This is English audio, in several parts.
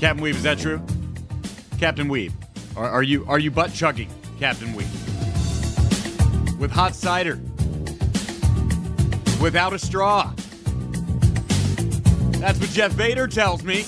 Captain Weeb, is that true? Captain Weeb, are you butt chugging, Captain Weeb? With hot cider? Without a straw? That's what Jeff Vader tells me.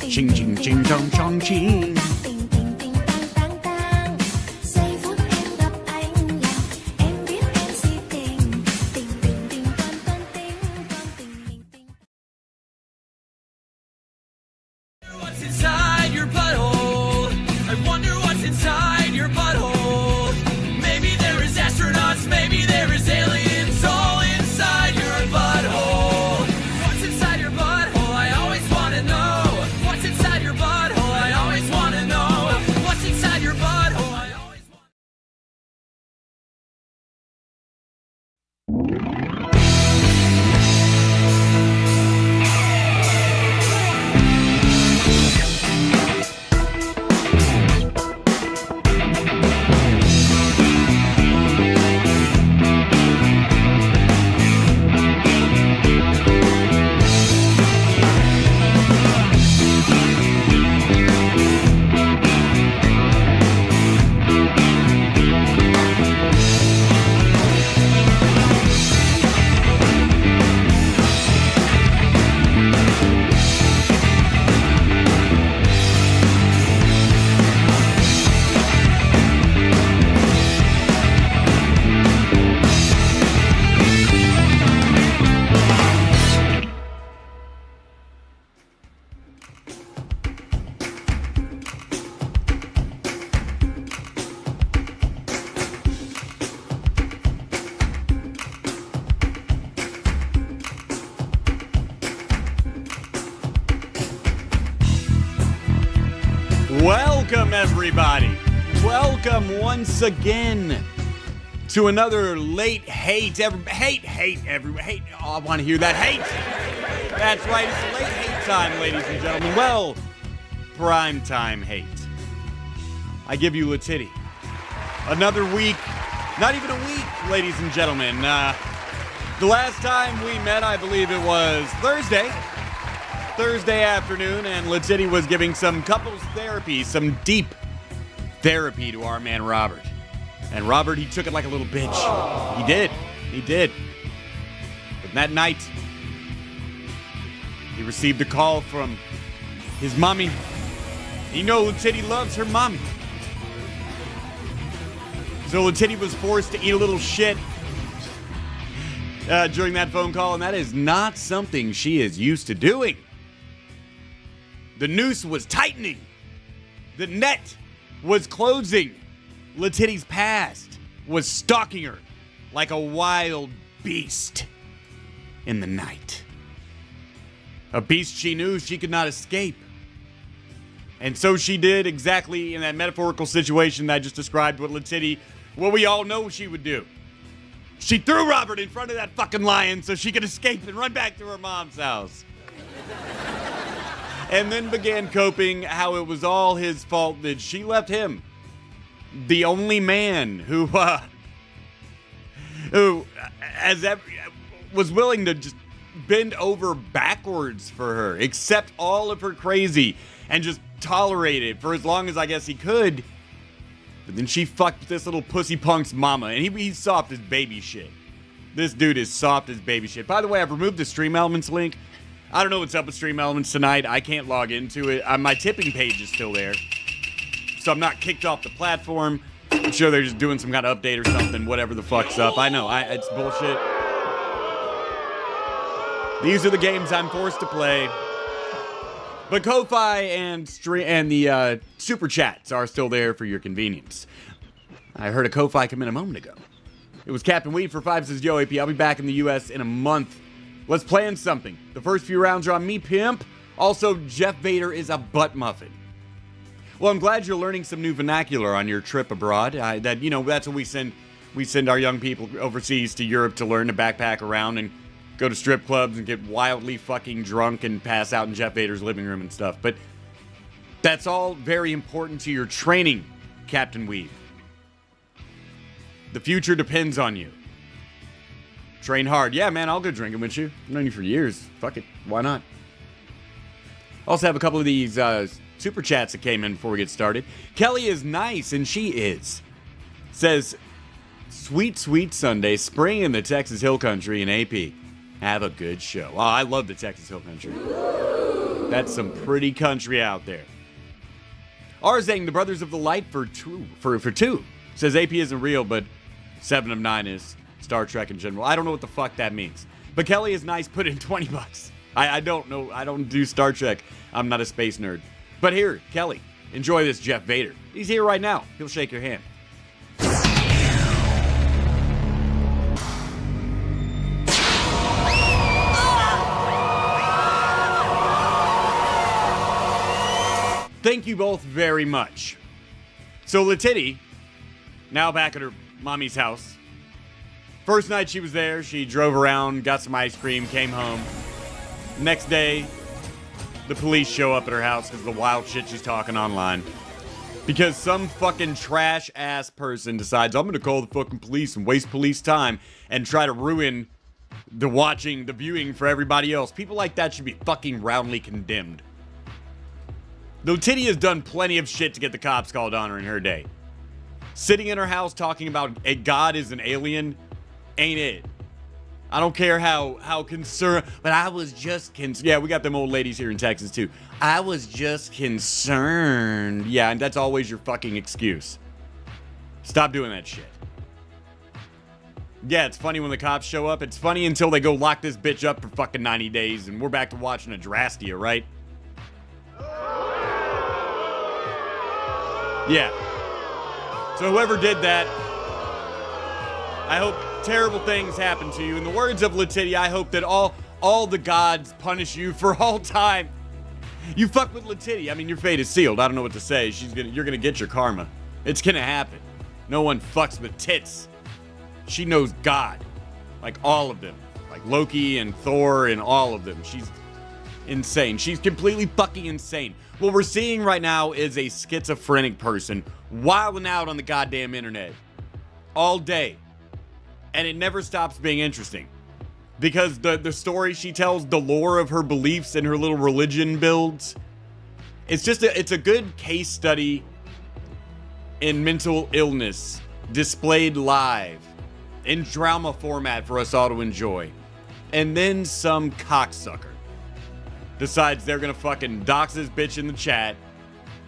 Ching ching ching chong chong ching. What's inside your butthole? I wonder what's inside your butthole. Maybe there is astronauts, maybe there is aliens all inside. everybody. Welcome once again to another late hate. Hate. Oh, I want to hear that hate. That's right, it's late hate time, ladies and gentlemen. Well, prime time hate. I give you LeTiddy. Another week, not even a week, ladies and gentlemen. The last time we met, I believe it was Thursday afternoon, and LeTiddy was giving some couples therapy, some deep therapy to our man Robert. And Robert, he took it like a little bitch. He did. But that night, he received a call from his mommy. You know LeTiddy loves her mommy. So LeTiddy was forced to eat a little shit during that phone call, and that is not something she is used to doing. The noose was tightening. The net was closing. LeTiddy's past was stalking her like a wild beast in the night. A beast she knew she could not escape. And so she did exactly in that metaphorical situation that I just described what we all know she would do. She threw Robert in front of that fucking lion so she could escape and run back to her mom's house. And then began coping how it was all his fault that she left him. The only man who was willing to just bend over backwards for her, accept all of her crazy, and just tolerate it for as long as I guess he could. But then she fucked this little pussy punk's mama, and he's soft as baby shit. This dude is soft as baby shit. By the way, I've removed the Stream Elements link. I don't know what's up with Stream Elements tonight. I can't log into it. My tipping page is still there. So I'm not kicked off the platform. I'm sure they're just doing some kind of update or something, whatever the fuck's up. I know, it's bullshit. These are the games I'm forced to play. But Ko-Fi and the Super Chats are still there for your convenience. I heard a Ko-Fi come in a moment ago. It was Captain Weed for 5 says, Yo, AP, I'll be back in the U.S. in a month. Let's plan something. The first few rounds are on me, pimp. Also, Jeff Vader is a butt muffin. Well, I'm glad you're learning some new vernacular on your trip abroad. That's what we send our young people overseas to Europe to learn to backpack around and go to strip clubs and get wildly fucking drunk and pass out in Jeff Vader's living room and stuff. But that's all very important to your training, Captain Weave. The future depends on you. Train hard. Yeah, man, I'll go drinking with you. I've known you for years. Fuck it. Why not? Also have a couple of these super chats that came in before we get started. Kelly is nice, and she is. Says, sweet, sweet Sunday, spring in the Texas Hill Country in AP. Have a good show. Oh, I love the Texas Hill Country. That's some pretty country out there. Arzang, the Brothers of the Light for two. Says AP isn't real, but 7 of 9 is. Star Trek in general. I don't know what the fuck that means. But Kelly is nice, put in $20. I don't know. I don't do Star Trek. I'm not a space nerd. But here, Kelly, enjoy this Jeff Vader. He's here right now. He'll shake your hand. Thank you both very much. So LeTiddy, now back at her mommy's house. First night she was there, she drove around, got some ice cream, came home. Next day, the police show up at her house because of the wild shit she's talking online. Because some fucking trash-ass person decides, I'm gonna call the fucking police and waste police time and try to ruin the viewing for everybody else. People like that should be fucking roundly condemned. LeTiddy has done plenty of shit to get the cops called on her in her day. Sitting in her house talking about a god is an alien ain't it. I don't care how concerned, but I was just concerned. Yeah, we got them old ladies here in Texas too. I was just concerned. Yeah, and that's always your fucking excuse. Stop doing that shit. Yeah, it's funny when the cops show up. It's funny until they go lock this bitch up for fucking 90 days and we're back to watching a Drastia, right? Yeah. So whoever did that, I hope terrible things happen to you. In the words of LeTiddy, I hope that all the gods punish you for all time. You fuck with LeTiddy, I mean, your fate is sealed. I don't know what to say. You're gonna get your karma. It's gonna happen. No one fucks with tits. She knows God. Like all of them. Like Loki and Thor and all of them. She's insane. She's completely fucking insane. What we're seeing right now is a schizophrenic person wilding out on the goddamn internet. All day. And it never stops being interesting. Because the story she tells, the lore of her beliefs and her little religion builds, it's a good case study in mental illness displayed live in drama format for us all to enjoy. And then some cocksucker decides they're gonna fucking dox this bitch in the chat,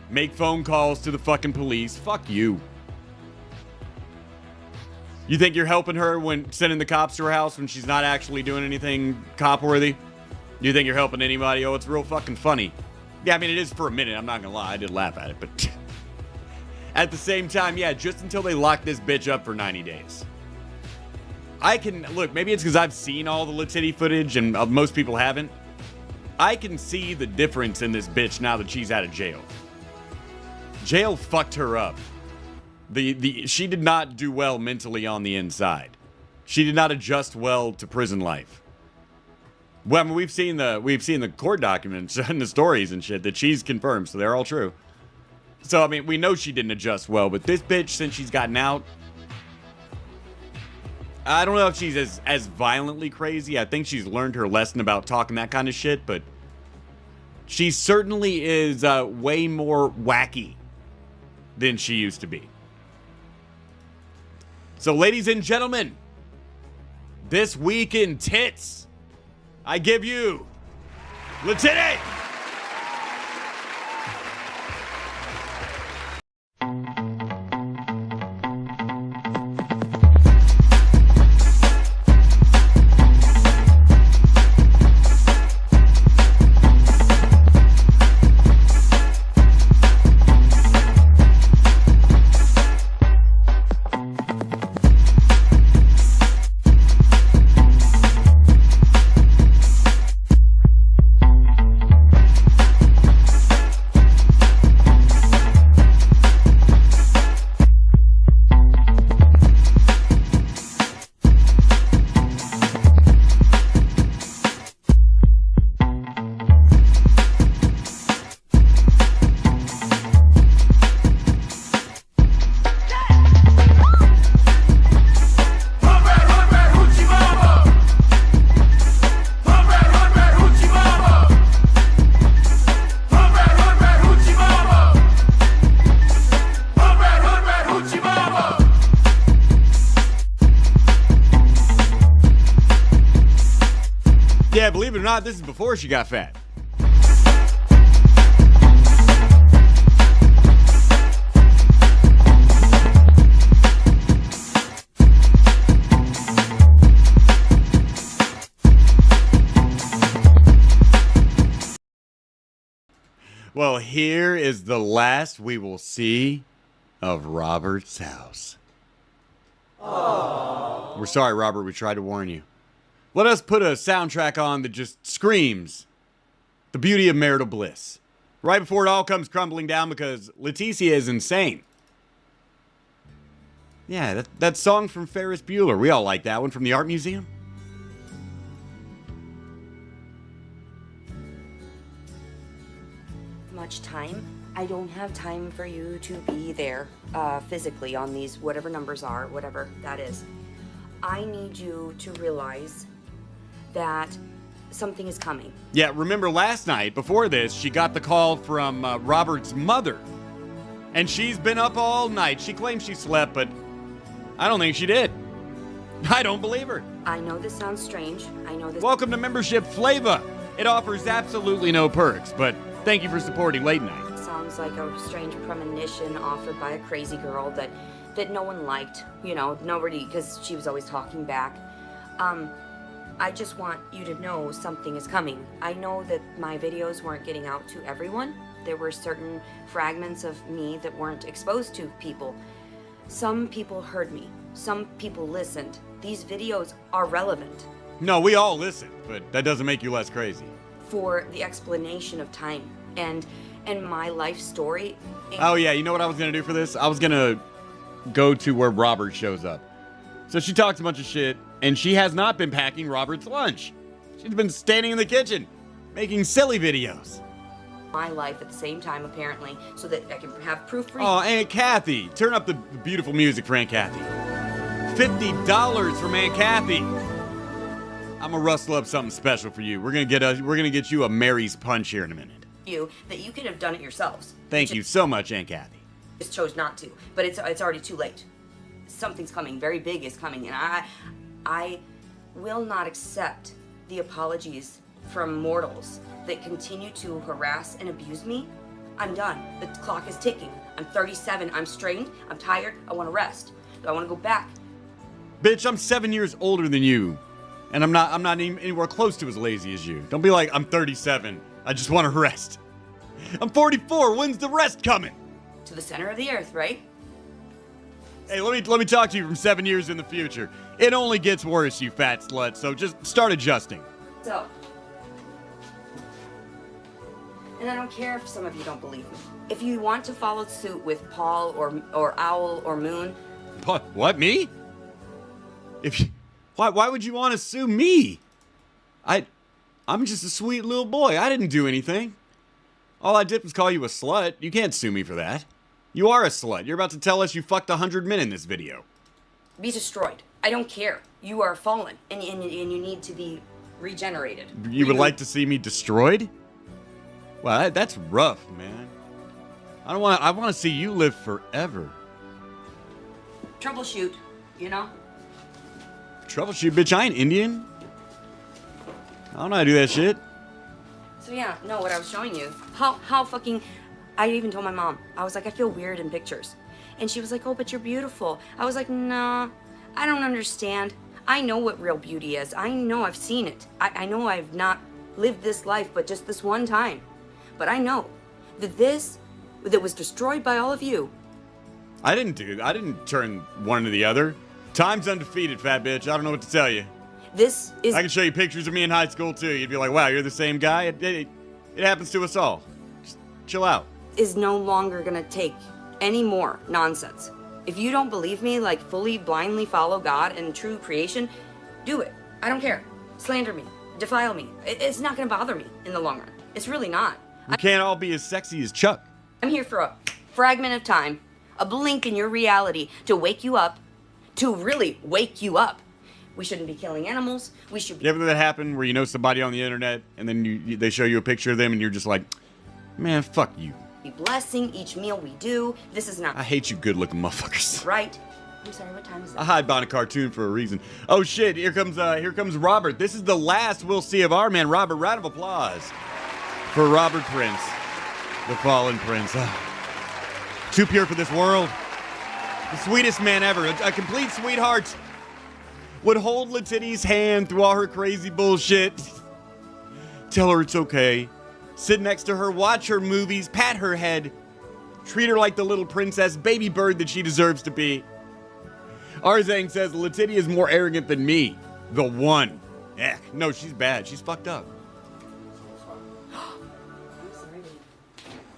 make phone calls to the fucking police. Fuck you. You think you're helping her when sending the cops to her house when she's not actually doing anything cop-worthy? Do you think you're helping anybody? Oh, it's real fucking funny. Yeah, I mean, it is for a minute. I'm not gonna lie. I did laugh at it, but at the same time, yeah, just until they lock this bitch up for 90 days. I can, look, maybe it's because I've seen all the LeTiddy footage and most people haven't. I can see the difference in this bitch now that she's out of jail. Jail fucked her up. She did not do well mentally on the inside. She did not adjust well to prison life. Well, I mean, we've seen the court documents and the stories and shit that she's confirmed, so they're all true. So I mean, we know she didn't adjust well, but this bitch, since she's gotten out, I don't know if she's as violently crazy. I think she's learned her lesson about talking that kind of shit, but she certainly is way more wacky than she used to be. So, ladies and gentlemen, this week in tits, I give you LeTiddy! Yeah, believe it or not, this is before she got fat. Well, here is the last we will see of Robert's house. Aww. We're sorry, Robert. We tried to warn you. Let us put a soundtrack on that just screams the beauty of marital bliss. Right before it all comes crumbling down because Leticia is insane. Yeah, that song from Ferris Bueller. We all like that one from the Art Museum. Much time. I don't have time for you to be there physically on these whatever numbers are, whatever that is. I need you to realize that something is coming. Yeah, remember last night, before this, she got the call from Robert's mother. And she's been up all night. She claims she slept, but I don't think she did. I don't believe her. I know this sounds strange. I know this... Welcome to Membership Flava. It offers absolutely no perks, but thank you for supporting Late Night. Sounds like a strange premonition offered by a crazy girl that no one liked. You know, nobody, because she was always talking back. I just want you to know something is coming. I know that my videos weren't getting out to everyone. There were certain fragments of me that weren't exposed to people. Some people heard me. Some people listened. These videos are relevant. No, we all listen, but that doesn't make you less crazy. For the explanation of time. and my life story. Oh, yeah, you know what I was going to do for this? I was going to go to where Robert shows up. So she talks a bunch of shit, and she has not been packing Robert's lunch. She's been standing in the kitchen, making silly videos. My life at the same time, apparently, so that I can have proof for you. Oh, Aunt Kathy. Turn up the beautiful music for Aunt Kathy. $50 from Aunt Kathy. I'm gonna rustle up something special for you. We're gonna get you a Mary's Punch here in a minute. That you could have done it yourselves. Thank you so much, Aunt Kathy. Just chose not to, but it's already too late. Something's coming, very big is coming, and I will not accept the apologies from mortals that continue to harass and abuse me. I'm done. The clock is ticking. I'm 37. I'm strained. I'm tired. I want to rest. I want to go back. Bitch, I'm 7 years older than you, and I'm not anywhere close to as lazy as you. Don't be like, I'm 37. I just want to rest. I'm 44. When's the rest coming? To the center of the earth, right? Hey, let me talk to you from 7 years in the future. It only gets worse, you fat slut. So just start adjusting. So, and I don't care if some of you don't believe me. If you want to follow suit with Paul or Owl or Moon. What, me? Why would you want to sue me? I'm just a sweet little boy. I didn't do anything. All I did was call you a slut. You can't sue me for that. You are a slut. You're about to tell us you fucked 100 men in this video. Be destroyed. I don't care. You are fallen, and you need to be regenerated. You would like to see me destroyed? Well, that's rough, man. I want to see you live forever. Troubleshoot, you know? Troubleshoot, bitch, I ain't Indian. I don't know how to do that shit. So yeah, no, what I was showing you, how fucking, I even told my mom, I was like, I feel weird in pictures. And she was like, oh, but you're beautiful. I was like, nah, I don't understand. I know what real beauty is. I know I've seen it. I know I've not lived this life, but just this one time. But I know that that was destroyed by all of you. I didn't turn one into the other. Time's undefeated, fat bitch. I don't know what to tell you. This is... I can show you pictures of me in high school, too. You'd be like, wow, you're the same guy? It happens to us all. Just chill out. Is no longer gonna take any more nonsense. If you don't believe me, like fully blindly follow God and true creation, do it. I don't care. Slander me. Defile me. It's not gonna bother me in the long run. It's really not. We can't all be as sexy as Chuck. I'm here for a fragment of time, a blink in your reality to wake you up, to really wake you up. We shouldn't be killing animals. We should be... You ever that happen where you know somebody on the internet and then they show you a picture of them and you're just like, man, fuck you. Be blessing each meal we do. This is not I hate you good-looking motherfuckers. right. I'm sorry, what time is I it? hide behind a cartoon for a reason. Oh shit, here comes Robert. This is the last we'll see of our man, Robert. Round of applause for Robert Prince, the fallen prince. Too pure for this world. The sweetest man ever, a complete sweetheart. Would hold LeTiddy's hand through all her crazy bullshit. Tell her it's okay. Sit next to her, watch her movies, pat her head. Treat her like the little princess, baby bird that she deserves to be. Arzang says LeTiddy is more arrogant than me. The one. No, she's bad. She's fucked up. I'm sorry.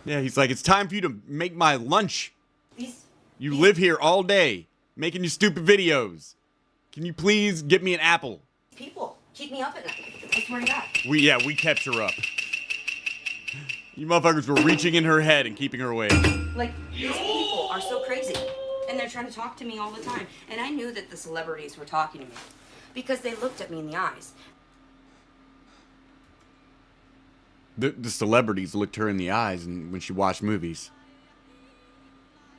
Yeah, he's like, it's time for you to make my lunch. These You live here all day, making your stupid videos. Can you please get me an apple? people keep me up at night. I swear to God. We kept her up. You motherfuckers were reaching in her head and keeping her awake. Like, these people are so crazy. And they're trying to talk to me all the time. And I knew that the celebrities were talking to me. Because they looked at me in the eyes. The celebrities looked her in the eyes when she watched movies.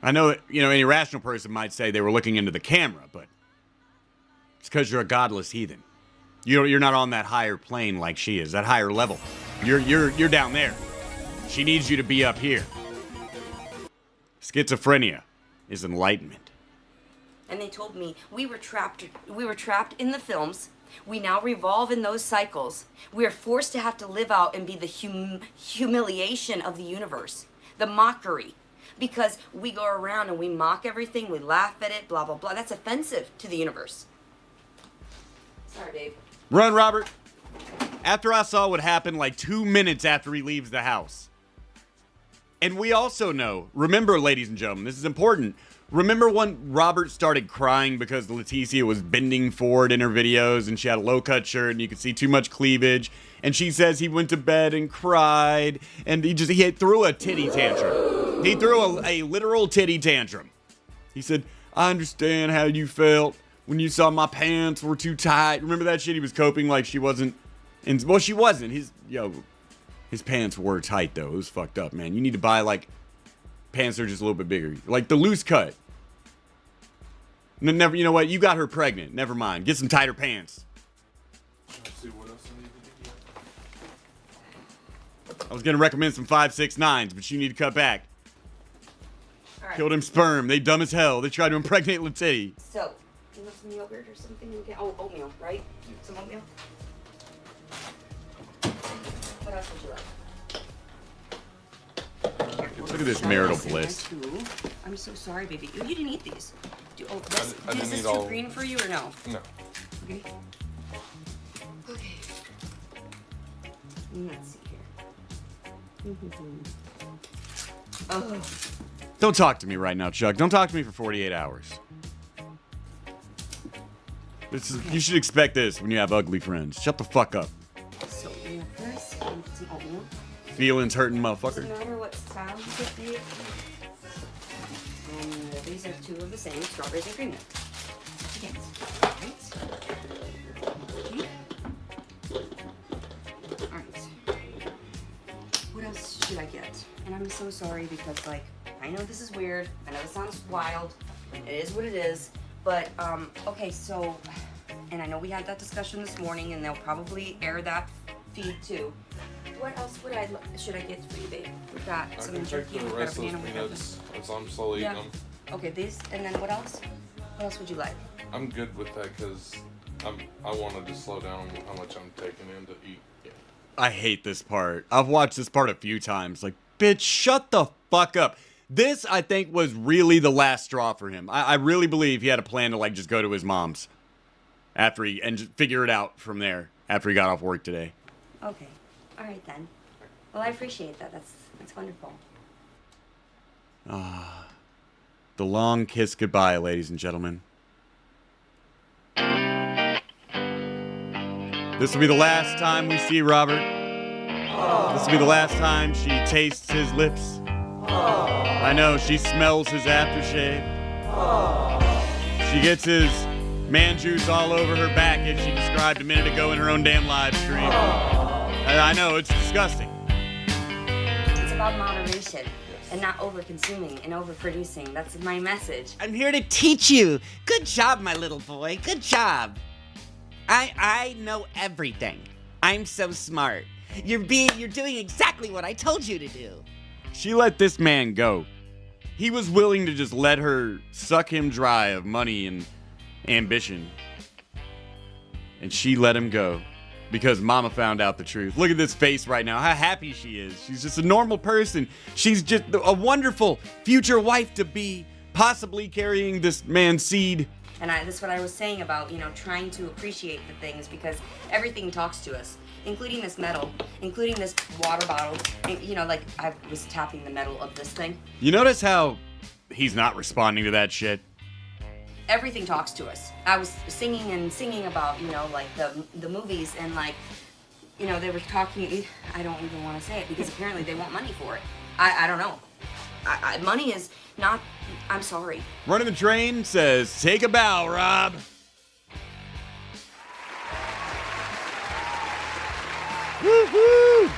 I know that, any rational person might say they were looking into the camera, but it's because you're a godless heathen. You're not on that higher plane like she is, that higher level. You're down there. She needs you to be up here. Schizophrenia is enlightenment. And they told me we were trapped in the films. We now revolve in those cycles. We are forced to have to live out and be the humiliation of the universe. The mockery. Because we go around and we mock everything, we laugh at it, blah, blah, blah. That's offensive to the universe. Sorry, babe. Run, Robert. After I saw what happened like 2 minutes after he leaves the house, And we also know, remember, ladies and gentlemen, this is important. Remember when Robert started crying because Leticia was bending forward in her videos and she had a low-cut shirt and you could see too much cleavage? And she says he went to bed and cried and he threw a titty tantrum. He threw a literal titty tantrum. He said, I understand how you felt when you saw my pants were too tight. Remember that shit? He was coping like she wasn't. Well, she wasn't. His pants were tight, though. It was fucked up, man. You need to buy, like, pants that are just a little bit bigger. Like the loose cut. Never, you know what? You got her pregnant. Never mind. Get some tighter pants. Let's see what else I need to get. I was going to recommend some 5.69s, but you need to cut back. All right. Killed him sperm. They dumb as hell. They tried to impregnate LeTiddy. So, you want some yogurt or something? Oh, oatmeal, right? Some oatmeal? What else would you like? Look at this marital bliss. I'm so sorry, baby. You didn't eat these. I didn't is this eat too all- green for you or no? No. Okay. Okay. Let's see here. Oh. Don't talk to me right now, Chuck. Don't talk to me for 48 hours. You should expect this when you have ugly friends. Shut the fuck up. So we have this and some oatmeal. Feelings hurting, motherfucker. Doesn't matter what style you get these. And these are two of the same, strawberries and cream milk. Yes. Right. Okay. Alright. What else should I get? And I'm so sorry because, like, I know this is weird. I know it sounds wild. It is what it is. But, okay, so, and I know we had that discussion this morning, and they'll probably air that feed too. What else should I get for you, babe? We've got I some can take jerky, the we've got a rest of those banana, we've got peanuts as I'm slowly Yeah. eating them. Okay, these, and then what else? What else would you like? I'm good with that because I wanted to slow down how much I'm taking in to eat. I hate this part. I've watched this part a few times. Like, bitch, shut the fuck up. This, I think, was really the last straw for him. I really believe he had a plan to, like, just go to his mom's and just figure it out from there after he got off work today. Okay, all right then. Well, I appreciate that. That's wonderful. The long kiss goodbye, ladies and gentlemen. This will be the last time we see Robert. This will be the last time she tastes his lips. I know, she smells his aftershave. She gets his man juice all over her back as she described a minute ago in her own damn live stream. I know, it's disgusting. It's about moderation and not over-consuming and over-producing. That's my message. I'm here to teach you. Good job, my little boy. Good job. I know everything. I'm so smart. You're doing exactly what I told you to do. She let this man go. He was willing to just let her suck him dry of money and ambition. And she let him go because Mama found out the truth. Look at this face right now. How happy she is. She's just a normal person. She's just a wonderful future wife to be, possibly carrying this man's seed. And that's what I was saying about, trying to appreciate the things because everything talks to us, including this metal, including this water bottle. And, like I was tapping the metal of this thing. You notice how he's not responding to that shit? Everything talks to us. I was singing about, like the movies and like, they were talking. I don't even want to say it because apparently they want money for it. I don't know. Money is not. I'm sorry. Running the Train says, take a bow, Rob. Woo-hoo!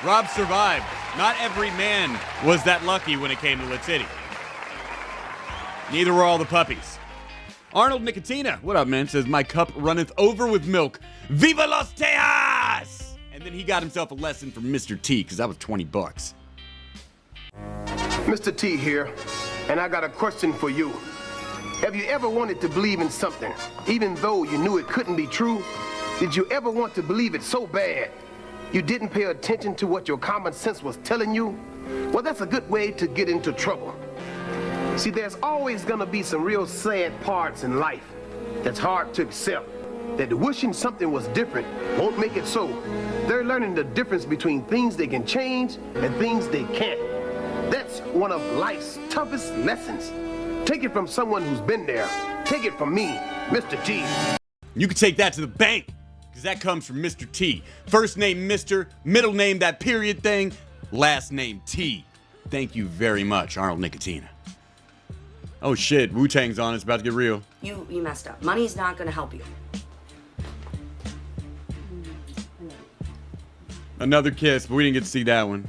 Rob survived. Not every man was that lucky when it came to LeTiddy. Neither were all the puppies. Arnold Nicotina, what up, man? Says, my cup runneth over with milk. Viva los Tejas! And then he got himself a lesson from Mr. T, because that was $20. Mr. T here, and I got a question for you. Have you ever wanted to believe in something, even though you knew it couldn't be true? Did you ever want to believe it so bad you didn't pay attention to what your common sense was telling you? Well, that's a good way to get into trouble. See, there's always gonna be some real sad parts in life that's hard to accept. that wishing something was different won't make it so. They're learning the difference between things they can change and things they can't. That's one of life's toughest lessons. Take it from someone who's been there. Take it from me, Mr. T. You can take that to the bank, because that comes from Mr. T. First name Mr., middle name that period thing, last name T. Thank you very much, Arnold Nicotina. Oh shit, Wu-Tang's on, it's about to get real. You messed up. Money's not gonna help you. Another kiss, but we didn't get to see that one.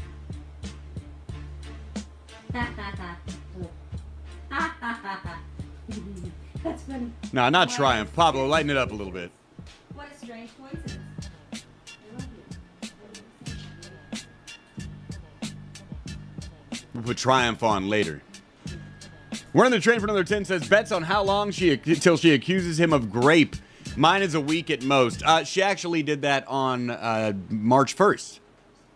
That's funny. Nah, not Triumph. Pablo, lighten it up a little bit. What a strange coincidence. I love you. We'll put Triumph on later. We're on the train for another 10 says bets on how long till she accuses him of grape. Mine is a week at most. She actually did that on March 1st.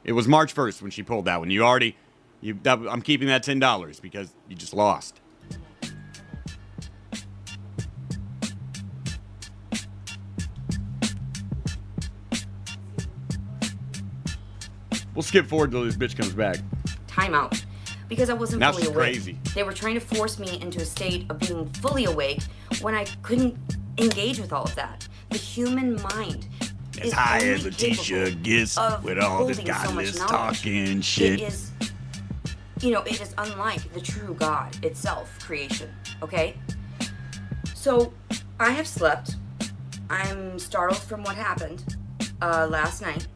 It was March 1st when she pulled that one. I'm keeping that $10 because you just lost. We'll skip forward till this bitch comes back. Time out. Because I wasn't Now fully she's awake. crazy. They were trying to force me into a state of being fully awake when I couldn't engage with all of that. The human mind As is high only as Letitia capable gets of with all this holding so much godless knowledge. talking shit. It is, it is unlike the true God itself, creation, okay? So, I have slept. I'm startled from what happened last night.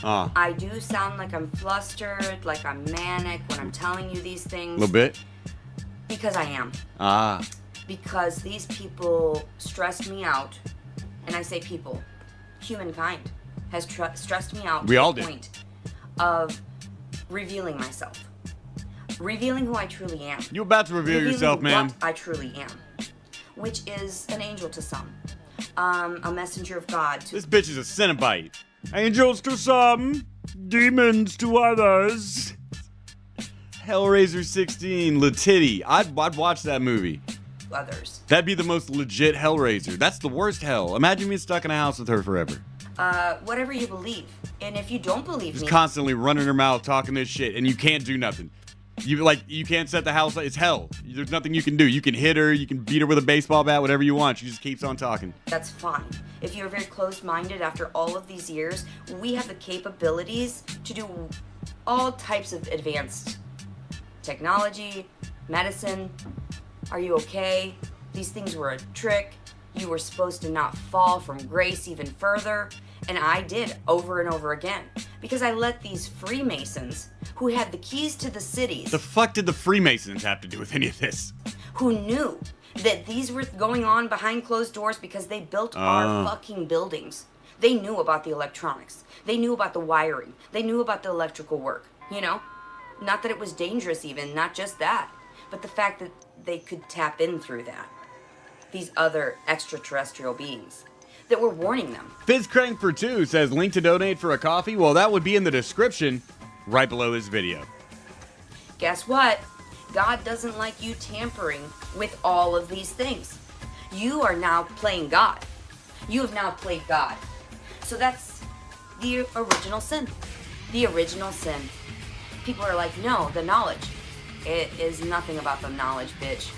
I do sound like I'm flustered, like I'm manic when I'm telling you these things. A little bit? Because I am. Because these people stressed me out. And I say people. Humankind has stressed me out We to all the did. point of revealing myself. Revealing who I truly am. You about to reveal Revealing yourself, ma'am. what I truly am. Which is an angel to some. A messenger of God to This bitch is a Cenobite. Angels to some, demons to others. Hellraiser 16, LeTiddy. I'd watch that movie. others. That'd be the most legit Hellraiser. That's the worst hell. Imagine being stuck in a house with her forever. Whatever you believe. And if you don't believe Just me, constantly running her mouth, talking this shit, and you can't do nothing. You can't set the house. It's hell. There's nothing you can do. You can hit her. You can beat her with a baseball bat. Whatever you want. She just keeps on talking. that's fine. If you're very closed-minded after all of these years, we have the capabilities to do all types of advanced technology, medicine. Are you okay? These things were a trick. You were supposed to not fall from grace even further. And I did over and over again. Because I let these Freemasons, who had the keys to the cities, The fuck did the Freemasons have to do with any of this? who knew that these were going on behind closed doors because they built our fucking buildings. They knew about the electronics. They knew about the wiring. They knew about the electrical work, Not that it was dangerous even, not just that, but the fact that they could tap in through that. These other extraterrestrial beings that were warning them. FizzCrank for 2 says link to donate for a coffee. Well, that would be in the description right below this video. Guess what? God doesn't like you tampering with all of these things. You are now playing God. You have now played God. So that's the original sin. The original sin. People are like, no, the knowledge. It is nothing about the knowledge, bitch.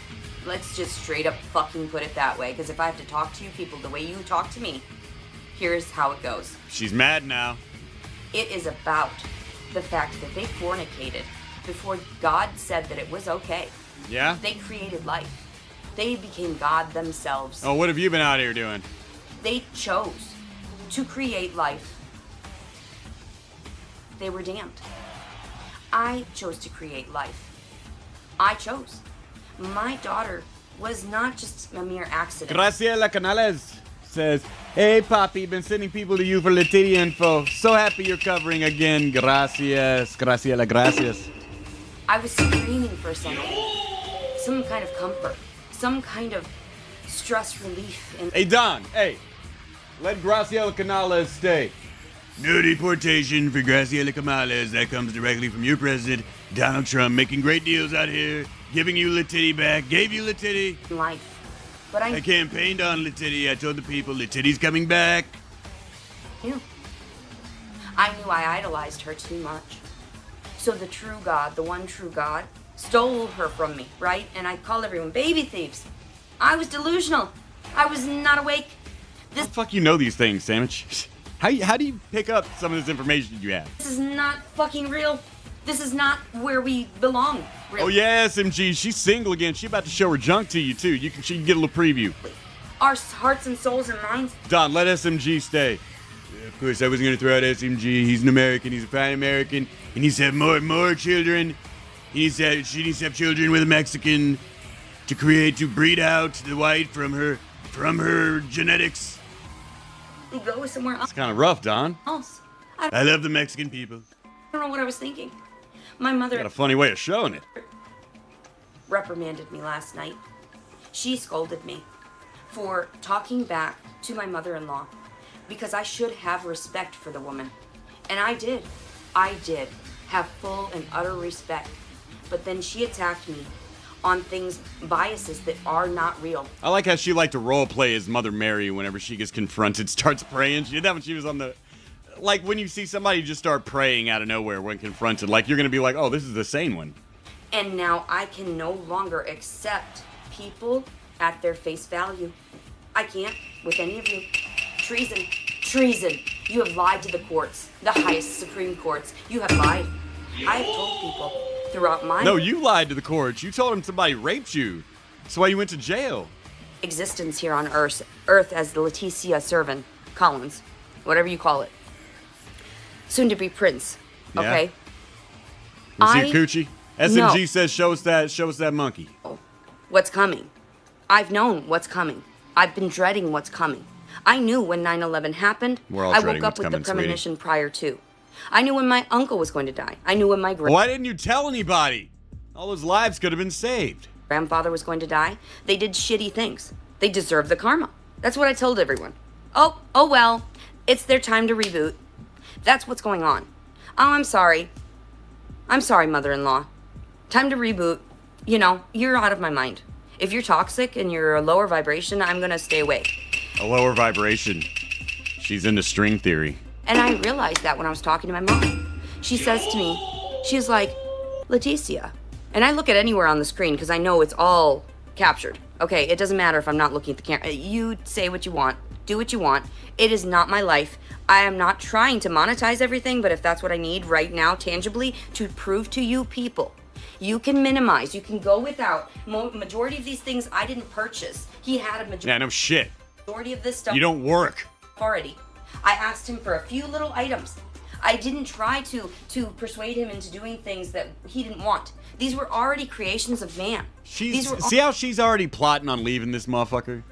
Let's just straight up fucking put it that way. Because if I have to talk to you people the way you talk to me, here's how it goes. She's mad now. It is about the fact that they fornicated before God said that it was okay. Yeah? They created life. They became God themselves. Oh, what have you been out here doing? They chose to create life. They were damned. I chose to create life. I chose. My daughter was not just a mere accident. Graciela Canales says, hey, Papi, been sending people to you for LeTiddy info. So happy you're covering again. Gracias. Graciela, gracias. I was screaming for something. Some kind of comfort. Some kind of stress relief. And Hey, Don, hey, let Graciela Canales stay. No deportation for Graciela Canales. That comes directly from your president, Donald Trump, making great deals out here, giving you LeTiddy back, gave you LeTiddy. life. But I campaigned on LeTiddy. I told the people LeTiddy's coming back. knew. I knew I idolized her too much. So the true God, the one true God, stole her from me, right? And I called everyone baby thieves. I was delusional. I was not awake. How the fuck you know these things, Sandwich? How do you pick up some of this information you have? This is not fucking real. This is not where we belong. Really. Oh yeah, SMG, she's single again. She about to show her junk to you too. She can get a little preview. Our hearts and souls and minds. Don, let SMG stay. Yeah, of course, I wasn't gonna throw out SMG. He's an American. He's a fine American. He needs to have more children. She needs to have children with a Mexican to breed out the white from her genetics. We go somewhere It's kind of rough, Don. else. I love the Mexican people. I don't know what I was thinking. My mother Got a funny way of showing it. reprimanded me last night. She scolded me for talking back to my mother-in-law because I should have respect for the woman. And I did. I did have full and utter respect. But then she attacked me on things, biases that are not real. I like how she liked to role play as Mother Mary whenever she gets confronted, starts praying. She did that when she was on the... Like when you see somebody just start praying out of nowhere when confronted, like you're going to be like, oh, this is the sane one. And now I can no longer accept people at their face value. I can't with any of you. Treason. Treason. You have lied to the courts, the highest Supreme Courts. You have lied. I have told people throughout my No, you lied to the courts. You told them somebody raped you. That's why you went to jail. existence here on Earth as the Leticia Servant Collins, whatever you call it. Soon to be Prince. Yeah. Okay. You see your coochie? SMG No. says, show us that monkey. What's coming? I've known what's coming. I've been dreading what's coming. I knew when 9/11 happened. We're all I dreading woke up what's with coming, the premonition prior to. I knew when my uncle was going to die. I knew when my Why didn't you tell anybody? All those lives could have been saved. grandfather was going to die. They did shitty things. They deserve the karma. That's what I told everyone. Oh well. It's their time to reboot. That's what's going on. Oh, I'm sorry. I'm sorry, mother-in-law. Time to reboot. You know, you're out of my mind. If you're toxic and you're a lower vibration, I'm gonna stay away. A lower vibration. She's into string theory. And I realized that when I was talking to my mom. She says to me, she's like, Leticia. And I look at anywhere on the screen because I know it's all captured. Okay, it doesn't matter if I'm not looking at the camera. You say what you want. Do what you want. It is not my life. I am not trying to monetize everything, but if that's what I need right now, tangibly, to prove to you people, you can minimize, you can go without. Majority of these things I didn't purchase. He had a Yeah, no shit. majority of this stuff You don't work. already. I asked him for a few little items. I didn't try to persuade him into doing things that he didn't want. These were already creations of man. These were See how she's already plotting on leaving this motherfucker?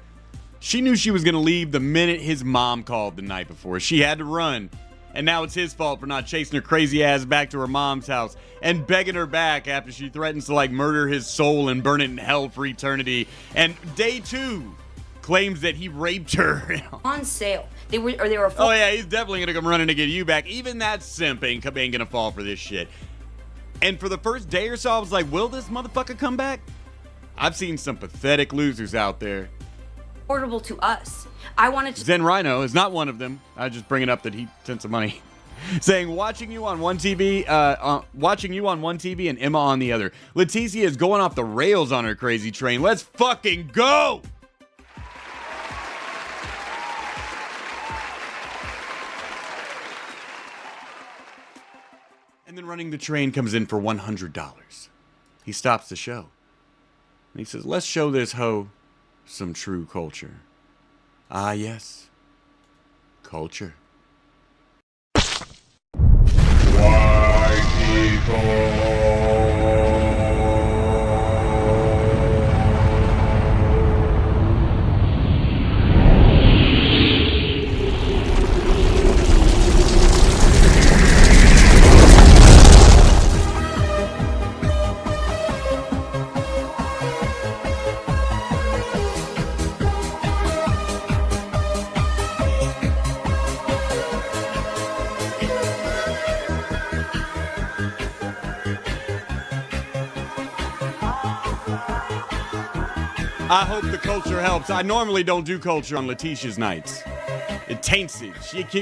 She knew she was going to leave the minute his mom called the night before. She had to run. And now it's his fault for not chasing her crazy ass back to her mom's house and begging her back after she threatens to, like, murder his soul and burn it in hell for eternity. And day 2 claims that he raped her. on sale. They were Oh, yeah, he's definitely going to come running to get you back. Even that simp ain't going to fall for this shit. And for the first day or so, I was like, will this motherfucker come back? I've seen some pathetic losers out there. affordable to us. I wanted to Zen Rhino is not one of them. I just bring it up that he sent some money. Saying, watching you on one TV and Emma on the other. Leticia is going off the rails on her crazy train. Let's fucking go! And then running the train comes in for $100. He stops the show. And he says, let's show this hoe some true culture. Ah, yes. Culture. White people. I hope the culture helps. I normally don't do culture on Letitia's nights. It taints it.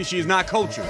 She is not cultured.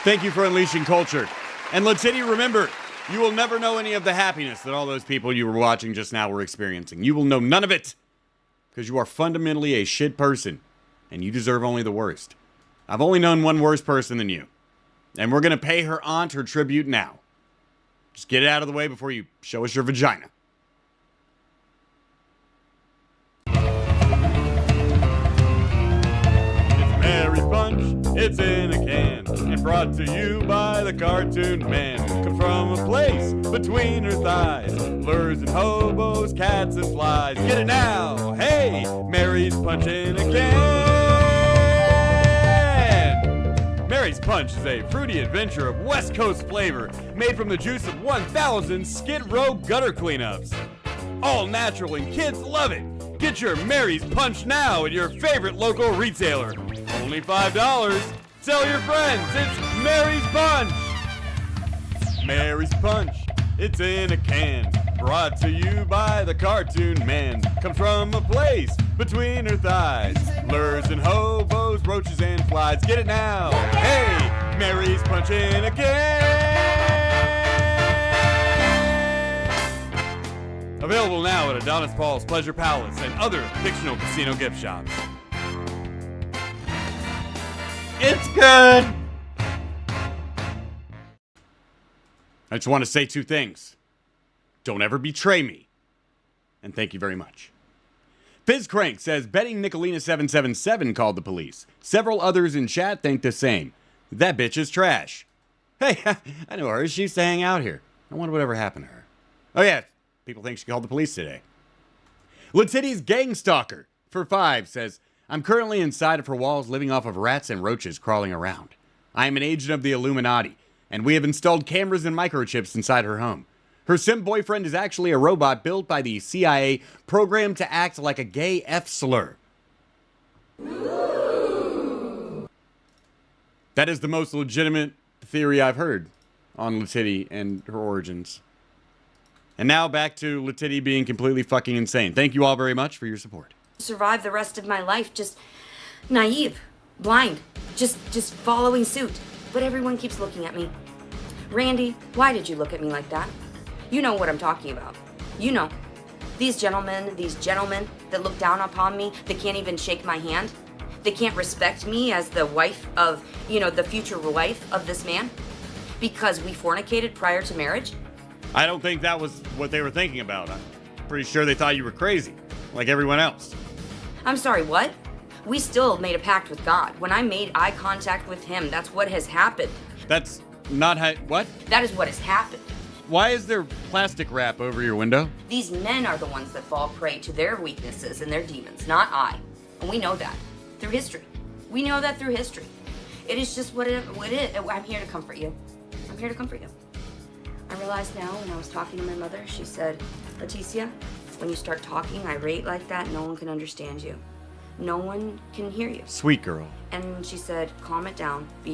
Thank you for unleashing culture. And LeTiddy, remember, you will never know any of the happiness that all those people you were watching just now were experiencing. You will know none of it because you are fundamentally a shit person and you deserve only the worst. I've only known one worse person than you. And we're going to pay her aunt her tribute now. Just get it out of the way before you show us your vagina. Mary's Punch, it's in a can, and brought to you by the cartoon man. Comes from a place between her thighs, lures and hobos, cats and flies. Get it now, hey, Mary's Punch in a can. Mary's Punch is a fruity adventure of West Coast flavor, made from the juice of 1,000 Skid Row gutter cleanups. All natural and kids love it. Get your Mary's Punch now at your favorite local retailer. Only $5. Tell your friends it's Mary's Punch. Mary's Punch, it's in a can. Brought to you by the cartoon man. Comes from a place between her thighs. Lures and hobos, roaches and flies. Get it now. Hey, Mary's Punch in a can. Available now at Adonis Paul's Pleasure Palace and other fictional casino gift shops. It's good. I just want to say two things. Don't ever betray me. And thank you very much. Fizz Crank says, betting Nicolina777 called the police. Several others in chat think the same. That bitch is trash. Hey, I know her. She used to hang out here. I wonder whatever happened to her. Oh yeah, people think she called the police today. LeTiddy's Gang Stalker for 5 says, I'm currently inside of her walls living off of rats and roaches crawling around. I am an agent of the Illuminati, and we have installed cameras and microchips inside her home. Her simp boyfriend is actually a robot built by the CIA, programmed to act like a gay F-slur. That is the most legitimate theory I've heard on LeTiddy and her origins. And now back to LeTiddy being completely fucking insane. Thank you all very much for your support. Survive the rest of my life just naive, blind, just following suit. But everyone keeps looking at me. Randy, why did you look at me like that? You know what I'm talking about. You know. These gentlemen that look down upon me, that can't even shake my hand, they can't respect me as the wife of, the future wife of this man because we fornicated prior to marriage. I don't think that was what they were thinking about. I'm pretty sure they thought you were crazy, like everyone else. I'm sorry, what? We still made a pact with God. When I made eye contact with him, that's what has happened. That's not how... What? That is what has happened. Why is there plastic wrap over your window? These men are the ones that fall prey to their weaknesses and their demons, not I. And we know that through history. We know that through history. It is just what it is. I'm here to comfort you. I'm here to comfort you. I realized now when I was talking to my mother, she said, Leticia, when you start talking irate like that, no one can understand you. No one can hear you. Sweet girl. And she said, calm it down, be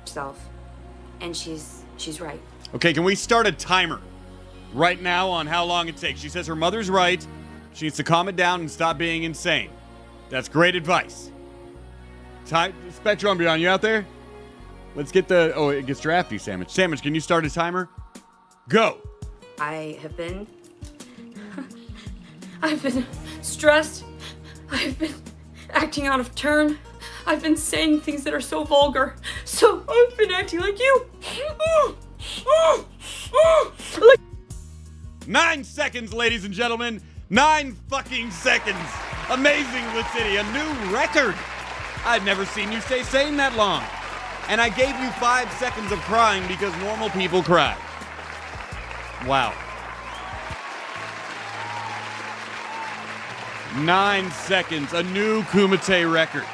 yourself. And she's right. Okay, can we start a timer right now on how long it takes? She says her mother's right. She needs to calm it down and stop being insane. That's great advice. Spectrum Beyond, you out there? Let's get the... Oh, it gets drafty, Sandwich. Sandwich, can you start a timer? Go. I have been... I've been stressed. I've been acting out of turn. I've been saying things that are so vulgar. So I've been acting like you. 9 seconds, ladies and gentlemen. 9 fucking seconds. Amazing, LeTiddy. A new record. I've never seen you stay sane that long. And I gave you 5 seconds of crying because normal people cry. Wow. 9 seconds. A new Kumite record.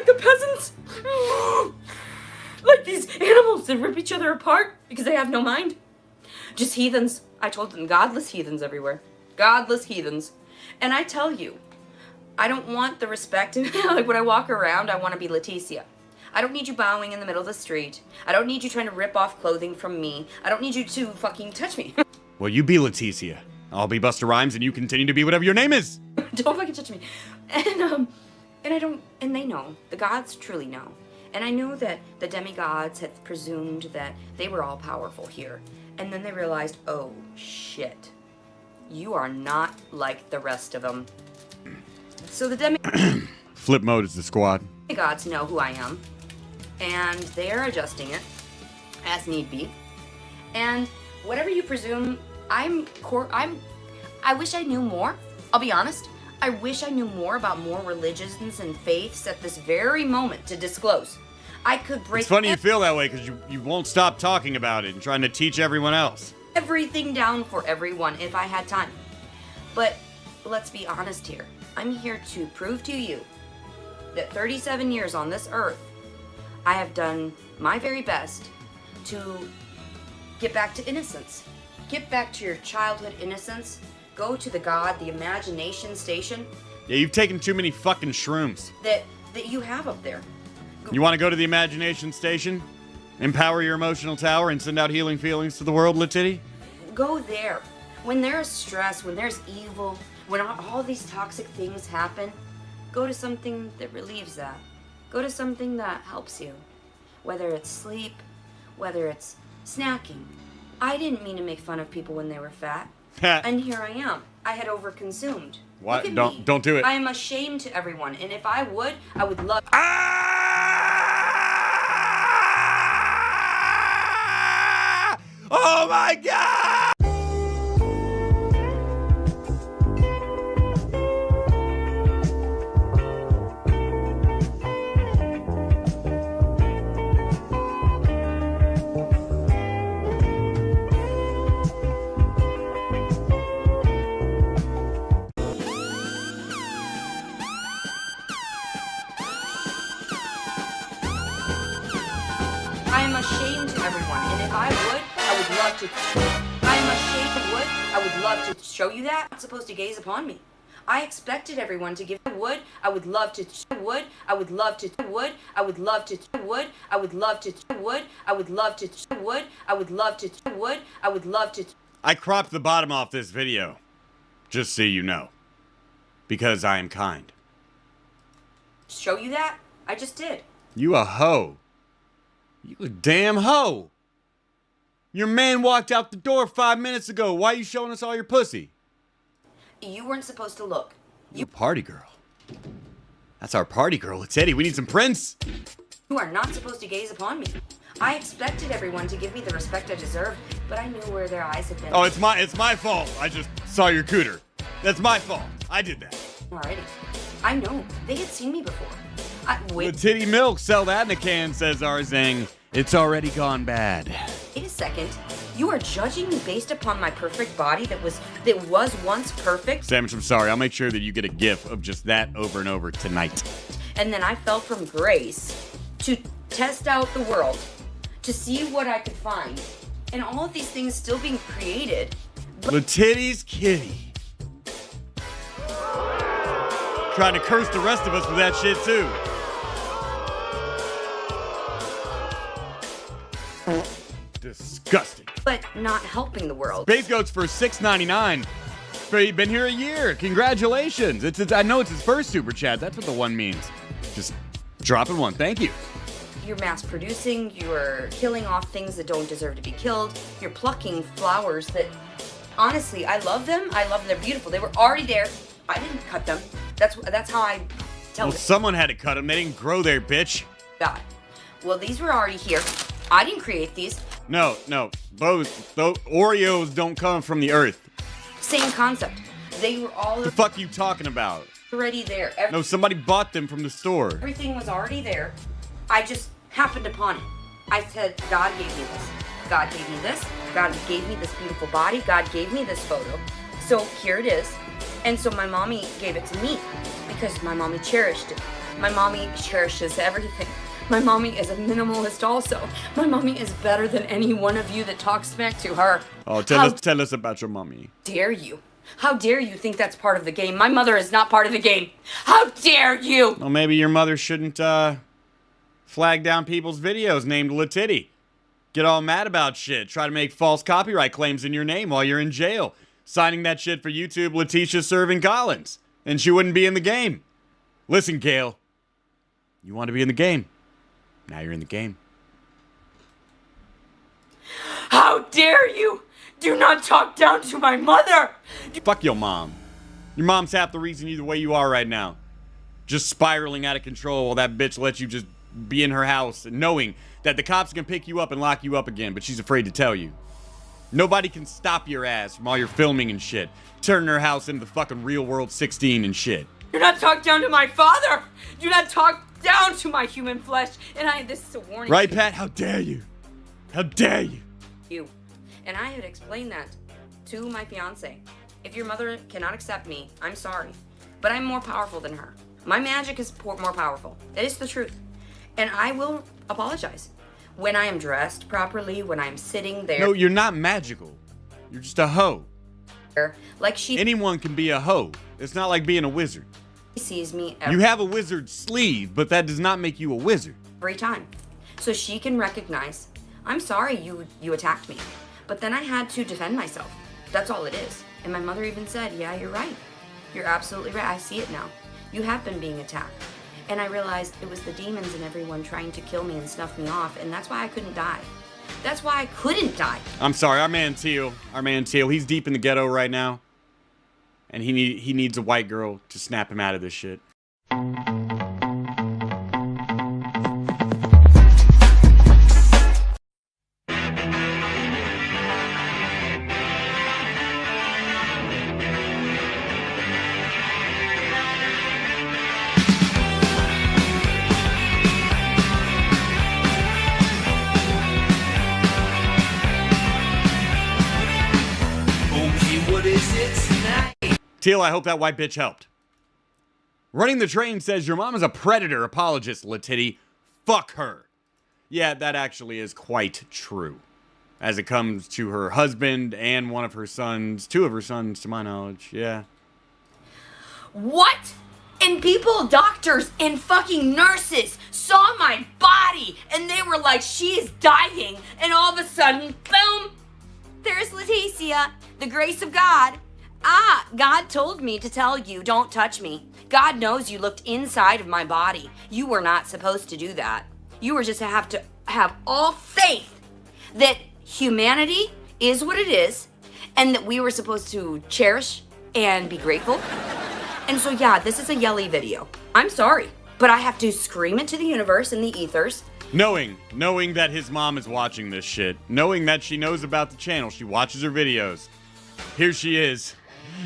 The peasants. Like these animals that rip each other apart because they have no mind. Just heathens. I told them, godless heathens everywhere. Godless heathens. And I tell you, I don't want the respect. Like when I walk around, I want to be Leticia. I don't need you bowing in the middle of the street. I don't need you trying to rip off clothing from me. I don't need you to fucking touch me. Well, you be Leticia. I'll be Busta Rhymes and you continue to be whatever your name is. Don't fucking touch me. And I don't, and they know. The gods truly know. And I knew that the demigods had presumed that they were all powerful here. And then they realized, oh shit, you are not like the rest of them. So the Flip mode is the squad. demigods know who I am. And they're adjusting it as need be. And whatever you presume, I wish I knew more. I'll be honest. I wish I knew more about more religions and faiths at this very moment to disclose. I could break It's funny you feel that way because you won't stop talking about it and trying to teach everyone else. everything down for everyone if I had time. But let's be honest here. I'm here to prove to you that 37 years on this earth, I have done my very best to get back to innocence. Get back to your childhood innocence. Go to the imagination station Yeah, you've taken too many fucking shrooms. that you have up there. You want to go to the imagination station? Empower your emotional tower and send out healing feelings to the world, LeTiddy? Go there. When there's stress, when there's evil, when all these toxic things happen, go to something that relieves that. Go to something that helps you. Whether it's sleep, whether it's snacking. I didn't mean to make fun of people when they were fat. And here I am. I had overconsumed. What? Look at me. Don't do it. I am ashamed to everyone. And if I would love... Ah! Oh my God! I am ashamed to everyone, and if I would love to. I am ashamed. I would love to show you that. I'm not supposed to gaze upon me. I expected everyone to give. I would love to. I would love to. I would love to. I would love to. I would love to. I would love to. I would love to. I cropped the bottom off this video, just so you know, because I am kind. Show you that? I just did. You a hoe. You a damn hoe. Your man walked out the door 5 minutes ago. Why are you showing us all your pussy? You weren't supposed to look. You party girl. That's our party girl, LeTiddy. We need some prints. You are not supposed to gaze upon me. I expected everyone to give me the respect I deserved, but I knew where their eyes had been. Oh, it's my fault. I just saw your cooter. That's my fault. I did that. Already. I know. They had seen me before. Wait LeTiddy milk, sell that in a can, says Arzang. It's already gone bad. a second. You are judging me based upon my perfect body that was once perfect? Sandwich, I'm sorry. I'll make sure that you get a gif of just that over and over tonight. And then I fell from grace to test out the world. to see what I could find. And all of these things still being created. LeTiddy's kitty. Trying to curse the rest of us with that shit too. Disgusting. But not helping the world. Space Goats for $6.99. You've been here a year. Congratulations. I know it's his first super chat. That's what the one means. Just dropping one. Thank you. You're mass producing, you're killing off things that don't deserve to be killed, you're plucking flowers that, honestly, I love them. I love them. They're beautiful. They were already there. I didn't cut them. That's how I tell Well, someone had to cut them. They didn't grow there, bitch. God. Well, these were already here. I didn't create these. No. Those Oreos don't come from the earth. Same concept. They were all What the fuck you talking about? already there. No, somebody bought them from the store. Everything was already there. I just happened upon it. I said, God gave me this. God gave me this. God gave me this beautiful body. God gave me this photo. So here it is. And so my mommy gave it to me because my mommy cherished it. My mommy cherishes everything. My mommy is a minimalist also. My mommy is better than any one of you that talks smack to her. Oh, tell us about your mommy. Dare you? How dare you think that's part of the game? My mother is not part of the game. How dare you? Well, maybe your mother shouldn't flag down people's videos named LeTiddy. Get all mad about shit. Try to make false copyright claims in your name while you're in jail. Signing that shit for YouTube, Letitia's serving Collins. And she wouldn't be in the game. Listen, Gail. You want to be in the game. Now you're in the game. How dare you? Do not talk down to my mother! Fuck your mom. Your mom's half the reason you're the way you are right now. Just spiraling out of control while that bitch lets you just be in her house knowing that the cops can pick you up and lock you up again, but she's afraid to tell you. Nobody can stop your ass from all your filming and shit. Turning her house into the fucking real world 16 and shit. Do not talk down to my father! Do not talk down to my human flesh! And this is a warning. Right, Pat? How dare you? How dare you? You. And I had explained that to my fiance. If your mother cannot accept me, I'm sorry. But I'm more powerful than her. My magic is more powerful. It is the truth. And I will apologize. When I am dressed properly, when I'm sitting there. No, you're not magical. You're just a hoe. Like she Anyone can be a hoe. It's not like being a wizard. sees me You have a wizard sleeve, but that does not make you a wizard. every time. So she can recognize, I'm sorry you attacked me. But then I had to defend myself. That's all it is. And my mother even said, yeah, you're right. You're absolutely right. I see it now. You have been being attacked. And I realized it was the demons and everyone trying to kill me and snuff me off. And that's why I couldn't die. That's why I couldn't die. I'm sorry, our man Teal, he's deep in the ghetto right now. And he needs a white girl to snap him out of this shit. Teal, I hope that white bitch helped. Running the Train says, your mom is a predator apologist, LeTiddy. Fuck her. Yeah, that actually is quite true. As it comes to her husband and one of her sons, two of her sons to my knowledge, yeah. What? And people, doctors and fucking nurses saw my body and they were like, she is dying. And all of a sudden, boom, there's Leticia, the grace of God. God told me to tell you, don't touch me. God knows you looked inside of my body. You were not supposed to do that. You were just to have all faith that humanity is what it is and that we were supposed to cherish and be grateful. And so, yeah, this is a yelly video. I'm sorry, but I have to scream it to the universe and the ethers. Knowing that his mom is watching this shit, knowing that she knows about the channel, she watches her videos. Here she is,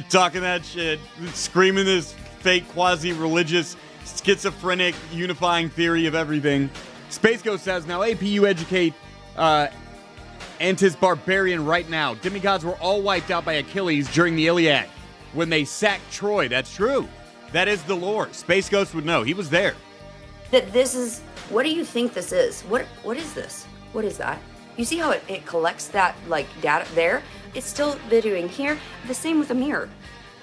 talking that shit, screaming this fake quasi-religious, schizophrenic, unifying theory of everything. Space Ghost says, now APU educate Antis Barbarian right now. Demigods were all wiped out by Achilles during the Iliad when they sacked Troy. That's true. That is the lore. Space Ghost would know. He was there. That this is, what do you think this is? What is this? What is that? You see how it collects that, like, data there? It's still videoing here. The same with a mirror.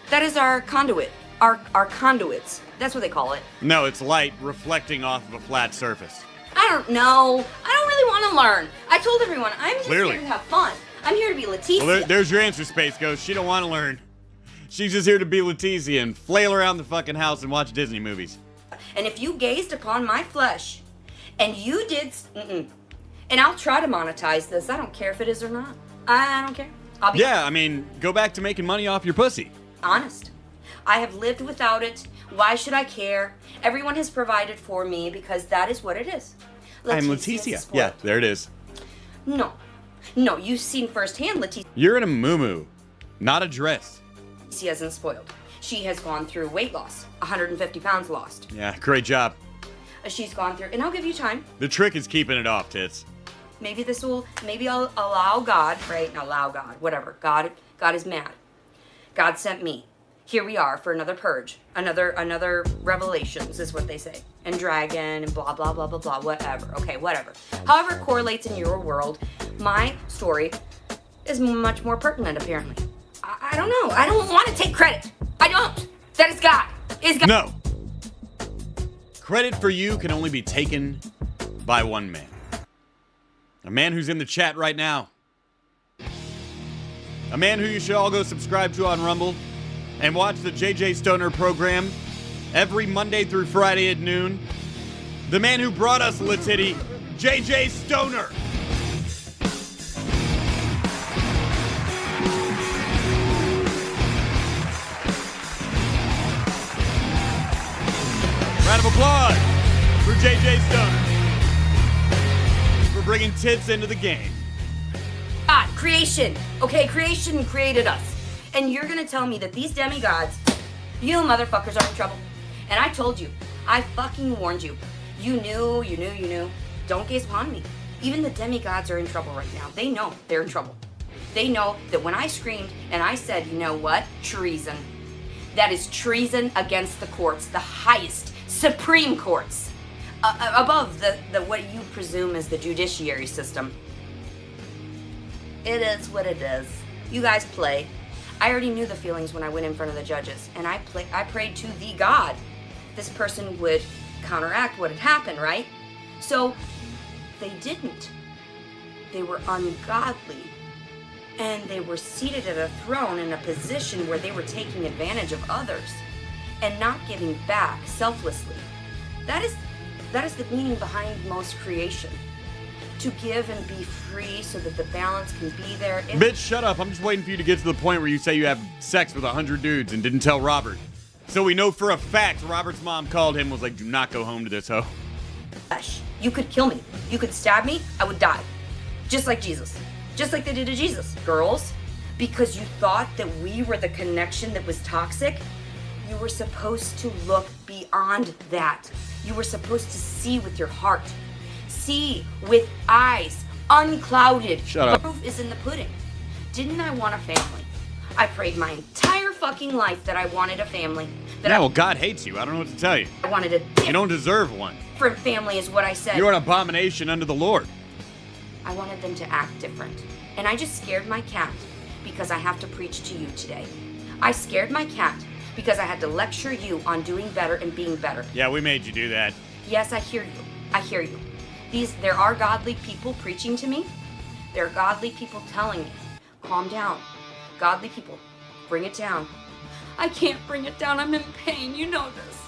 That is our conduit. Our conduits. That's what they call it. No, it's light reflecting off of a flat surface. I don't know. I don't really want to learn. I told everyone, I'm just Clearly. here to have fun. I'm here to be Leticia. Well, there's your answer, Space Ghost. She don't want to learn. She's just here to be Leticia and flail around the fucking house and watch Disney movies. And if you gazed upon my flesh, and you did, and I'll try to monetize this. I don't care if it is or not. I don't care. I'll be Yeah, I mean, go back to making money off your pussy. honest. I have lived without it. Why should I care? Everyone has provided for me because that is what it is. I'm Leticia's Leticia. spoiled. Yeah, there it is. No, you've seen firsthand Leticia You're in a muumuu, not a dress. isn't spoiled. She has gone through weight loss, 150 pounds lost. Yeah, great job. She's gone through, and I'll give you time. The trick is keeping it off, tits. Maybe I'll allow God, right? Allow God, whatever. God is mad. God sent me. Here we are for another purge, another revelations is what they say, and dragon and blah blah blah blah blah, whatever. Okay, whatever. However it correlates in your world, my story is much more pertinent apparently. I don't know. I don't want to take credit. I don't. That is God. Is God. No. Credit for you can only be taken by one man. A man who's in the chat right now. A man who you should all go subscribe to on Rumble and watch the JJ Stoner program every Monday through Friday at noon. The man who brought us LeTiddy, JJ Stoner. Round of applause for JJ Stoner for bringing tits into the game. God, creation. Okay, creation created us. And you're gonna tell me that these demigods, you motherfuckers are in trouble. And I told you. I fucking warned you. You knew. Don't gaze upon me. Even the demigods are in trouble right now. They know they're in trouble. They know that when I screamed and I said, you know what? Treason. That is treason against the courts, the highest, supreme courts. Above the what you presume is the judiciary system. It is what it is. You guys play. I already knew the feelings when I went in front of the judges, and I prayed to the God. This person would counteract what had happened, right? So they didn't. They were ungodly, and they were seated at a throne in a position where they were taking advantage of others and not giving back selflessly. That is the meaning behind most creation. To give and be free so that the balance can be there. Bitch, shut up. I'm just waiting for you to get to the point where you say you have sex with 100 dudes and didn't tell Robert. So we know for a fact Robert's mom called him and was like, do not go home to this hoe. You could kill me. You could stab me. I would die. Just like Jesus. Just like they did to Jesus. Girls, because you thought that we were the connection that was toxic, you were supposed to look beyond that. You were supposed to see with your heart. See with eyes unclouded. Shut up. The proof is in the pudding. Didn't I want a family? I prayed my entire fucking life that I wanted a family. Yeah, well, God hates you. I don't know what to tell you. I wanted a You don't deserve one. different family is what I said. You're an abomination unto the Lord. I wanted them to act different. And I just scared my cat because I have to preach to you today. I scared my cat because I had to lecture you on doing better and being better. Yeah, we made you do that. Yes, I hear you. I hear you. There are godly people preaching to me. There are godly people telling me, calm down. Godly people, bring it down. I can't bring it down. I'm in pain. You know this.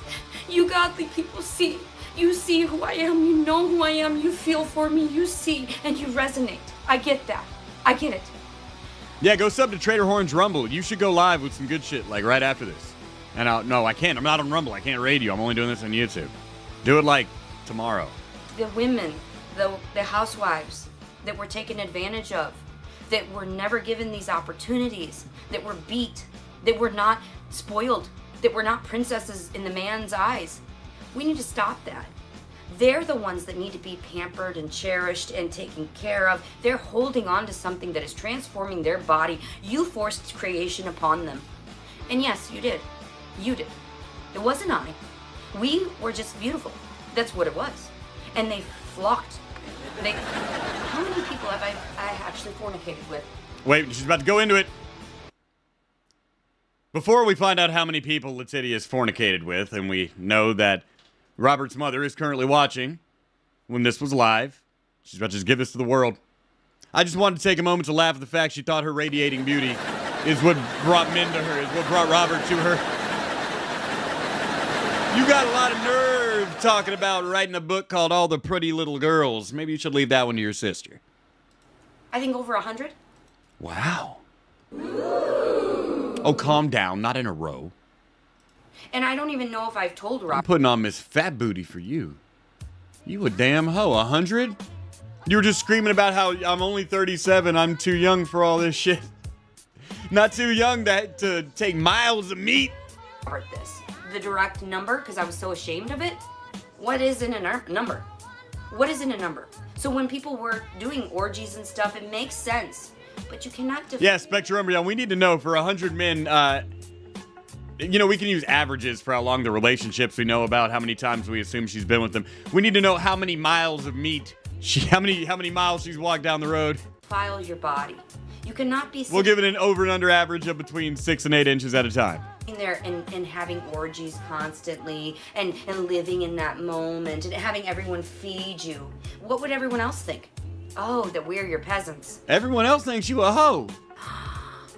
You godly people see. You see who I am. You know who I am. You feel for me. You see and you resonate. I get that. I get it. Yeah, go sub to Trader Horn's Rumble. You should go live with some good shit, like right after this. And no, I can't. I'm not on Rumble. I can't raid you. I'm only doing this on YouTube. Do it like tomorrow. The women, the housewives that were taken advantage of, that were never given these opportunities, that were beat, that were not spoiled, that were not princesses in the man's eyes. We need to stop that. They're the ones that need to be pampered and cherished and taken care of. They're holding on to something that is transforming their body. You forced creation upon them. And yes, you did. You did. It wasn't I. We were just beautiful. That's what it was. And they flocked. How many people have I actually fornicated with? Wait, she's about to go into it. Before we find out how many people LeTiddy has fornicated with, and we know that Robert's mother is currently watching when this was live, she's about to just give this to the world. I just wanted to take a moment to laugh at the fact she thought her radiating beauty is what brought men to her, is what brought Robert to her. You got a lot of nerve talking about writing a book called All the Pretty Little Girls. Maybe you should leave that one to your sister. I think over 100. Wow. Oh, calm down. Not in a row. And I don't even know if I've told I'm Robert. putting on Miss Fat Booty for you. You a damn hoe. 100? You were just screaming about how I'm only 37. I'm too young for all this shit. Not too young to take miles of meat. This. The direct number, because I was so ashamed of it. What is in a number? What is in a number? So when people were doing orgies and stuff, it makes sense. But you cannot Yeah, Spectrum, we need to know for 100 men, we can use averages for how long the relationships we know about, how many times we assume she's been with them. We need to know how many miles of meat, how many miles she's walked down the road. File your body. You cannot be We'll give it an over and under average of between 6 and 8 inches at a time. there and having orgies constantly and living in that moment and having everyone feed you. What would everyone else think? Oh, that we're your peasants. Everyone else thinks you a hoe.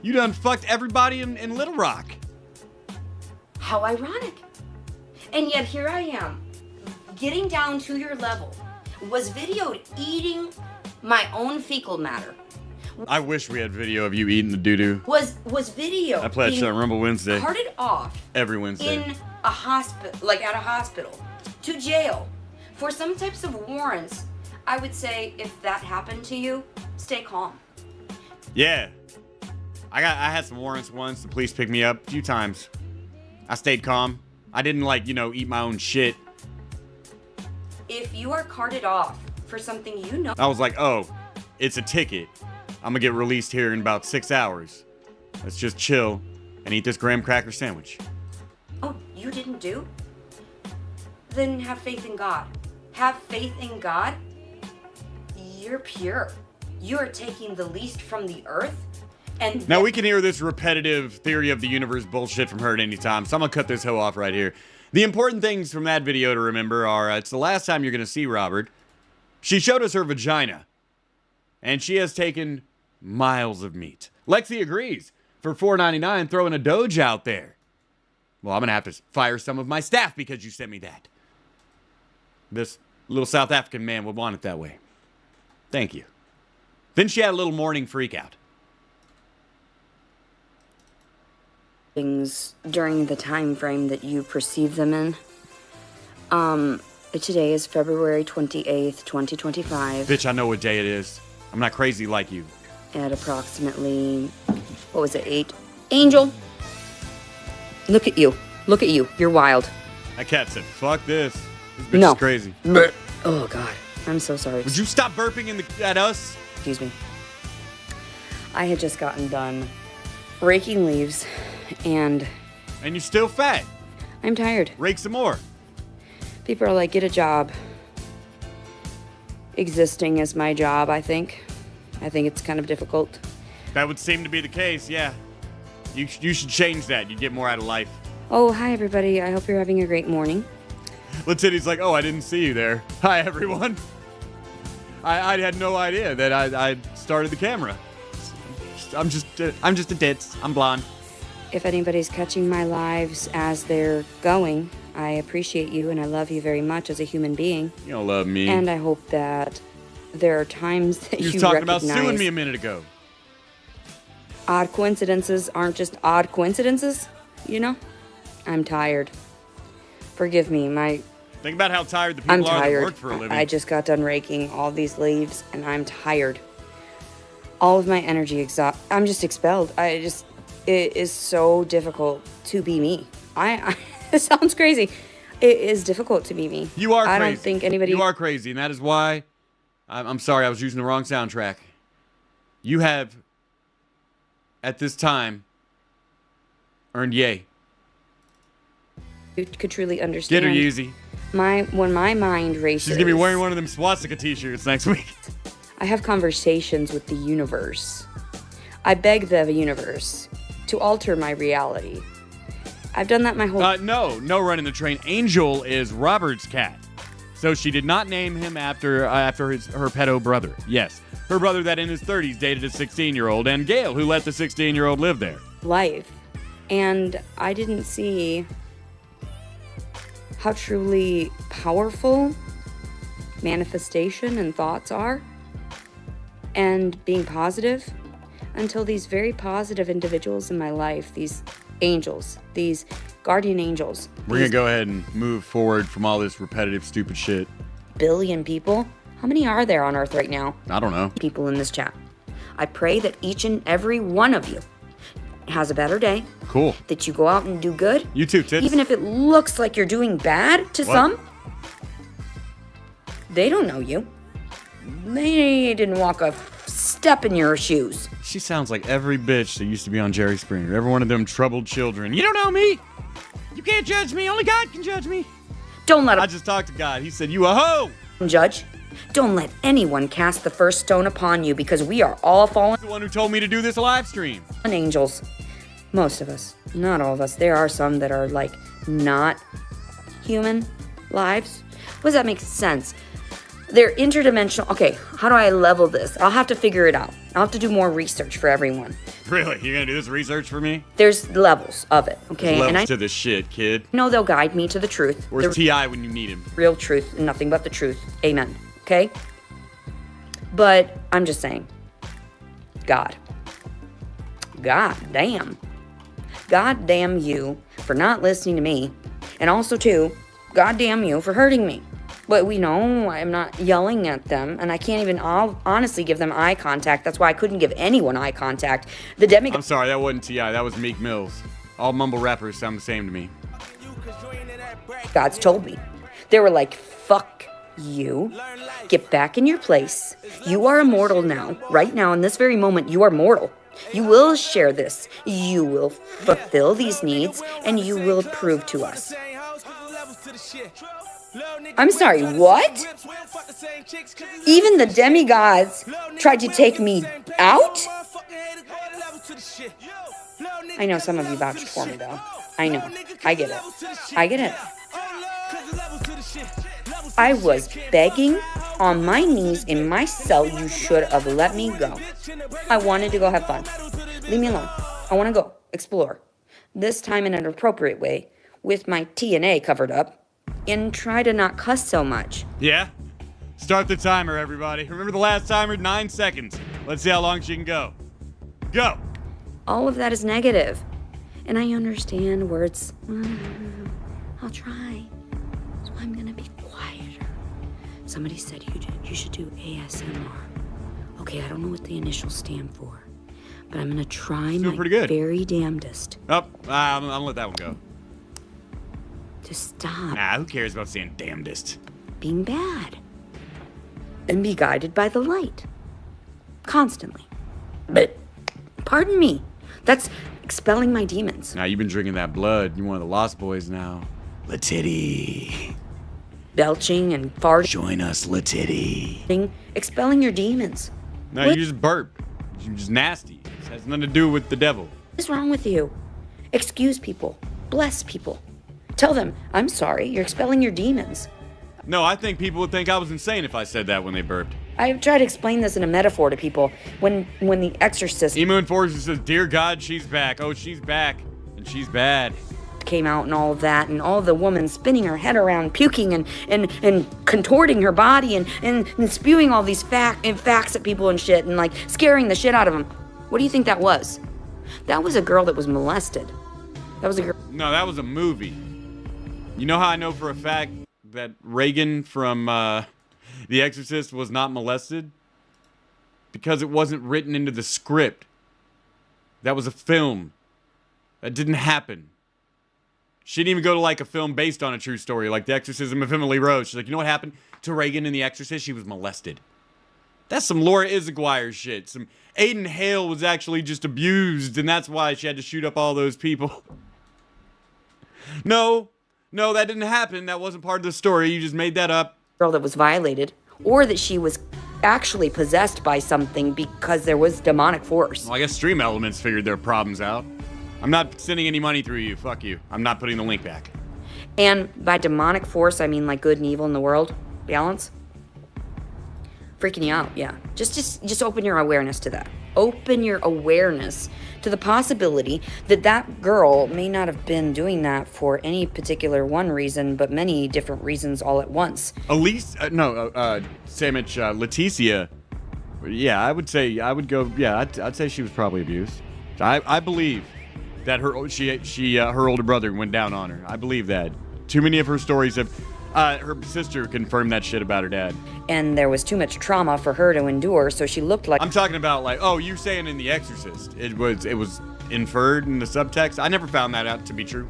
You done fucked everybody in Little Rock. How ironic. And yet here I am, getting down to your level, was videoed eating my own fecal matter. I wish we had video of you eating the doo-doo. Was video. I pledged on Rumble Wednesday. Carted off Every Wednesday. in a hospital, like at a hospital, to jail for some types of warrants. I would say if that happened to you, stay calm. Yeah. I had some warrants once. The police picked me up a few times. I stayed calm. I didn't eat my own shit. If you are carted off for something you know, I was like, oh, it's a ticket. I'm gonna get released here in about 6 hours. Let's just chill and eat this graham cracker sandwich. oh, you didn't do? Then have faith in God. Have faith in God. You're pure. You're taking the least from the earth. And Now we can hear this repetitive theory of the universe bullshit from her at any time, so I'm gonna cut this hoe off right here. The important things from that video to remember are, it's the last time you're gonna see Robert. She showed us her vagina, and she has taken miles of meat. Lexi agrees. For $4.99, throwing a Doge out there. Well, I'm gonna have to fire some of my staff because you sent me that. This little South African man would want it that way. Thank you. Then she had a little morning freak out. things during the time frame that you perceive them in. Today is February 28th, 2025. Bitch, I know what day it is. I'm not crazy like you. At approximately, what was it, 8? Angel! Look at you. Look at you. You're wild. That cat said, fuck this. This bitch No. is crazy. Oh, God. I'm so sorry. Would you stop burping at us? Excuse me. I had just gotten done raking leaves, and And you're still fat. I'm tired. Rake some more. People are like, get a job. Existing is my job, I think. I think it's kind of difficult. That would seem to be the case, yeah. You should change that. You'd get more out of life. Oh, hi, everybody. I hope you're having a great morning. LeTiddy's like, oh, I didn't see you there. Hi, everyone. I had no idea that I started the camera. I'm just a ditz. I'm blonde. If anybody's catching my lives as they're going, I appreciate you and I love you very much as a human being. You don't love me. And I hope that there are times that You you was talking recognize about suing me a minute ago. odd coincidences aren't just odd coincidences, you know? I'm tired. Forgive me, Think about how tired the I'm people are that tired. work for a living. I just got done raking all these leaves and I'm tired. All of my energy I'm just expelled. It is so difficult to be me. It sounds crazy. It is difficult to be me. You are crazy. I don't think anybody. You are crazy, and that is why. I'm sorry, I was using the wrong soundtrack. You have, at this time, earned yay. You could truly understand. Get her, Yeezy. When my mind races. She's gonna be wearing one of them swastika t-shirts next week. I have conversations with the universe. I beg the universe to alter my reality. I've done that my whole No running the train. Angel is Robert's cat. So she did not name him after her pedo brother. Yes, her brother that in his 30s dated a 16-year-old, and Gail, who let the 16-year-old live there. life. And I didn't see how truly powerful manifestation and thoughts are and being positive until these very positive individuals in my life, these angels, these guardian angels. We're going to go ahead and move forward from all this repetitive, stupid shit. Billion people. How many are there on Earth right now? I don't know. People in this chat. I pray that each and every one of you has a better day. Cool. That you go out and do good. You too, Tits. Even if it looks like you're doing bad to some, they don't know you. They didn't walk a step in your shoes. She sounds like every bitch that used to be on Jerry Springer. Every one of them troubled children. You don't know me. You can't judge me. Only God can judge me. Don't let I just talked to God. He said, you a hoe. them judge. Don't let anyone cast the first stone upon you because we are all fallen The one who told me to do this live stream. angels. Most of us. Not all of us. There are some that are like not human lives. What does that make sense? They're interdimensional. Okay, how do I level this? I'll have to figure it out. I'll have to do more research for everyone. Really? You're going to do this research for me? There's levels of it, okay? Levels And I to this shit, kid. know they'll guide me to the truth. Where's The T.I. when you need him? real truth and nothing but the truth. Amen. Okay? But I'm just saying. God. God damn. God damn you for not listening to me. And also, too, God damn you for hurting me. But we know I'm not yelling at them, and I can't even honestly give them eye contact. That's why I couldn't give anyone eye contact. The I'm demigod sorry, that wasn't T.I. That was Meek Mills. All mumble rappers sound the same to me. gods told me. They were like, fuck you. Get back in your place. You are immortal now. Right now, in this very moment, you are mortal. You will share this. You will fulfill these needs, and you will prove to us. I'm sorry, what? Even the demigods tried to take me out? I know some of you vouched for me, though. I know. I get it. I get it. I was begging on my knees in my cell. You should have let me go. I wanted to go have fun. Leave me alone. I want to go explore. This time in an appropriate way, with my TNA covered up, and try to not cuss so much. Yeah? Start the timer, everybody. Remember the last timer? 9 seconds. Let's see how long she can go. Go! All of that is negative. And I understand where it's, I'll try. So I'm gonna be quieter. Somebody said you should do ASMR. Okay, I don't know what the initials stand for, but I'm gonna try my pretty good. very damnedest Oh, I'm gonna let that one go. to stop Nah, who cares about saying damnedest? being bad and be guided by the light constantly. But pardon me, that's expelling my demons. Now you've been drinking that blood. You're one of the Lost Boys now. LeTiddy. Belching and farting, Join us, LeTiddy. expelling your demons. No, What you just burp. You're just nasty. This has nothing to do with the devil. What is wrong with you? Excuse people. Bless people. Tell them, I'm sorry, you're expelling your demons. No, I think people would think I was insane if I said that when they burped. I've tried to explain this in a metaphor to people. When the exorcist Emu Enforcer says, Dear God, she's back. Oh, she's back. And she's bad. came out and all of that, and all the woman spinning her head around, puking and contorting her body and spewing all these facts at people and shit, and like scaring the shit out of them. What do you think that was? That was a girl that was molested. That was a girl. No, that was a movie. You know how I know for a fact that Reagan from The Exorcist was not molested? Because it wasn't written into the script. That was a film. That didn't happen. She didn't even go to like a film based on a true story, like The Exorcism of Emily Rose. She's like, you know what happened to Reagan in The Exorcist? She was molested. That's some Laura Issaguire shit. Some Aiden Hale was actually just abused, and that's why she had to shoot up all those people. No, that didn't happen. That wasn't part of the story. You just made that up. Girl that was violated, or that she was actually possessed by something because there was demonic force. Well, I guess Stream Elements figured their problems out. I'm not sending any money through you. Fuck you. I'm not putting the link back. And by demonic force, I mean like good and evil in the world. Balance. Freaking you out, yeah. Just open your awareness to that. Open your awareness to the possibility that that girl may not have been doing that for any particular one reason, but many different reasons all at once. Elise, Samich, Leticia. Yeah, I would go. Yeah, I'd say she was probably abused. I believe that her older brother went down on her. I believe that. Too many of her stories have. Her sister confirmed that shit about her dad. And there was too much trauma for her to endure, so she looked like. I'm talking about like, oh, you're saying in The Exorcist, it was inferred in the subtext. I never found that out to be true.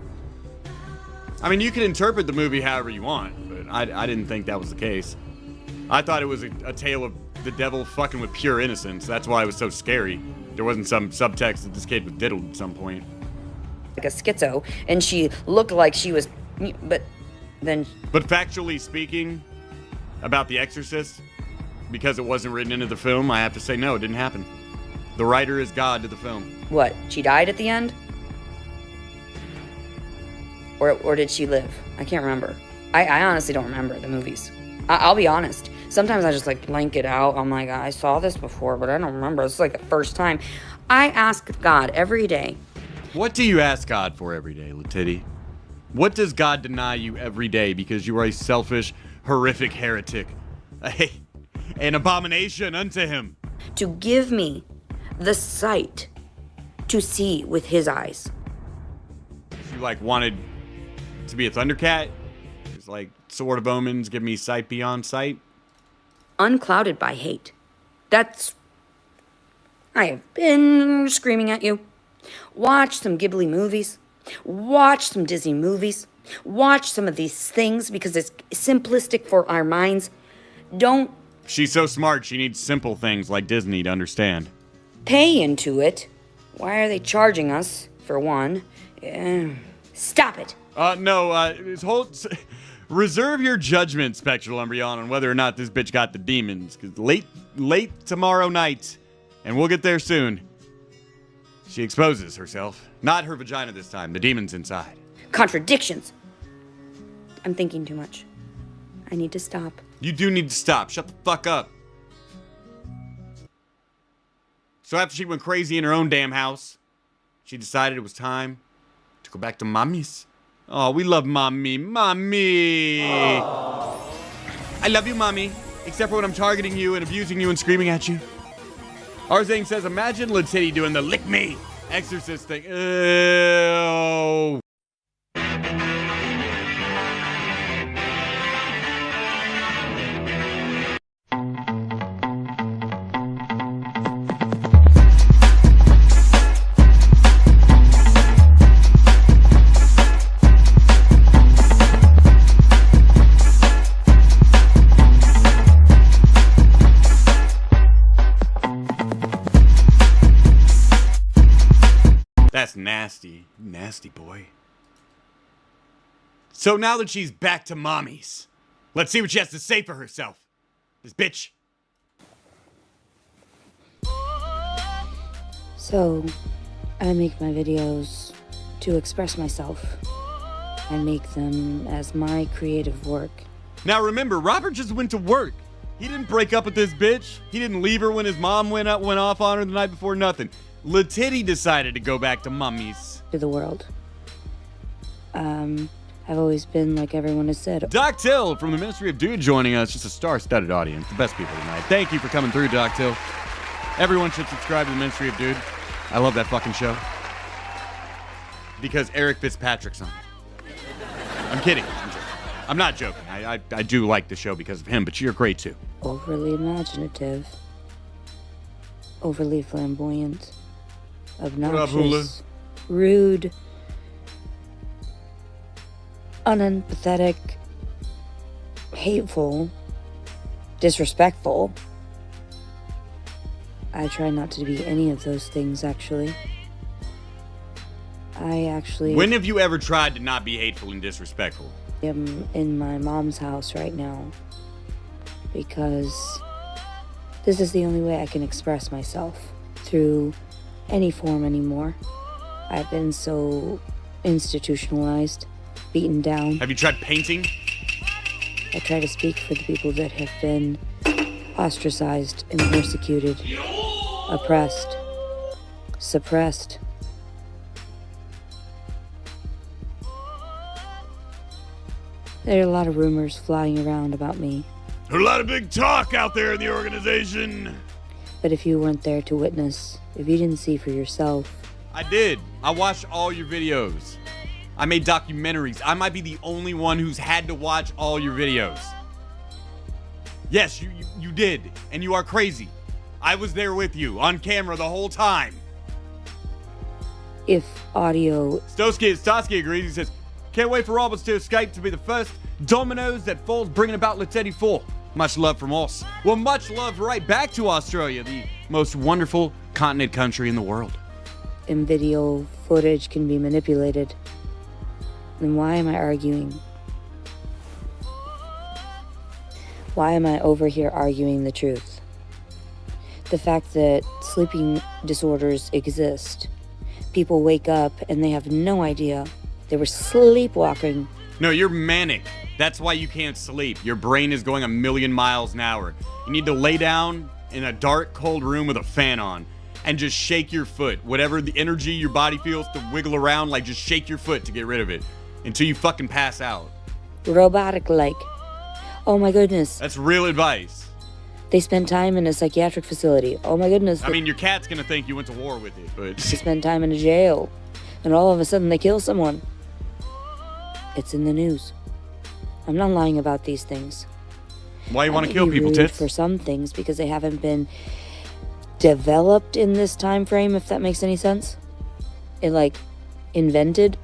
I mean, you can interpret the movie however you want, but I didn't think that was the case. I thought it was a tale of the devil fucking with pure innocence. That's why it was so scary. There wasn't some subtext that this kid was diddled at some point. Like a schizo, and she looked like she was, but factually speaking, about The Exorcist, because it wasn't written into the film, I have to say no, it didn't happen. The writer is God to the film. What? She died at the end? Or did she live? I can't remember. I honestly don't remember the movies. I'll be honest. Sometimes I just like blank it out. I'm like, I saw this before, but I don't remember. This is like the first time. I ask God every day. What do you ask God for every day, LeTiddy? What does God deny you every day because you are a selfish, horrific heretic? An abomination unto him. To give me the sight to see with his eyes. You like wanted to be a Thundercat? It's like Sword of Omens, give me sight beyond sight. Unclouded by hate. I have been screaming at you. Watch some Ghibli movies. Watch some Disney movies. Watch some of these things because it's simplistic for our minds. Don't She's so smart, she needs simple things like Disney to understand. pay into it. Why are they charging us, for one? Stop it. Reserve your judgment, Spectral Umbreon, on whether or not this bitch got the demons. Because late tomorrow night, and we'll get there soon, she exposes herself. Not her vagina this time, the demons inside. Contradictions. I'm thinking too much. I need to stop. You do need to stop. Shut the fuck up. So after she went crazy in her own damn house, she decided it was time to go back to mommy's. Oh, we love mommy. Mommy! Aww. I love you, mommy. Except for when I'm targeting you and abusing you and screaming at you. Arzane says, imagine LeTiddy doing the lick me exorcist thing. Ew. That's nasty. Nasty boy. So now that she's back to mommy's, let's see what she has to say for herself. This bitch. So, I make my videos to express myself and make them as my creative work. Now remember, Robert just went to work. He didn't break up with this bitch. He didn't leave her when his mom went off on her the night before, nothing. LeTiddy decided to go back to mommy's. To the world. I've always been like everyone has said. Doc Till from the Ministry of Dude joining us. Just a star-studded audience. The best people tonight. Thank you for coming through, Doc Till. Everyone should subscribe to the Ministry of Dude. I love that fucking show. Because Eric Fitzpatrick's on it. I'm kidding. I'm not joking. I do like the show because of him, but you're great too. Overly imaginative. Overly flamboyant. Obnoxious. Rude. Unempathetic. Hateful. Disrespectful. I try not to be any of those things, actually. When have you ever tried to not be hateful and disrespectful? I'm in my mom's house right now because This is the only way I can express myself through any form anymore. I've been so institutionalized, beaten down. Have you tried painting? I try to speak for the people that have been ostracized and persecuted, oppressed, suppressed. There are a lot of rumors flying around about me. There's a lot of big talk out there in the organization. But if you weren't there to witness, if you didn't see for yourself, I did. I watched all your videos. I made documentaries. I might be the only one who's had to watch all your videos. Yes, you did. And you are crazy. I was there with you on camera the whole time. if audio Stosky agrees. He says, can't wait for Roberts to escape to be the first dominoes that falls, bringing about LeTiddy 4. Much love from us. Well, much love right back to Australia, the most wonderful continent country in the world. and video footage can be manipulated, then why am I arguing? Why am I over here arguing the truth? The fact that sleeping disorders exist. People wake up and they have no idea. They were sleepwalking. No, you're manic. That's why you can't sleep. Your brain is going 1,000,000 miles an hour. You need to lay down in a dark, cold room with a fan on and just shake your foot. Whatever the energy your body feels to wiggle around, like just shake your foot to get rid of it until you fucking pass out. Robotic like. Oh my goodness. That's real advice. They spend time in a psychiatric facility. Oh my goodness. I mean, your cat's gonna think you went to war with it, They but spend time in a jail. And all of a sudden they kill someone. It's in the news. I'm not lying about these things. why you want I to may kill be people, rude tits? for some things because they haven't been developed in this time frame, if that makes any sense. It like invented.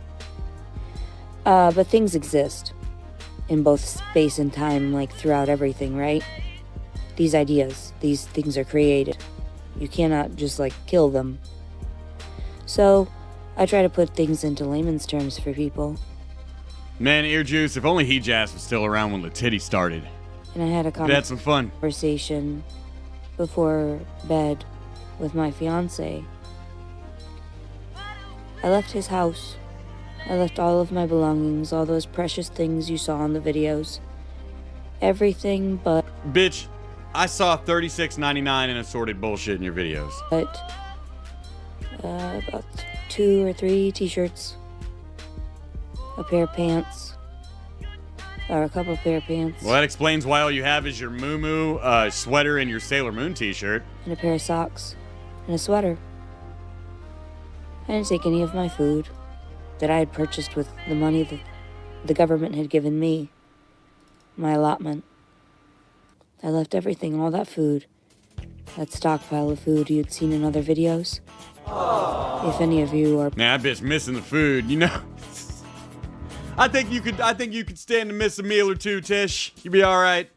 But things exist in both space and time, like throughout everything, right? These ideas, these things are created. You cannot just like kill them. So I try to put things into layman's terms for people. Man, Ear Juice, if only He-Jazz was still around when LeTiddy started. And I had a We'd had some fun. conversation before bed with my fiance. I left his house. I left all of my belongings, all those precious things you saw in the videos. Everything but Bitch, I saw $36.99 in assorted bullshit in your videos. about 2 or 3 t-shirts, a pair of pants, or a couple pair of pants, Well, that explains why all you have is your Moo sweater and your Sailor Moon t-shirt. and a pair of socks, and a sweater. I didn't take any of my food that I had purchased with the money that the government had given me, my allotment. I left everything, all that food, that stockpile of food you'd seen in other videos. If any of you are Man, that bitch missing the food, you know. I think you could stand to miss a meal or two, Tish. You'd be all right.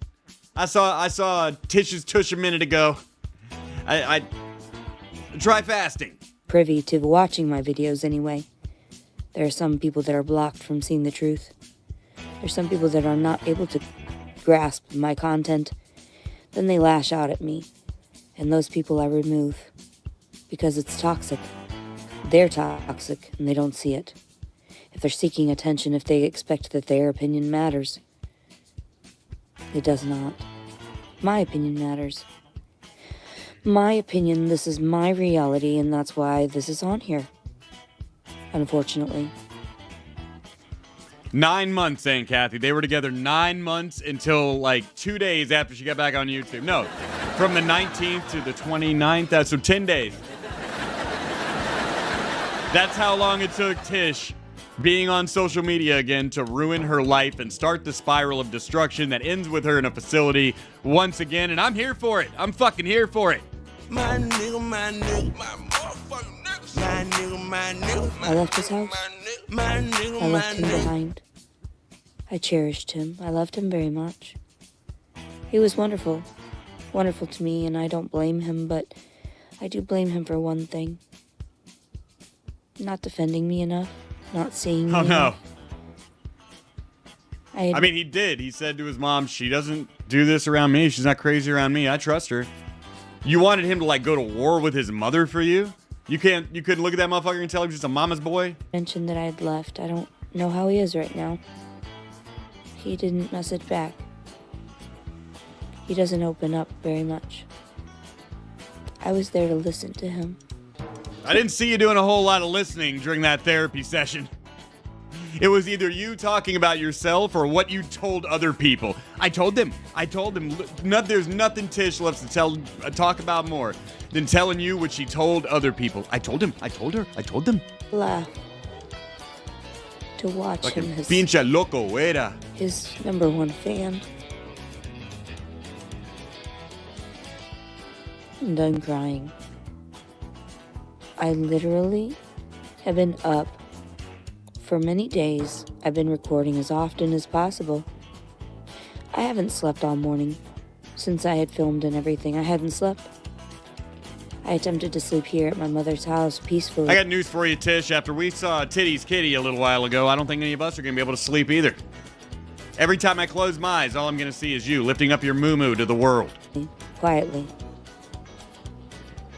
I saw Tish's tush a minute ago. I try fasting. privy to watching my videos anyway, there are some people that are blocked from seeing the truth. There's some people that are not able to grasp my content. Then they lash out at me. And those people I remove. Because it's toxic. They're toxic and they don't see it. If they're seeking attention, if they expect that their opinion matters, it does not. My opinion matters. My opinion, this is my reality, and that's why this is on here. Unfortunately. 9 months, Aunt Kathy. They were together 9 months until like 2 days after she got back on YouTube. No, from the 19th to the 29th. That's so 10 days. That's how long it took Tish being on social media again to ruin her life and start the spiral of destruction that ends with her in a facility once again. And I'm here for it. I'm fucking here for it. My nigga, my motherfucking nigga. My nigga, I left his house. my nigga, I left him behind. I cherished him. I loved him very much. He was wonderful. Wonderful to me, and I don't blame him, but I do blame him for one thing. Not defending me enough. Not seeing me Oh, no. enough. I mean, he did. He said to his mom, she doesn't do this around me. She's not crazy around me. I trust her. You wanted him to like go to war with his mother for you? You couldn't look at that motherfucker and tell him he's just a mama's boy? Mentioned that I had left. I don't know how he is right now. He didn't message back. He doesn't open up very much. I was there to listen to him. I didn't see you doing a whole lot of listening during that therapy session. It was either you talking about yourself or what you told other people. I told them. There's nothing Tish loves to talk about more than telling you what she told other people. I told him. I told her. I told them. Laugh. To watch Like him, pinche loco, era. his #1 fan. I'm done crying. I literally have been up for many days. I've been recording as often as possible. I haven't slept all morning since I had filmed and everything. I hadn't slept. I attempted to sleep here at my mother's house peacefully. I got news for you, Tish. After we saw Titty's kitty a little while ago, I don't think any of us are going to be able to sleep either. Every time I close my eyes, all I'm going to see is you lifting up your moo-moo to the world. Quietly.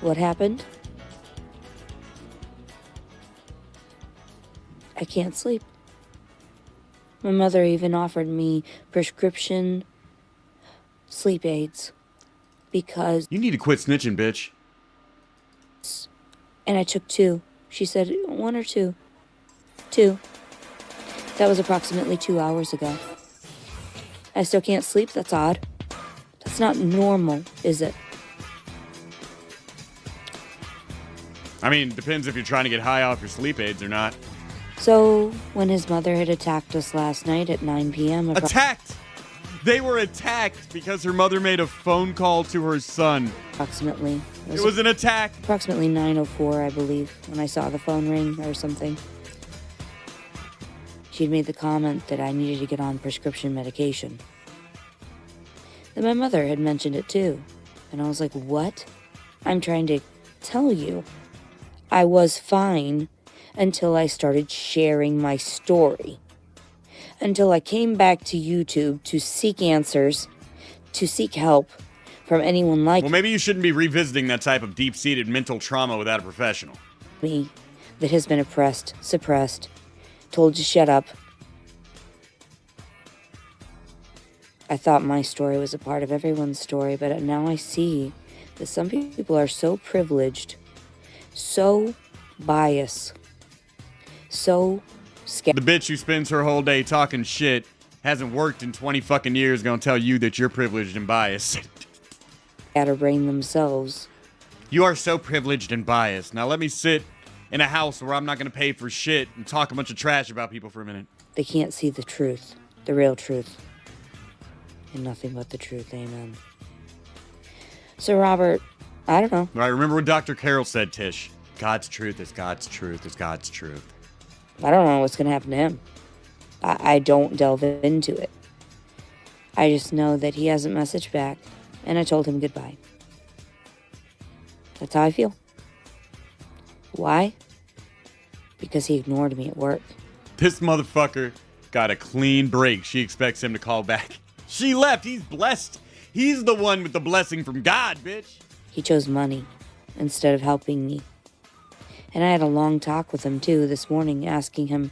What happened? I can't sleep. My mother even offered me prescription sleep aids because, You need to quit snitching, bitch. and I took 2. She said 1 or 2. 2. That was approximately 2 hours ago. I still can't sleep? That's odd. That's not normal, is it? I mean, depends if you're trying to get high off your sleep aids or not. So, when his mother had attacked us last night at 9 p.m. Attacked! They were attacked because her mother made a phone call to her son. approximately, It was an attack. approximately 9:04, I believe, when I saw the phone ring or something. She'd made the comment that I needed to get on prescription medication. Then my mother had mentioned it too, and I was like, what? I'm trying to tell you. I was fine until I started sharing my story. Until I came back to YouTube to seek answers, to seek help from anyone like Well, maybe you shouldn't be revisiting that type of deep-seated mental trauma without a professional. me that has been oppressed, suppressed, told to shut up. I thought my story was a part of everyone's story, but now I see that some people are so privileged, so biased, so The bitch who spends her whole day talking shit, hasn't worked in 20 fucking years, gonna tell you that you're privileged and biased. scatterbrained themselves. You are so privileged and biased. Now let me sit in a house where I'm not gonna pay for shit and talk a bunch of trash about people for a minute. They can't see the truth, the real truth, and nothing but the truth. Amen. So, Robert, I don't know. All right, remember what Dr. Carroll said, Tish. God's truth is God's truth is God's truth. I don't know what's going to happen to him. I don't delve into it. I just know that he hasn't messaged back, and I told him goodbye. That's how I feel. Why? Because he ignored me at work. This motherfucker got a clean break. She expects him to call back. She left. He's blessed. He's the one with the blessing from God, bitch. He chose money instead of helping me. And I had a long talk with him, too, this morning, asking him,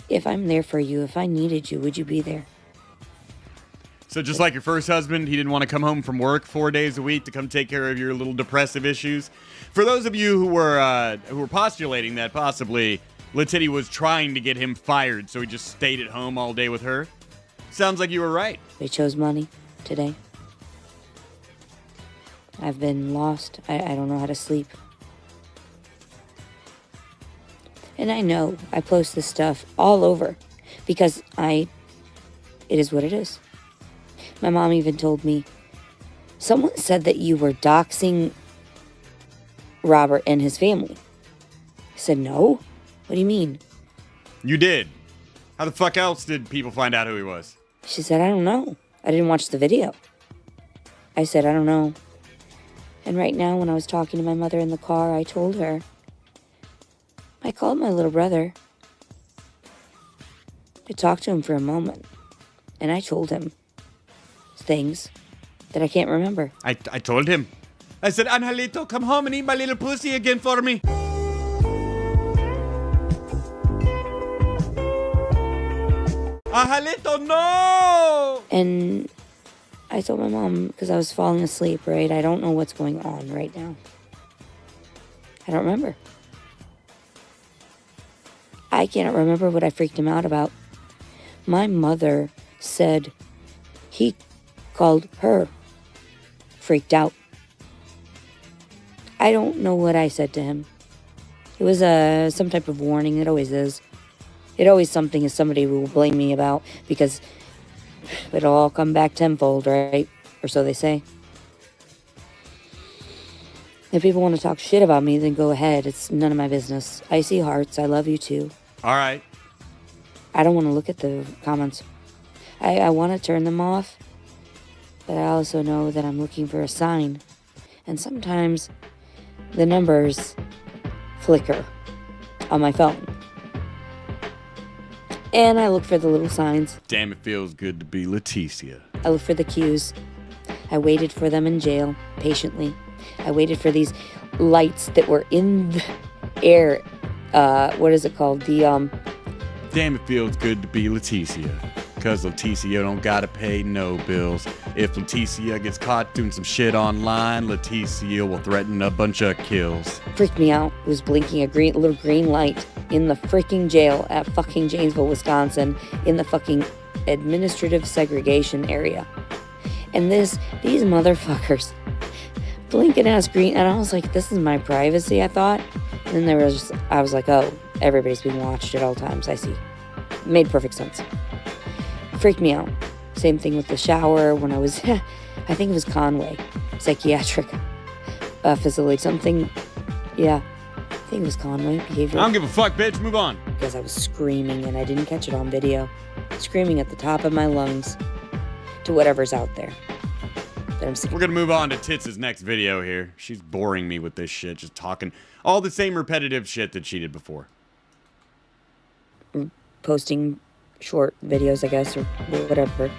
if I'm there for you, if I needed you, would you be there? So just like your first husband, he didn't want to come home from work 4 days a week to come take care of your little depressive issues. For those of you who were postulating that possibly LeTiddy was trying to get him fired, so he just stayed at home all day with her, sounds like you were right. They chose money today. I've been lost. I don't know how to sleep. And I know I post this stuff all over because it is what it is. My mom even told me, someone said that you were doxing Robert and his family. I said, no. What do you mean? You did. How the fuck else did people find out who he was? She said, I don't know. I didn't watch the video. I said, I don't know. And right now, when I was talking to my mother in the car, I told her, I called my little brother. I talked to him for a moment, and I told him things that I can't remember. I told him. I said, Angelito, come home and eat my little pussy again for me. Angelito, no! And I told my mom, because I was falling asleep, right? I don't know what's going on right now. I don't remember. I can't remember what I freaked him out about. My mother said he called her freaked out. I don't know what I said to him. It was some type of warning. It always is. It always something is somebody will blame me about because it'll all come back tenfold, right? Or so they say. If people want to talk shit about me, then go ahead. It's none of my business. Icy hearts, I love you too. All right. I don't want to look at the comments. I want to turn them off, but I also know that I'm looking for a sign. And sometimes the numbers flicker on my phone. And I look for the little signs. Damn, it feels good to be Leticia. I look for the cues. I waited for them in jail, patiently. I waited for these lights that were in the air. What is it called? Damn, it feels good to be Leticia. Cause Leticia don't gotta pay no bills. If Leticia gets caught doing some shit online, Leticia will threaten a bunch of kills. Freaked me out. It was blinking a little green light in the freaking jail at fucking Janesville, Wisconsin, in the fucking administrative segregation area. And these motherfuckers blinking ass green, and I was like, this is my privacy, I thought. And then I was like, oh, everybody's being watched at all times. I see. Made perfect sense. Freaked me out. Same thing with the shower when I was, I think it was Conway, psychiatric facility. Something, yeah, I think it was Conway behavior. I don't give a fuck, bitch. Move on. Because I was screaming and I didn't catch it on video. Screaming at the top of my lungs to whatever's out there. That I'm sick. We're gonna move on to Tits' next video here. She's boring me with this shit, just talking all the same repetitive shit that she did before. Posting short videos, I guess, or whatever,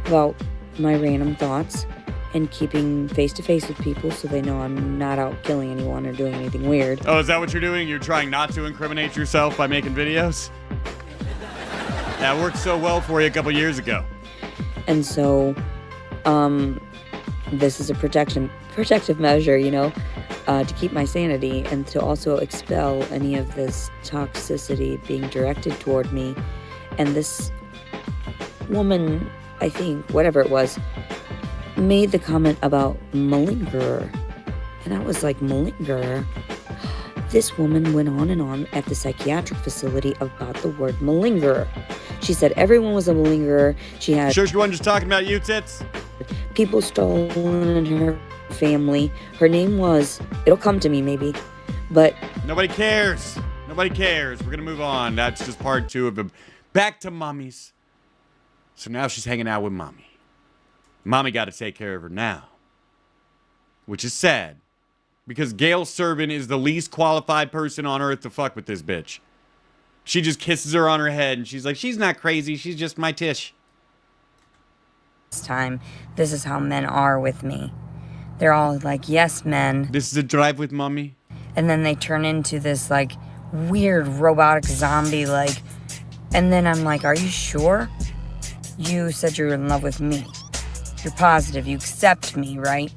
about my random thoughts and keeping face-to-face with people so they know I'm not out killing anyone or doing anything weird. Oh, is that what you're doing? You're trying not to incriminate yourself by making videos? That worked so well for you a couple years ago. And so, this is a protective measure, you know, to keep my sanity and to also expel any of this toxicity being directed toward me. And this woman, I think, whatever it was, made the comment about malingerer. And I was like, malingerer? This woman went on and on at the psychiatric facility about the word malingerer. She said everyone was a malingerer. She had... Sure she wasn't just talking about you, Tits? People stolen in her family. Her name was... It'll come to me, maybe. But... Nobody cares. Nobody cares. We're gonna move on. That's just part 2 of the... Back to mommies. So now she's hanging out with mommy. Mommy got to take care of her now. Which is sad. Because Gail Servin is the least qualified person on earth to fuck with this bitch. She just kisses her on her head and she's like, she's not crazy. She's just my Tish. This time, this is how men are with me. They're all like, yes, men. This is a drive with mommy. And then they turn into this, like, weird robotic zombie, like... And then I'm like, are you sure? You said you're in love with me. You're positive. You accept me, right?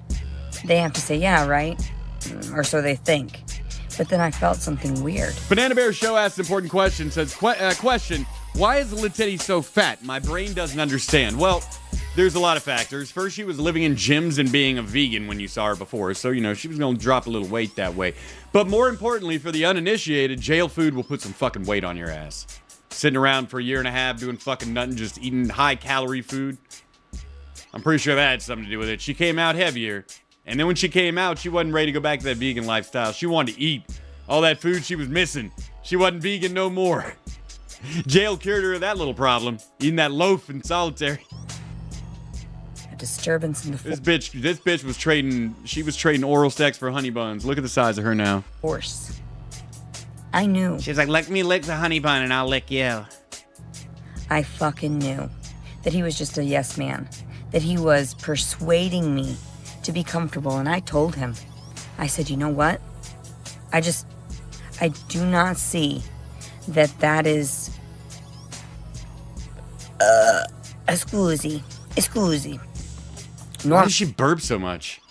They have to say, yeah, right? Or so they think. But then I felt something weird. Banana Bear Show asks an important question. Says, question, why is LeTiddy so fat? My brain doesn't understand. Well, there's a lot of factors. First, she was living in gyms and being a vegan when you saw her before. So, you know, she was going to drop a little weight that way. But more importantly, for the uninitiated, jail food will put some fucking weight on your ass. Sitting around for a year and a half doing fucking nothing, just eating high-calorie food. I'm pretty sure that had something to do with it. She came out heavier. And then when she came out, she wasn't ready to go back to that vegan lifestyle. She wanted to eat all that food she was missing. She wasn't vegan no more. Jail cured her of that little problem. Eating that loaf in solitary. A disturbance in the This bitch was trading oral sex for honey buns. Look at the size of her now. force. I knew. She's like, let me lick the honey bun and I'll lick you. I fucking knew that he was just a yes man. That he was persuading me to be comfortable. And I told him, I said, you know what? I do not see that is, Scusi. Why does she burp so much?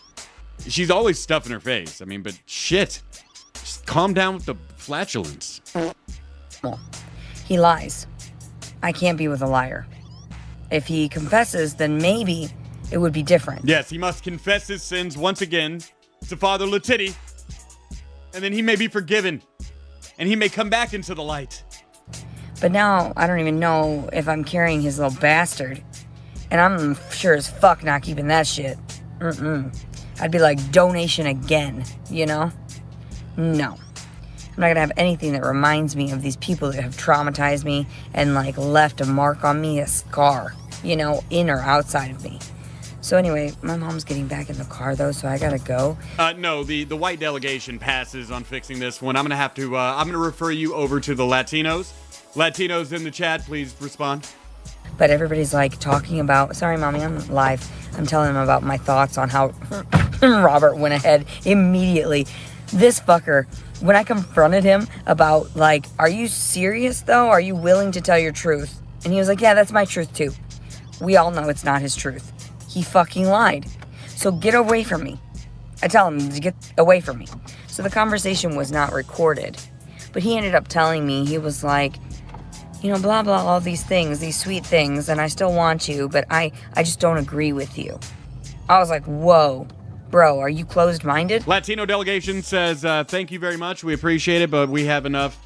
She's always stuffing her face. I mean, but shit. Just calm down with the flatulence. Well, he lies. I can't be with a liar. If he confesses, then maybe it would be different. Yes, he must confess his sins once again to Father LeTiddy, and then he may be forgiven, and he may come back into the light. But now, I don't even know if I'm carrying his little bastard. And I'm sure as fuck not keeping that shit. I'd be like, donation again, you know? No. I'm not gonna have anything that reminds me of these people that have traumatized me and, like, left a mark on me, a scar, you know, in or outside of me. So anyway, my mom's getting back in the car, though, so I gotta go. No, the white delegation passes on fixing this one. I'm gonna refer you over to the Latinos. Latinos in the chat, please respond. But everybody's like talking about, sorry, Mommy, I'm live. I'm telling them about my thoughts on how Robert went ahead immediately. This fucker, when I confronted him about, like, are you serious though? Are you willing to tell your truth? And he was like, yeah, that's my truth too. We all know it's not his truth. He fucking lied. So get away from me. I tell him to get away from me. So the conversation was not recorded. But he ended up telling me, he was like, you know, blah, blah, all these things, these sweet things, and I still want you, but I just don't agree with you. I was like, whoa, bro, are you closed-minded? Latino delegation says, thank you very much. We appreciate it, but we have enough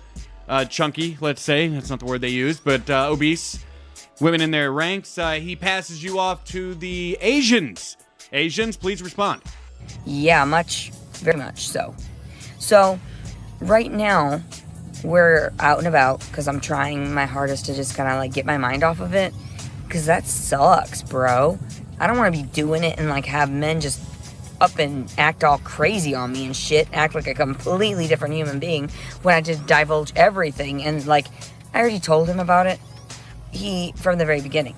chunky, let's say. That's not the word they used, but obese women in their ranks. He passes you off to the Asians. Asians, please respond. Yeah, very much so. So, right now, we're out and about because I'm trying my hardest to just kind of like get my mind off of it, because that sucks, bro. I don't want to be doing it and like have men just up and act all crazy on me and shit, act like a completely different human being when I just divulge everything. And like, I already told him about it, from the very beginning.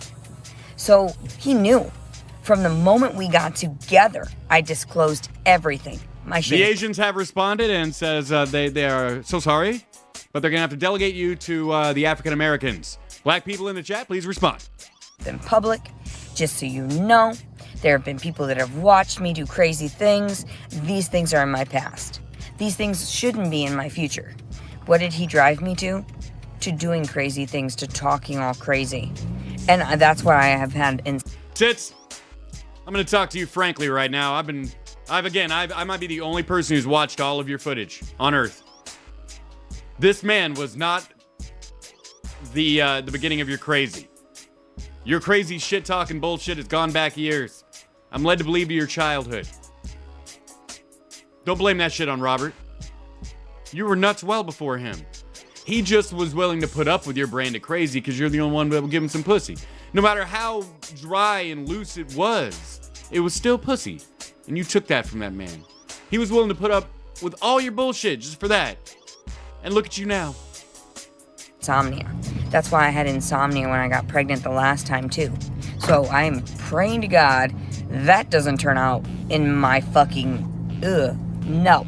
So he knew from the moment we got together, I disclosed everything. My shit. The Asians have responded and says they are so sorry, but they're going to have to delegate you to the African Americans. Black people in the chat, please respond. In public, just so you know, there have been people that have watched me do crazy things. These things are in my past. These things shouldn't be in my future. What did he drive me to? To doing crazy things, to talking all crazy. And that's why I have had... Tits, I'm going to talk to you frankly right now. I might be the only person who's watched all of your footage on Earth. This man was not the beginning of your crazy. Your crazy shit-talking bullshit has gone back years. I'm led to believe your childhood. Don't blame that shit on Robert. You were nuts well before him. He just was willing to put up with your brand of crazy because you're the only one that would give him some pussy. No matter how dry and loose it was still pussy. And you took that from that man. He was willing to put up with all your bullshit just for that. And look at you now. Insomnia. That's why I had insomnia when I got pregnant the last time too. So I'm praying to God that doesn't turn out in my fucking no.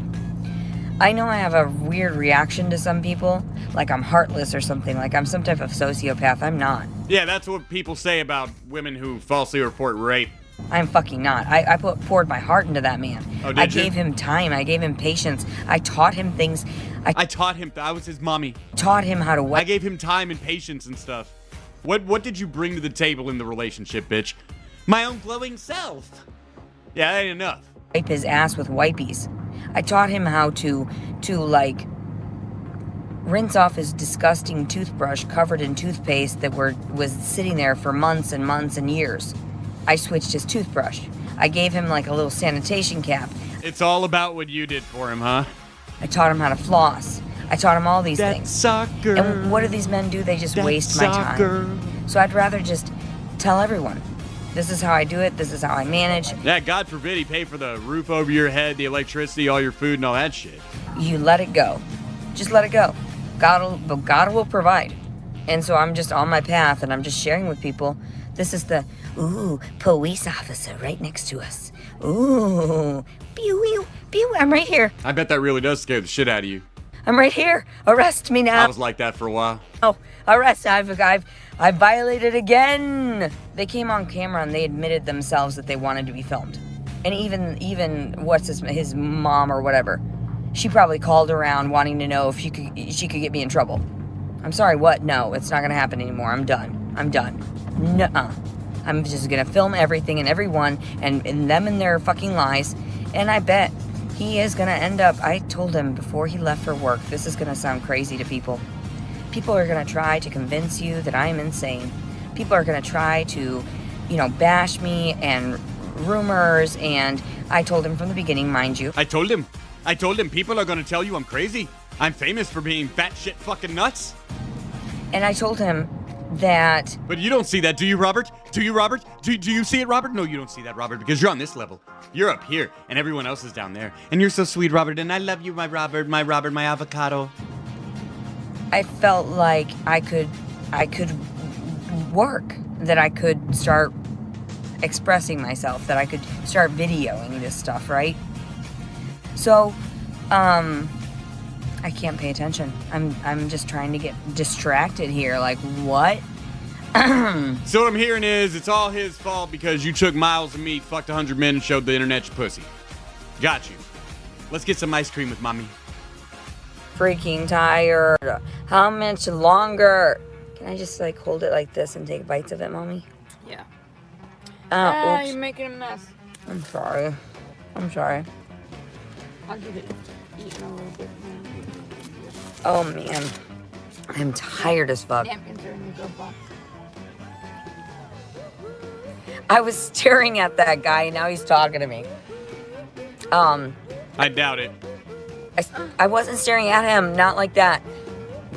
I know I have a weird reaction to some people, like I'm heartless or something, like I'm some type of sociopath. I'm not. Yeah, that's what people say about women who falsely report rape. I'm fucking not. I poured my heart into that man. Oh, did I you? gave him time. I gave him patience. I taught him things. I taught him. I was his mommy. Taught him how to I gave him time and patience and stuff. What did you bring to the table in the relationship, bitch? My own glowing self. Yeah, that ain't enough. wipe his ass with wipies. I taught him how to like rinse off his disgusting toothbrush covered in toothpaste that was sitting there for months and months and years. I switched his toothbrush. I gave him like a little sanitation cap. It's all about what you did for him, huh? I taught him how to floss. I taught him all these things. Soccer. And what do these men do? They just waste my time. So I'd rather just tell everyone, this is how I do it, this is how I manage. Yeah, God forbid he pay for the roof over your head, the electricity, all your food, and all that shit. You let it go. Just let it go. God will provide. And so I'm just on my path and I'm just sharing with people. This is the, police officer right next to us. Ooh, pew, pew, pew. I'm right here. I bet that really does scare the shit out of you. I'm right here. Arrest me now. I was like that for a while. Oh, arrest! I've violated again. They came on camera and they admitted themselves that they wanted to be filmed, and even what's his mom or whatever, she probably called around wanting to know if she could get me in trouble. I'm sorry, what? No, it's not gonna happen anymore. I'm done. Nuh-uh. I'm just gonna film everything and everyone and them and their fucking lies, and I bet he is gonna end up. I told him before he left for work. This is gonna sound crazy to people. People are going to try to convince you that I'm insane. People are going to try to, bash me and rumors. And I told him from the beginning, mind you. I told him people are going to tell you I'm crazy. I'm famous for being batshit fucking nuts. And I told him that. But you don't see that, do you, Robert? Do you, Robert? Do you see it, Robert? No, you don't see that, Robert, because you're on this level. You're up here, and everyone else is down there. And you're so sweet, Robert, and I love you, my Robert, my avocado. I felt like I could work, that I could start expressing myself, that I could start videoing this stuff, right? So, I can't pay attention. I'm just trying to get distracted here. Like, what? So what I'm hearing is it's all his fault because you took miles of meat, fucked 100 men, and showed the internet your pussy. Got you. Let's get some ice cream with mommy. Freaking tired. How much longer? Can I just hold it like this and take bites of it, mommy? Yeah. Oops. You're making a mess. I'm sorry. I'll give it eaten a little bit more. Oh man, I'm tired as fuck. Napkins are in your glove box. I was staring at that guy, and now he's talking to me. I doubt it. I wasn't staring at him, not like that.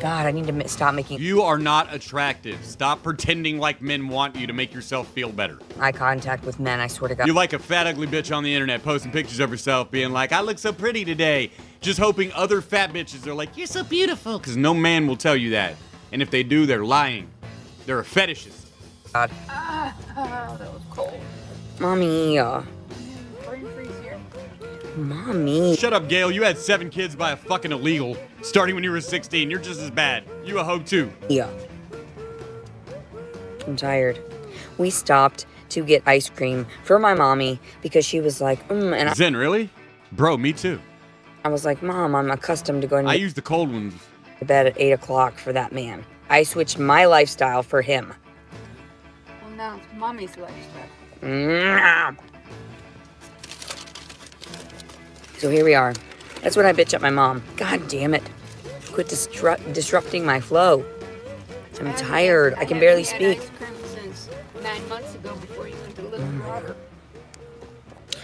God, I need to stop making You are not attractive. Stop pretending like men want you to make yourself feel better. eye contact with men, I swear to God. You're like a fat, ugly bitch on the internet posting pictures of herself being like, I look so pretty today. Just hoping other fat bitches are like, you're so beautiful. Because no man will tell you that. And if they do, they're lying. They're a fetishist. God. That was cold. Mommy. Brain freeze here. Mommy. Shut up, Gail. You had 7 kids by a fucking illegal. Starting when you were 16. You're just as bad. You a hoe too. Yeah. I'm tired. We stopped to get ice cream for my mommy because she was like, and Zen, really? Bro, me too. I was like, Mom, I'm accustomed to going I to use the cold ones. bed at 8 o'clock for that man. I switched my lifestyle for him. Well, now it's mommy's lifestyle. So here we are. That's when I bitch at my mom. God damn it. Quit disrupting my flow. I'm tired. I can barely speak. Ice cream since 9 months ago before you went to Little Robert.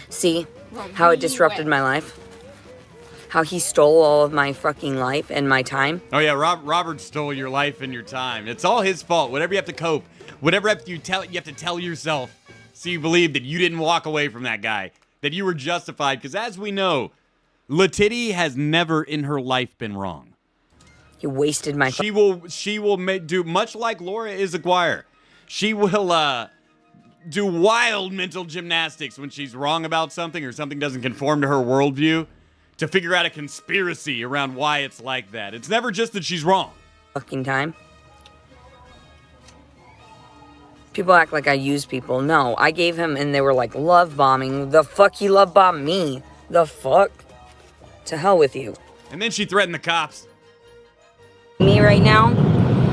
See how it disrupted my life? How he stole all of my fucking life and my time? Oh yeah, Robert stole your life and your time. It's all his fault. Whatever you have to cope, whatever you have to tell yourself, so you believe that you didn't walk away from that guy, that you were justified. Because as we know, LeTiddy has never in her life been wrong. You wasted my. She will do much like Laura Izaguirre. She will do wild mental gymnastics when she's wrong about something or something doesn't conform to her worldview, to figure out a conspiracy around why it's like that. It's never just that she's wrong. Fucking time. People act like I use people. No, I gave him, and they were like, love bombing. The fuck he love bombed me? The fuck? To hell with you. And then she threatened the cops. Me right now,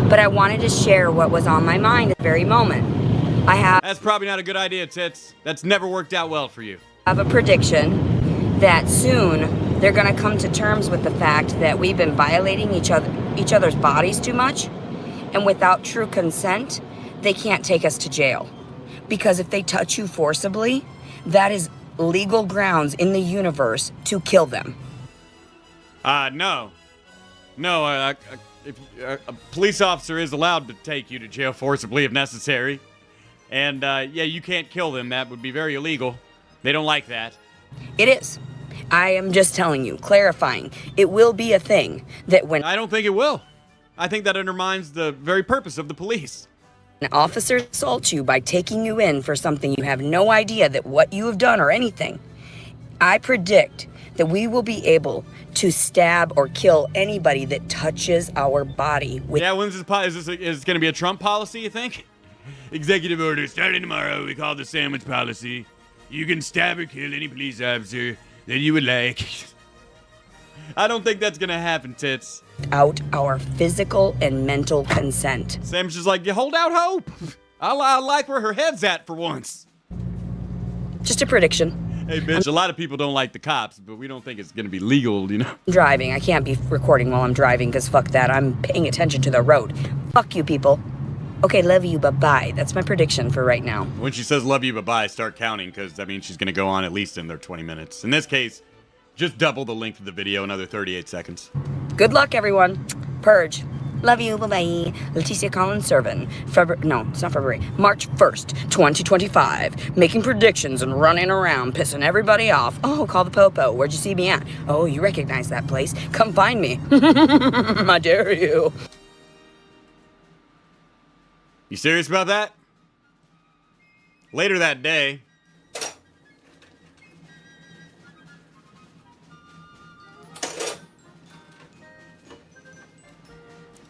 but I wanted to share what was on my mind at the very moment. I That's probably not a good idea, Tits. That's never worked out well for you. have a prediction that soon they're gonna come to terms with the fact that we've been violating each other's bodies too much, and without true consent, they can't take us to jail. Because if they touch you forcibly, that is legal grounds in the universe to kill them. No. If a police officer is allowed to take you to jail forcibly if necessary. And, yeah, you can't kill them. That would be very illegal. They don't like that. It is. I am just telling you, clarifying. It will be a thing that when I don't think it will. I think that undermines the very purpose of the police. an officer assaults you by taking you in for something you have no idea that what you have done or anything, I predict that we will be able to stab or kill anybody that touches our body with. Yeah, when's this? Is this going to be a Trump policy, you think? Executive order, starting tomorrow, we call the sandwich policy. You can stab or kill any police officer that you would like. I don't think that's going to happen, Tits. Out our physical and mental consent. Sam's just like, you hold out hope. I like where her head's at for once. Just a prediction. Hey, bitch, a lot of people don't like the cops, but we don't think it's going to be legal, you know? Driving. I can't be recording while I'm driving because fuck that. I'm paying attention to the road. Fuck you people. Okay, love you, bye-bye. That's my prediction for right now. When she says love you, bye-bye, start counting, because that means she's going to go on at least in their 20 minutes. In this case, just double the length of the video, another 38 seconds. Good luck, everyone. Purge. Love you, bye-bye. Leticia Collins Servin. No, it's not February. March 1st, 2025. Making predictions and running around, pissing everybody off. Oh, call the Popo. Where'd you see me at? Oh, you recognize that place. Come find me. I dare you. You serious about that? Later that day,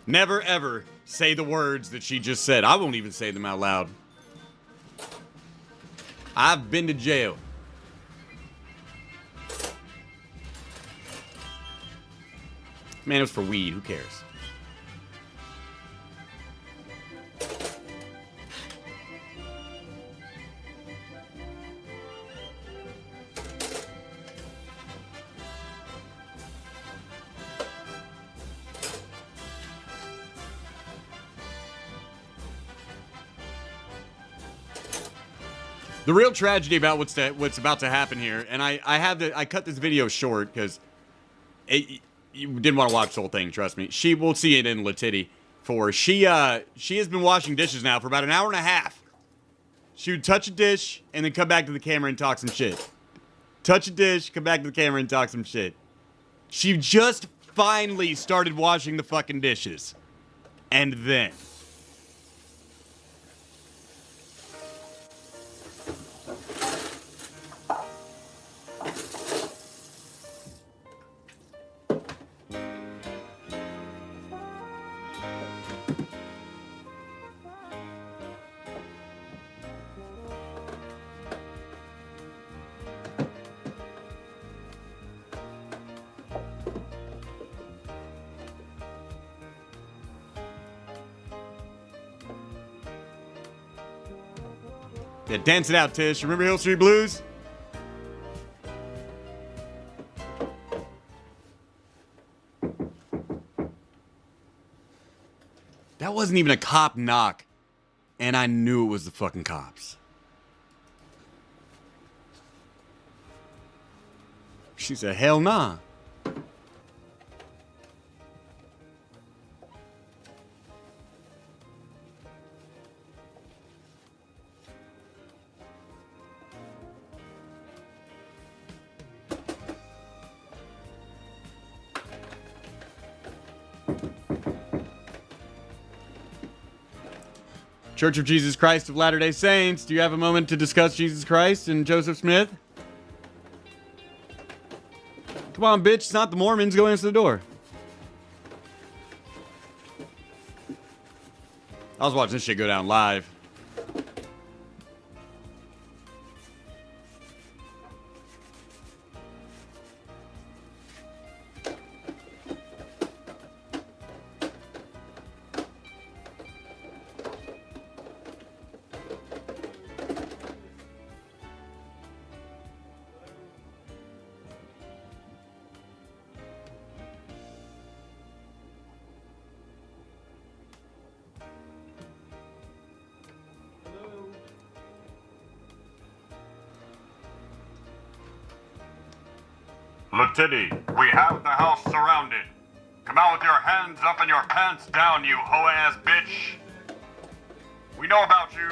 never ever say the words that she just said. I won't even say them out loud. I've been to jail. Man, it was for weed. Who cares? The real tragedy about what's about to happen here, and I cut this video short because you didn't want to watch the whole thing. Trust me. We'll see it in LeTiddy. She has been washing dishes now for about an hour and a half. She would touch a dish and then come back to the camera and talk some shit. Touch a dish, come back to the camera and talk some shit. She just finally started washing the fucking dishes, and then. Yeah, dance it out, Tish. Remember Hill Street Blues? That wasn't even a cop knock, and I knew it was the fucking cops. She said, hell nah. Church of Jesus Christ of Latter-day Saints, do you have a moment to discuss Jesus Christ and Joseph Smith? Come on, bitch. It's not the Mormons. Go answer the door. I was watching this shit go down live. LeTiddy, we have the house surrounded. Come out with your hands up and your pants down, you hoe-ass bitch. We know about you.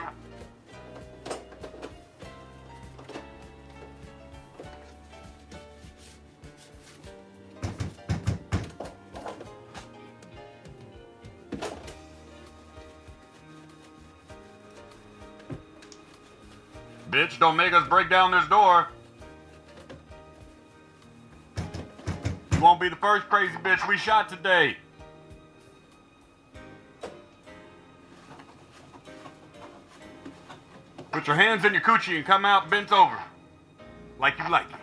Bitch, don't make us break down this door. You won't be the first crazy bitch we shot today. Put your hands in your coochie and come out bent over. Like you like it.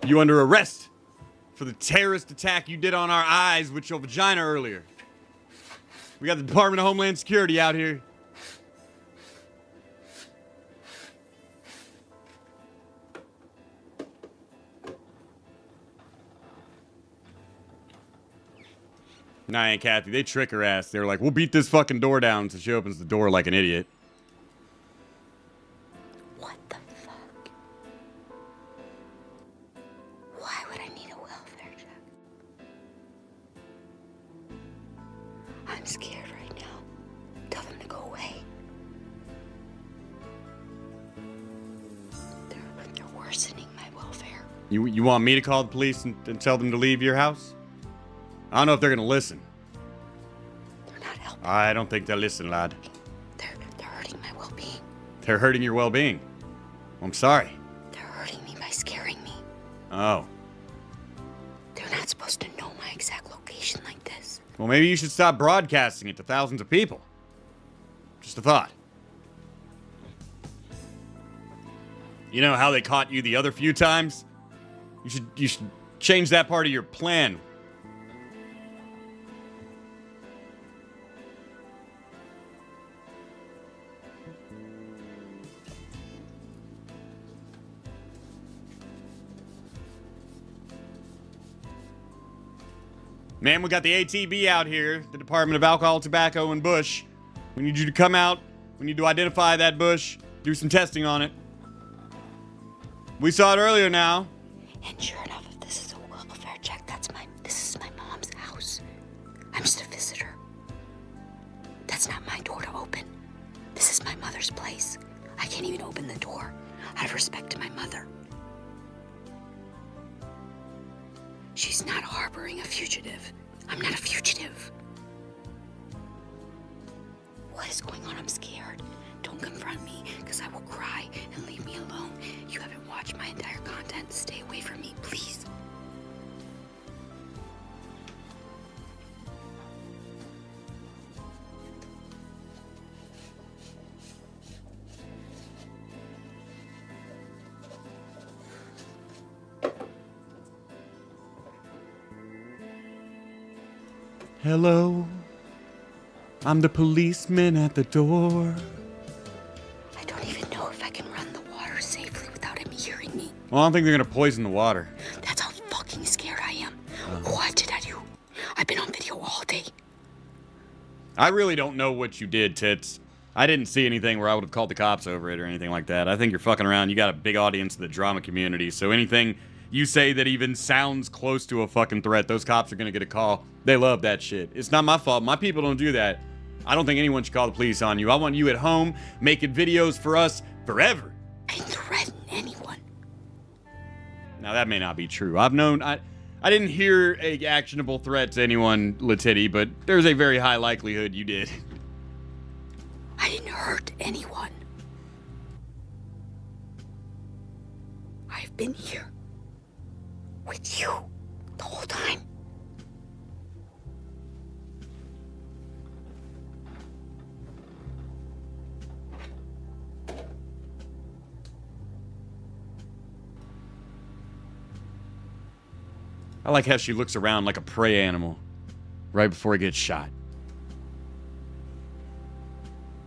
You under arrest for the terrorist attack you did on our eyes with your vagina earlier. We got the Department of Homeland Security out here. Nah, Aunt Kathy, they trick her ass. They're like, we'll beat this fucking door down so she opens the door like an idiot. What the fuck? Why would I need a welfare check? I'm scared right now. Tell them to go away. They're worsening my welfare. You want me to call the police and tell them to leave your house? I don't know if they're gonna listen. They're not helping. I don't think they'll listen, lad. They're hurting my well-being. They're hurting your well-being. I'm sorry. They're hurting me by scaring me. Oh. They're not supposed to know my exact location like this. Well, maybe you should stop broadcasting it to thousands of people. Just a thought. You know how they caught you the other few times? You should change that part of your plan. Man, we got the ATB out here, the Department of Alcohol, Tobacco, and Bush. We need you to come out. We need to identify that bush, do some testing on it. We saw it earlier now. And sure enough, if this is a welfare check, this is my mom's house. I'm just a visitor. That's not my door to open. This is my mother's place. I can't even open the door out of respect to my mother. She's not harboring a fugitive. I'm not a fugitive. What is going on? I'm scared. Don't confront me, because I will cry and leave me alone. You haven't watched my entire content. Stay away from me, please. Hello. I'm the policeman at the door. I don't even know if I can run the water safely without him hearing me. Well, I don't think they're gonna poison the water. That's how fucking scared I am. What did I do? I've been on video all day. I really don't know what you did, Tits. I didn't see anything where I would have called the cops over it or anything like that. I think you're fucking around. You got a big audience in the drama community, so anything you say that even sounds close to a fucking threat, those cops are gonna get a call. They love that shit. It's not my fault. My people don't do that. I don't think anyone should call the police on you. I want you at home making videos for us forever. I didn't threaten anyone. Now, that may not be true. I didn't hear a actionable threat to anyone, LeTiddy, but there's a very high likelihood you did. I didn't hurt anyone. I've been here with you the whole time. I like how she looks around like a prey animal right before he gets shot.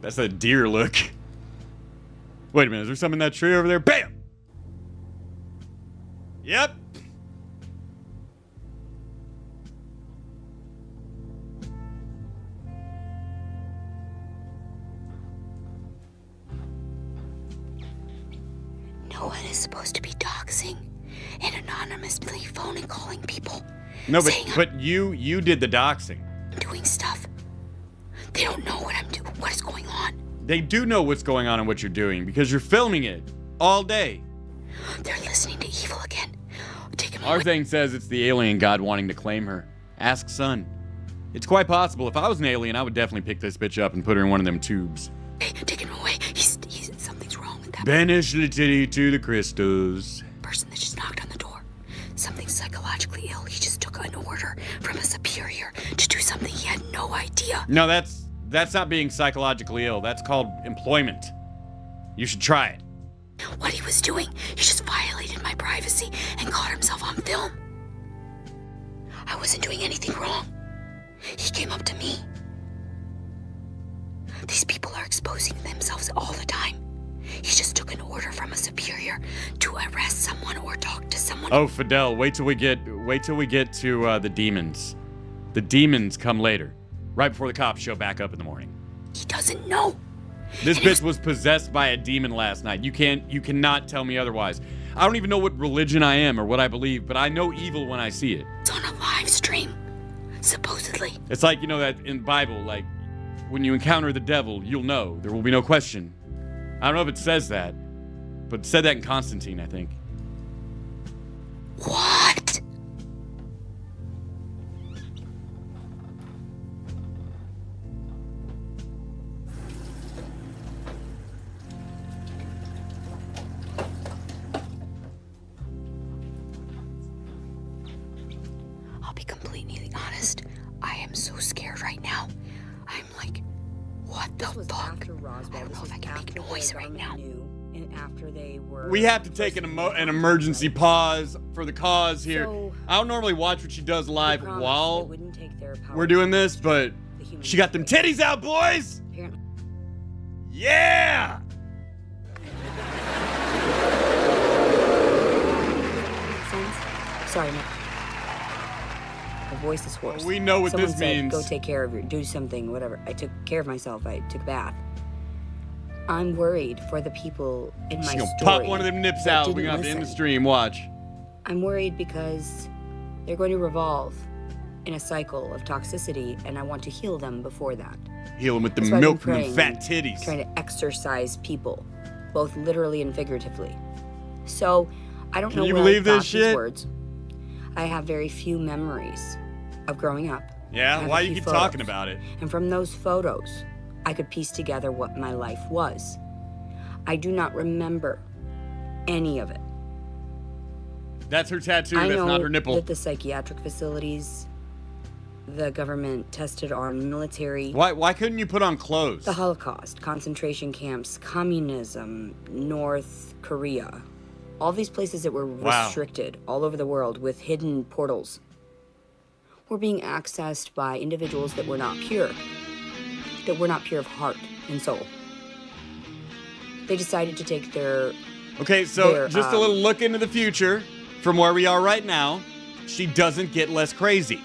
That's a deer look. Wait a minute, is there something in that tree over there? Bam! Yep. No one is supposed to be doxing and anonymously phone and calling people. No, saying but you did the doxing. I'm doing stuff They don't know what I'm doing. What is going on? They do know what's going on and what you're doing because you're filming it all day. They're listening to evil again. Take him Our away. thing says it's the alien god wanting to claim her. Ask Sun. It's quite possible. If I was an alien, I would definitely pick this bitch up and put her in one of them tubes. Hey, take him away. He's something's wrong with that Banish LeTiddy to the crystals. person that just knocked on the door. Something's psychologically ill. He just took an order from a superior to do something he had no idea. No, that's not being psychologically ill. That's called employment. You should try it. What he was doing, he just violated my privacy and caught himself on film. I wasn't doing anything wrong. He came up to me. These people are exposing themselves all the time. He just took an order from a superior to arrest someone or talk to someone. Oh, Fidel, wait till we get to the demons. The demons come later, right before the cops show back up in the morning. He doesn't know. This bitch was possessed by a demon last night. You cannot tell me otherwise. I don't even know what religion I am or what I believe, but I know evil when I see it. It's on a live stream, supposedly. It's like, you know, that in Bible, like, when you encounter the devil, you'll know. There will be no question. I don't know if it says that, but it said that in Constantine, I think. What? I'll be completely honest. I am so scared right now. I'm like, what the This was fuck? after Roswell. I don't This know was if I can make after noise the right now. government knew, and after they were. We have to take an emergency pause for the cause here. So, I don't normally watch what she does live they promised while they wouldn't take their power we're doing to this, but the human she got them race. titties out, boys! Apparently. Yeah! Sorry, my voice is hoarse. We know what Someone this said, means. Go take care of your, do something, whatever. I took care of myself. I took a bath. I'm worried for the people in my She's gonna story. pop one of them nips that out. We're didn't gonna have to end the listen. stream. Watch. I'm worried because they're going to revolve in a cycle of toxicity, and I want to heal them before that. Heal him with the That's why I've milk been from them praying fat and titties. Trying to exorcise people, both literally and figuratively. So, I don't Can know you where believe I this got these shit? words. I have very few memories of growing up. I Yeah, have why a you few keep photos. talking about it? And from those photos, I could piece together what my life was. I do not remember any of it. That's her tattoo. I That's know not her nipple. that the psychiatric facilities, the government tested our military, Why couldn't you put on clothes? the Holocaust, concentration camps, communism, North Korea, all these places that were Wow. restricted all over the world with hidden portals were being accessed by individuals that were not pure of heart and soul. They decided to take their Okay, so There, just a little look into the future from where we are right now. She doesn't get less crazy.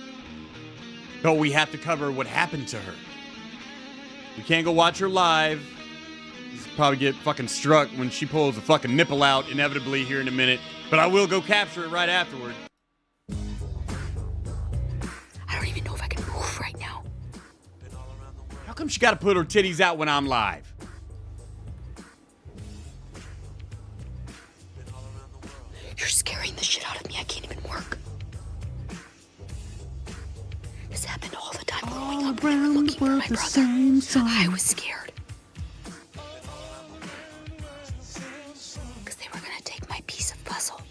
But we have to cover what happened to her. We can't go watch her live. She'll probably get fucking struck when she pulls a fucking nipple out inevitably here in a minute. But I will go capture it right afterward. I don't even know if I can move right now. How come she gotta put her titties out when I'm live? You're scaring the shit out of me. I can't even work. This happened all the time growing up when they were looking for my brother. I was scared. Because they were going to take my piece of puzzle.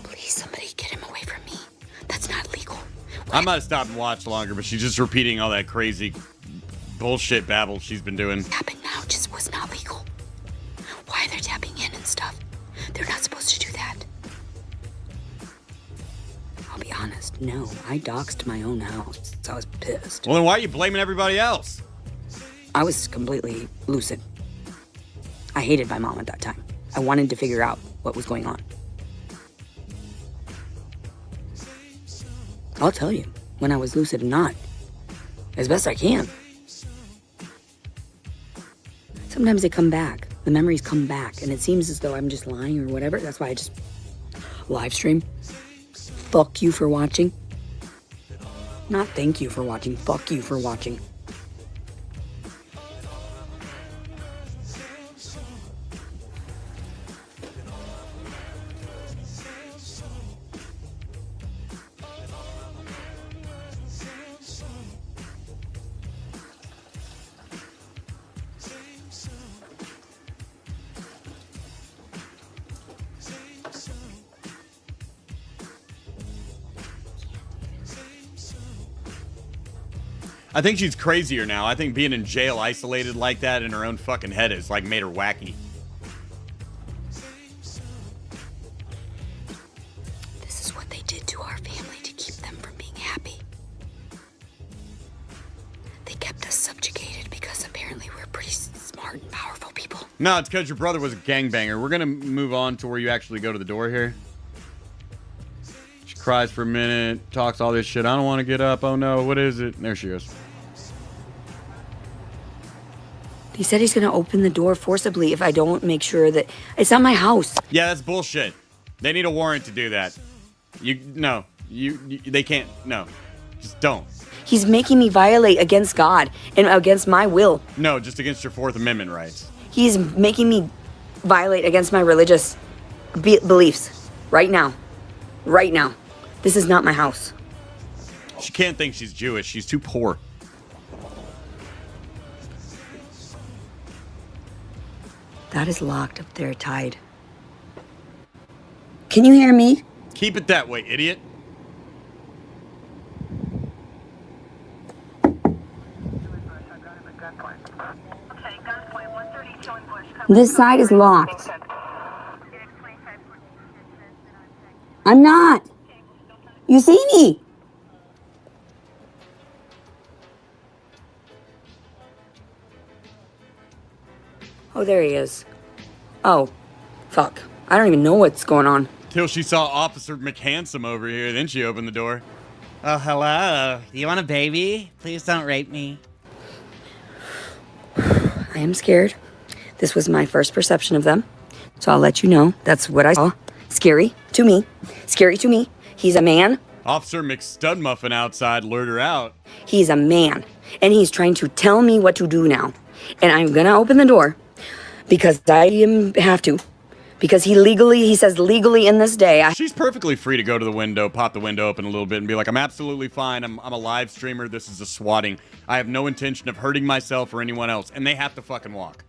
Please, somebody get him away from me. That's not legal. I might have stopped and watched longer, but she's just repeating all that crazy bullshit babble she's been doing. What happened now just was not legal. Why are they tapping in and stuff? They're not supposed to do that. I'll be honest, no, I doxed my own house. So I was pissed. Well, then why are you blaming everybody else? I was completely lucid. I hated my mom at that time. I wanted to figure out what was going on. I'll tell you when I was lucid and not, as best I can. Sometimes they come back. The memories come back, and it seems as though I'm just lying or whatever. That's why I just... live stream. Fuck you for watching. Not thank you for watching. Fuck you for watching. I think she's crazier now. I think being in jail isolated like that in her own fucking head has like made her wacky. This is what they did to our family to keep them from being happy. They kept us subjugated because apparently we're pretty smart and powerful people. No, it's because your brother was a gangbanger. We're going to move on to where you actually go to the door here. She cries for a minute, talks all this shit. I don't want to get up. Oh no, what is it? And there she goes. He said he's gonna open the door forcibly if I don't make sure that it's not my house. Yeah, that's bullshit. They need a warrant to do that. They can't. No, just don't. He's making me violate against God and against my will. No, just against your Fourth Amendment rights. He's making me violate against my religious beliefs right now. Right now. This is not my house. She can't think she's Jewish. She's too poor. That is locked up there, tied. Can you hear me? Keep it that way, idiot. This side is locked. I'm not. You see me? Oh, there he is. Oh, fuck. I don't even know what's going on. Till she saw Officer McHandsome over here, then she opened the door. Oh, hello. Do you want a baby? Please don't rape me. I am scared. This was my first perception of them. So I'll let you know. That's what I saw. Scary to me. Scary to me. He's a man. Officer McStudmuffin outside lured her out. He's a man. And he's trying to tell me what to do now. And I'm gonna open the door. Because I have to. Because he says legally in this day. She's perfectly free to go to the window, pop the window open a little bit and be like, I'm absolutely fine. I'm a live streamer. This is a swatting. I have no intention of hurting myself or anyone else. And they have to fucking walk.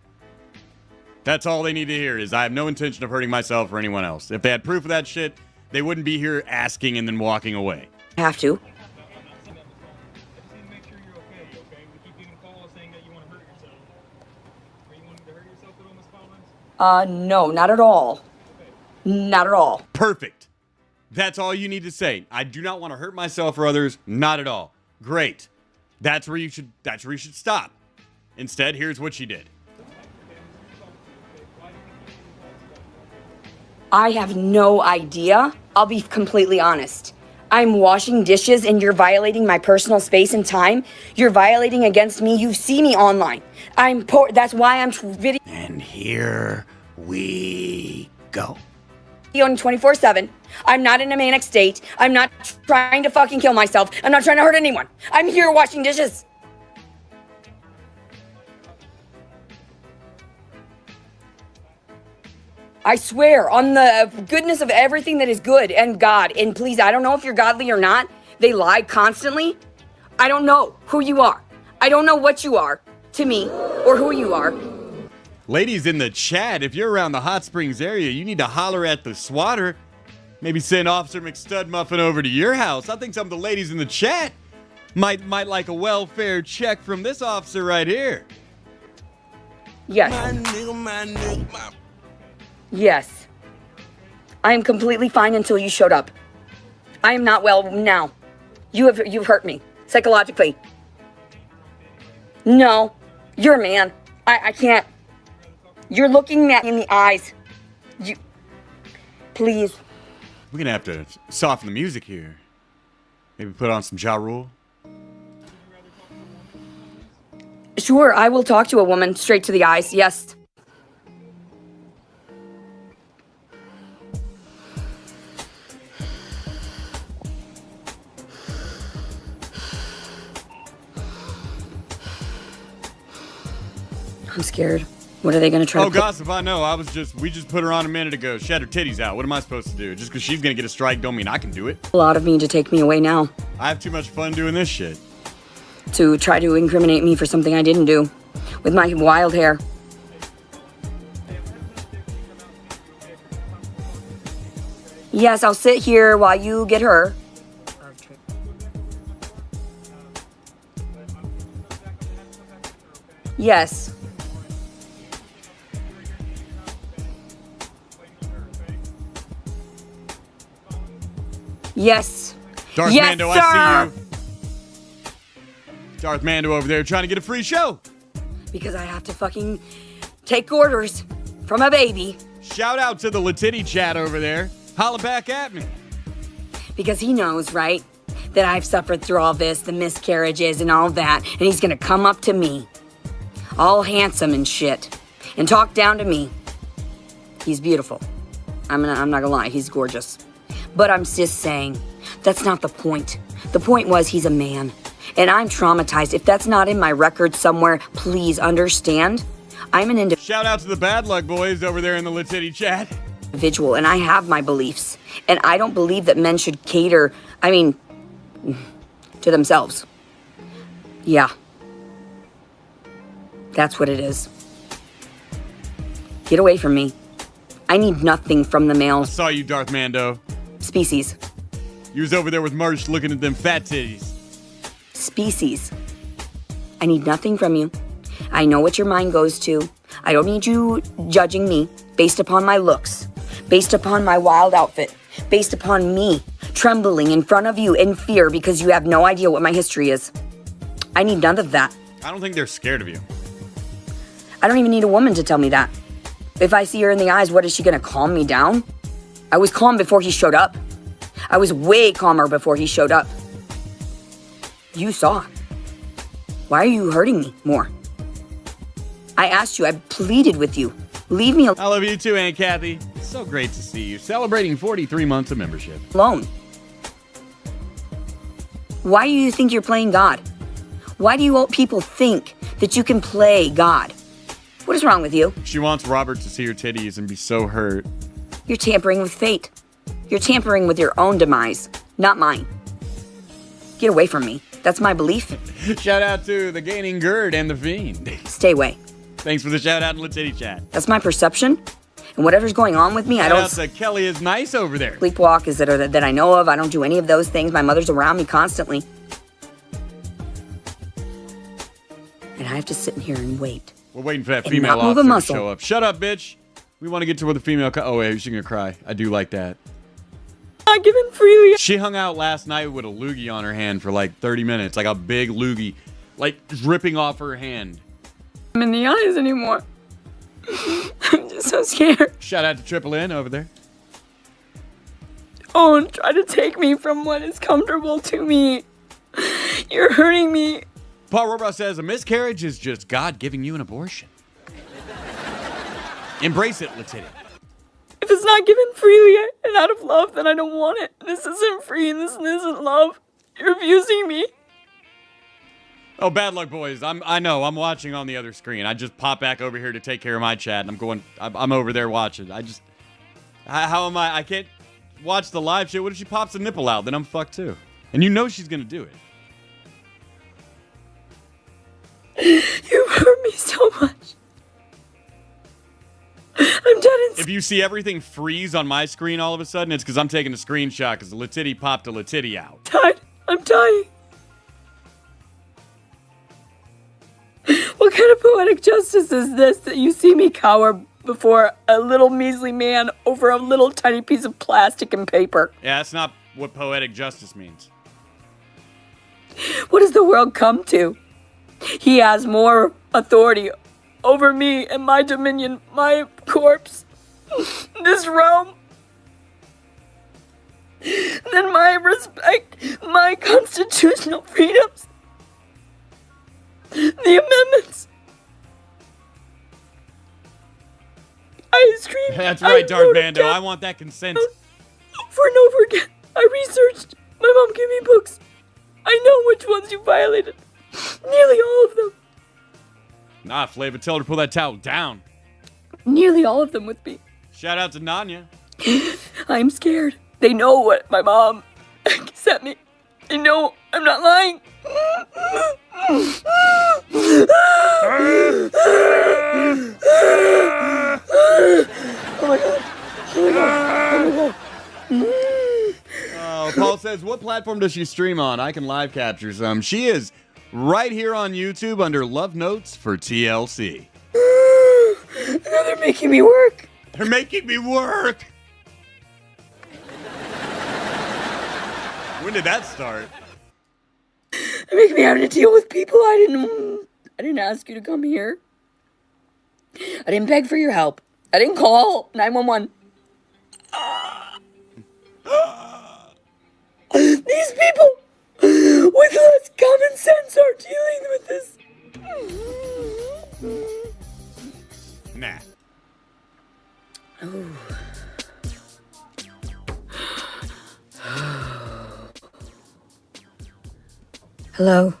That's all they need to hear is I have no intention of hurting myself or anyone else. If they had proof of that shit, they wouldn't be here asking and then walking away. I have to. No, not at all. Not at all. Perfect. That's all you need to say. I do not want to hurt myself or others. Not at all. Great. That's where you should stop. Instead, here's what she did. I have no idea. I'll be completely honest. I'm washing dishes and you're violating my personal space and time. You're violating against me. You see me online. I'm poor. That's why I'm video. And here we go. On 24/7. I'm not in a manic state. I'm not trying to fucking kill myself. I'm not trying to hurt anyone. I'm here washing dishes. I swear on the goodness of everything that is good and God. And please, I don't know if you're godly or not. They lie constantly. I don't know who you are. I don't know what you are to me or who you are. Ladies in the chat, if you're around the Hot Springs area, you need to holler at the swatter. Maybe send Officer McStudmuffin over to your house. I think some of the ladies in the chat might like a welfare check from this officer right here. Yes. Yes. I am completely fine until you showed up. I am not well now. You've hurt me psychologically. No, you're a man. I can't. You're looking at me in the eyes. Please. We're gonna have to soften the music here. Maybe put on some Ja Rule. Sure, I will talk to a woman straight to the eyes. Yes. I'm scared. What are they gonna try Oh, to put- gossip, I know. We just put her on a minute ago. She had her titties out. What am I supposed to do? Just because she's going to get a strike don't mean I can do it. a lot of me to take me away now? I have too much fun doing this shit. To try to incriminate me for something I didn't do. With my wild hair. Yes, I'll sit here while you get her. Yes. Yes. Darth Yes, Mando, sir! I see you. Darth Mando over there trying to get a free show. Because I have to fucking take orders from a baby. Shout out to the LeTiddy chat over there. Holla back at me. Because he knows, right? That I've suffered through all this, the miscarriages and all that. And he's gonna come up to me. All handsome and shit. And talk down to me. He's beautiful. I'm not gonna lie, he's gorgeous. But I'm just saying, that's not the point. The point was he's a man. And I'm traumatized. If that's not in my record somewhere, please understand. I'm an Shout out to the Bad Luck Boys over there in the LeTiddy chat. individual, and I have my beliefs. And I don't believe that men should cater, to themselves. Yeah. That's what it is. Get away from me. I need nothing from the male I saw you, Darth Mando. species. You was over there with Marsh looking at them fat titties. Species. I need nothing from you. I know what your mind goes to. I don't need you judging me based upon my looks, based upon my wild outfit, based upon me trembling in front of you in fear because you have no idea what my history is. I need none of that. I don't think they're scared of you. I don't even need a woman to tell me that. If I see her in the eyes, what is she gonna calm me down? I was calm before he showed up. I was way calmer before he showed up. You saw. Why are you hurting me more? I asked you, I pleaded with you. Leave me I love you too, Aunt Kathy. It's so great to see you. Celebrating 43 months of membership. alone. Why do you think you're playing God? Why do you people think that you can play God? What is wrong with you? She wants Robert to see her titties and be so hurt. You're tampering with fate. You're tampering with your own demise, not mine. Get away from me. That's my belief. Shout out to the Gaining Gird and the Fiend. Stay away. Thanks for the shout out in LeTiddy chat. That's my perception. And whatever's going on with me, I Shout don't out to Kelly is nice over there. sleepwalk is that I know of. I don't do any of those things. My mother's around me constantly. And I have to sit in here and wait. We're waiting for that And female not move a officer to muscle. show up. Shut up, bitch. We want to get to where the female. Oh wait, she's gonna cry. I do like that. Not given freely. She hung out last night with a loogie on her hand for like 30 minutes, like a big loogie, like dripping off her hand. I'm in the eyes anymore. I'm just so scared. Shout out to Triple N over there. Don't try to take me from what is comfortable to me. You're hurting me. Paul Robar says a miscarriage is just God giving you an abortion. Embrace it, LeTiddy. If it's not given freely and out of love, then I don't want it. This isn't free and this isn't love. You're abusing me. Oh, Bad Luck Boys. I know. I'm watching on the other screen. I just popped back over here to take care of my chat, and I'm over there watching. How am I? I can't watch the live shit. What if she pops a nipple out? Then I'm fucked too. And you know she's gonna do it. You hurt me so much. I'm done. If you see everything freeze on my screen all of a sudden, it's because I'm taking a screenshot because the LeTiddy popped a LeTiddy out. I'm dying. What kind of poetic justice is this that you see me cower before a little measly man over a little tiny piece of plastic and paper? Yeah, that's not what poetic justice means. What does the world come to? He has more authority over me and my dominion, my corpse, this realm, than my respect, my constitutional freedoms, the amendments. I screamed. That's right, I Darth wrote it Mando. down I want that consent. over and over again. I researched. My mom gave me books. I know which ones you violated. Nearly all of them. Nah, Flavor, tell her to pull that towel down. Nearly all of them with me. Shout out to Nanya. I'm scared. They know what my mom sent me. They know I'm not lying. Paul says, what platform does she stream on? I can live capture some. She is right here on YouTube under Love Notes for TLC. Now they're making me work. They're making me work. When did that start? They're making me have to deal with people I didn't ask you to come here. I didn't beg for your help. I didn't call 911. These people with less common sense are dealing with this. Nah. Hello.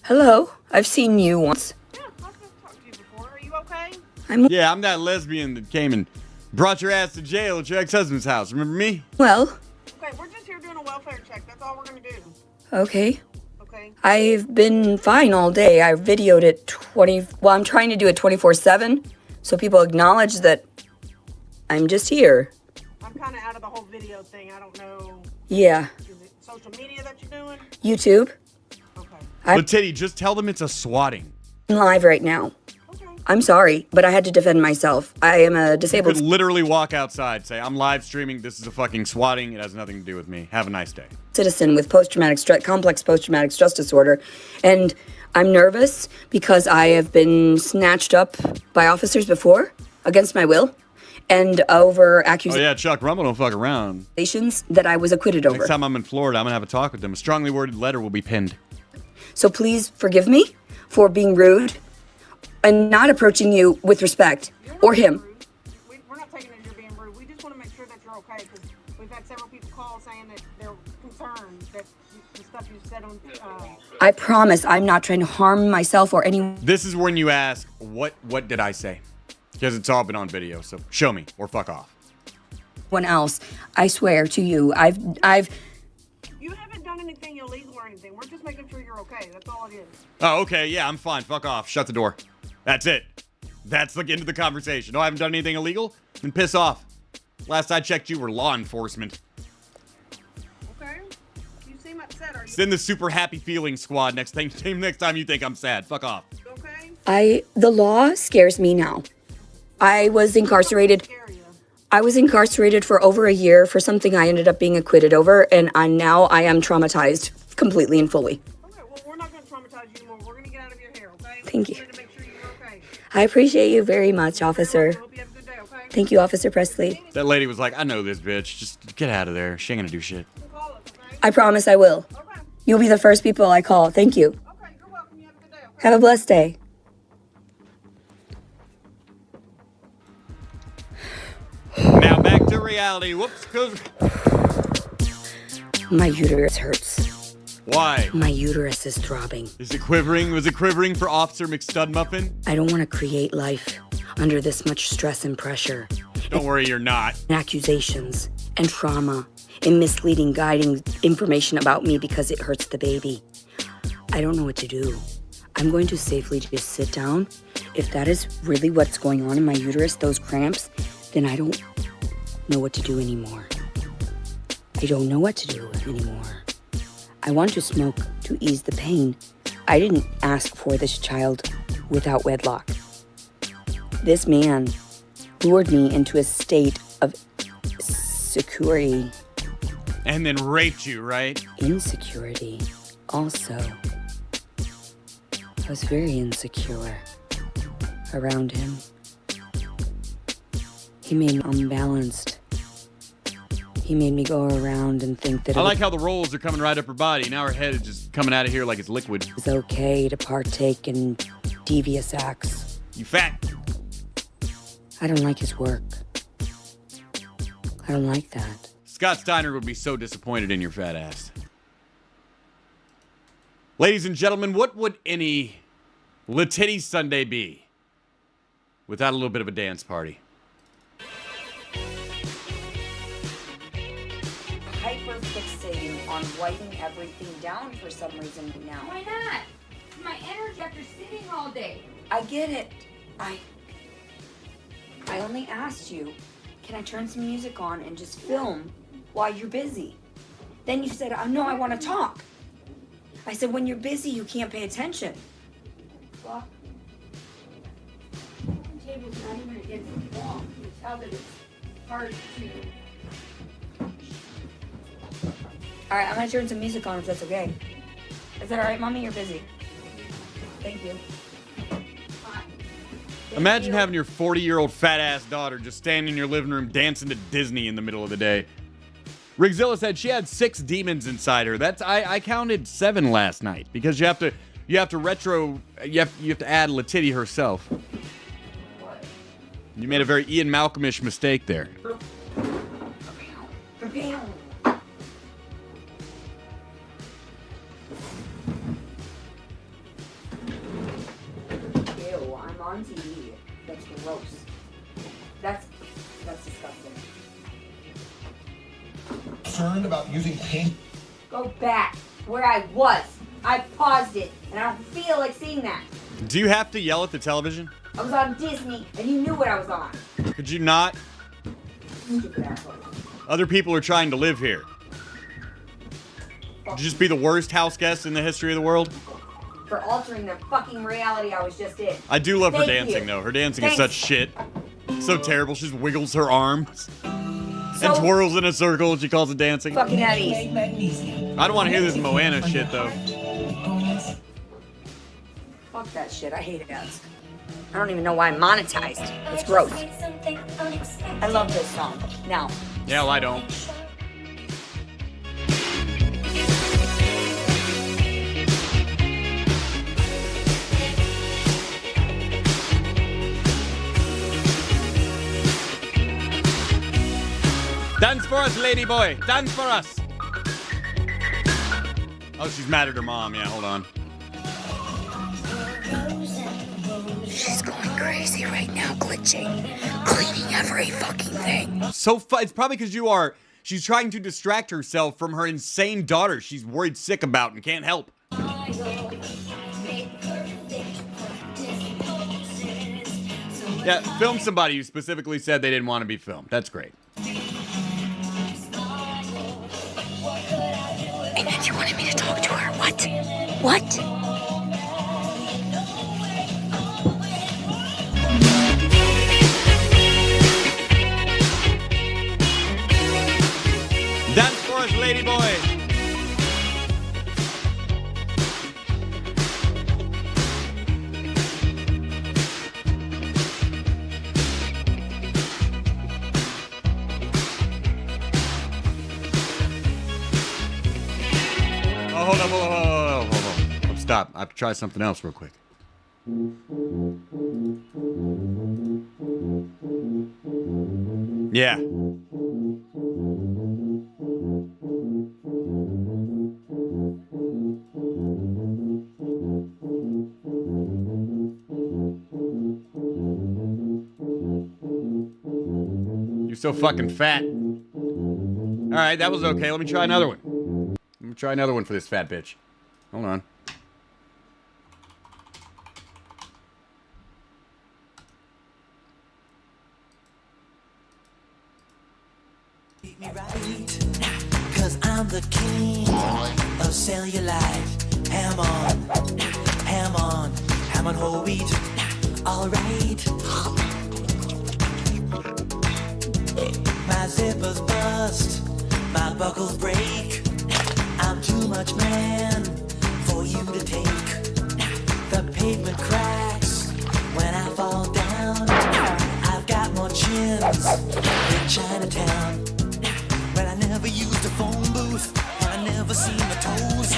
Hello. I've seen you once. Yeah, I've talked to you before. Are you okay? Yeah, I'm that lesbian that came and brought your ass to jail at your ex-husband's house. Remember me? Well, Okay, we're just here doing a welfare check. That's all we're gonna do. okay. Okay. I've been fine all day. I videoed it I'm trying to do it 24/7 so people acknowledge that I'm just here. I'm kind of out of the whole video thing. I don't know. Yeah. Is it social media that you're doing? YouTube. Okay. I'm LeTiddy, just tell them it's a swatting. live right now. Okay. I'm sorry, but I had to defend myself. I am a You disabled could literally walk outside, say, I'm live streaming, this is a fucking swatting, it has nothing to do with me. Have a nice day. citizen with complex post-traumatic stress disorder, and I'm nervous because I have been snatched up by officers before against my will and over Oh accusations yeah, Chuck Rumble don't fuck around. that I was acquitted over. Next time I'm in Florida, I'm gonna have a talk with them. A strongly worded letter will be pinned. So please forgive me for being rude and not approaching you with respect or him. We're not taking it as you're being rude. We just want to make sure that you're okay because we've had several people call saying that they're concerned that the stuff you said on. I promise I'm not trying to harm myself or anyone This is when you ask, what did I say? Because it's all been on video, so show me or fuck off. else. I swear to you, I've You haven't done anything illegal or anything. We're just making sure you're okay. That's all it is. Oh, okay, yeah, I'm fine. Fuck off. Shut the door. That's it. That's the end of the conversation. No, I haven't done anything illegal? Then piss off. Last I checked, you were law enforcement. Okay. You seem upset. Are you Send the super happy feeling squad next time you think I'm sad. Fuck off. okay? the law scares me now. I was incarcerated. Scare you. I was incarcerated for over a year for something I ended up being acquitted over, and now I am traumatized completely and fully. Okay. Well, we're not going to traumatize you anymore. We're going to get out of your hair. Okay. Thank We you. wanted to make sure you're okay. I appreciate you very much, officer. Hope you have a good day. Okay. Thank you, Officer Presley. That lady was like, I know this bitch. Just get out of there. She ain't gonna do shit. Call us. Okay. I promise I will. Okay. You'll be the first people I call. Thank you. Okay. You're welcome. You have a good day. Okay. Have a blessed day. Now back to reality. Whoops. My uterus hurts. Why? My uterus is throbbing. Is it quivering? Was it quivering for Officer McStudmuffin? I don't want to create life under this much stress and pressure, Don't worry, you're not. and accusations, and trauma, and misleading, guiding information about me because it hurts the baby. I don't know what to do. I'm going to safely just sit down. If that is really what's going on in my uterus, those cramps, then I don't know what to do anymore. I don't know what to do anymore. I want to smoke to ease the pain. I didn't ask for this child without wedlock. This man lured me into a state of security, And then raped you, right? insecurity. Also, I was very insecure around him. He made me unbalanced. He made me go around and think that I it like how the rolls are coming right up her body. Now her head is just coming out of here like it's liquid. was okay to partake in devious acts. You fat. I don't like his work. I don't like that. Scott Steiner would be so disappointed in your fat ass. Ladies and gentlemen, what would any LeTiddy Sunday be without a little bit of a dance party? Hyper fixating on writing everything down for some reason now. Why not? My energy after sitting all day. I get it. I only asked you, can I turn some music on and just film while you're busy? Then you said, oh, no, I want to talk. I said, when you're busy, you can't pay attention. Fuck. The table's not even against the wall. You tell that it's hard to. All right, I'm going to turn some music on if that's okay. Is that all right, Mommy? You're busy. Thank you. Imagine having your 40-year-old fat-ass daughter just stand in your living room dancing to Disney in the middle of the day. Rigzilla said she had 6 demons inside her. That's I counted 7 last night because you have to add LeTiddy herself. You made a very Ian Malcolmish mistake there. Ew, I'm on TV. That's gross. That's disgusting. Concerned about using paint? Go back where I was. I paused it, and I don't feel like seeing that. Do you have to yell at the television? I was on Disney, and you knew what I was on. Could you not? Stupid asshole. Other people are trying to live here. Would you just be the worst house guest in the history of the world? For altering the fucking reality I was just in. I do love her Thank dancing, you. though. Her dancing Thanks. is such shit. So terrible. She just wiggles her arms So and twirls in a circle. She calls it dancing. fucking Eddie's. I don't want to hear this Moana shit, though. Fuck that shit. I hate it. I don't even know why I'm monetized. It's gross. I love this song. Now. Yeah, well, I don't. Dance for us, lady boy. Dance for us. Oh, she's mad at her mom. Yeah, hold on. She's going crazy right now, glitching, cleaning every fucking thing. So it's probably because you are. She's trying to distract herself from her insane daughter she's worried sick about and can't help. Yeah, film somebody who specifically said they didn't want to be filmed. That's great. And then you wanted me to talk to her. What? What? Dance for us, lady boy. Oh, hold on. Stop. I have to try something else real quick. Yeah. You're so fucking fat. All right, that was okay. Let me try another one. Let me try another one for this fat bitch. Hold on. Treat me right, 'cause I'm the king of cellulite. Ham on whole wheat. Alright. My zippers bust, my buckles break. I'm too much man for you to take. The pavement cracks when I fall down. I've got more chins than Chinatown. When I never used a phone booth, and I never seen the toes.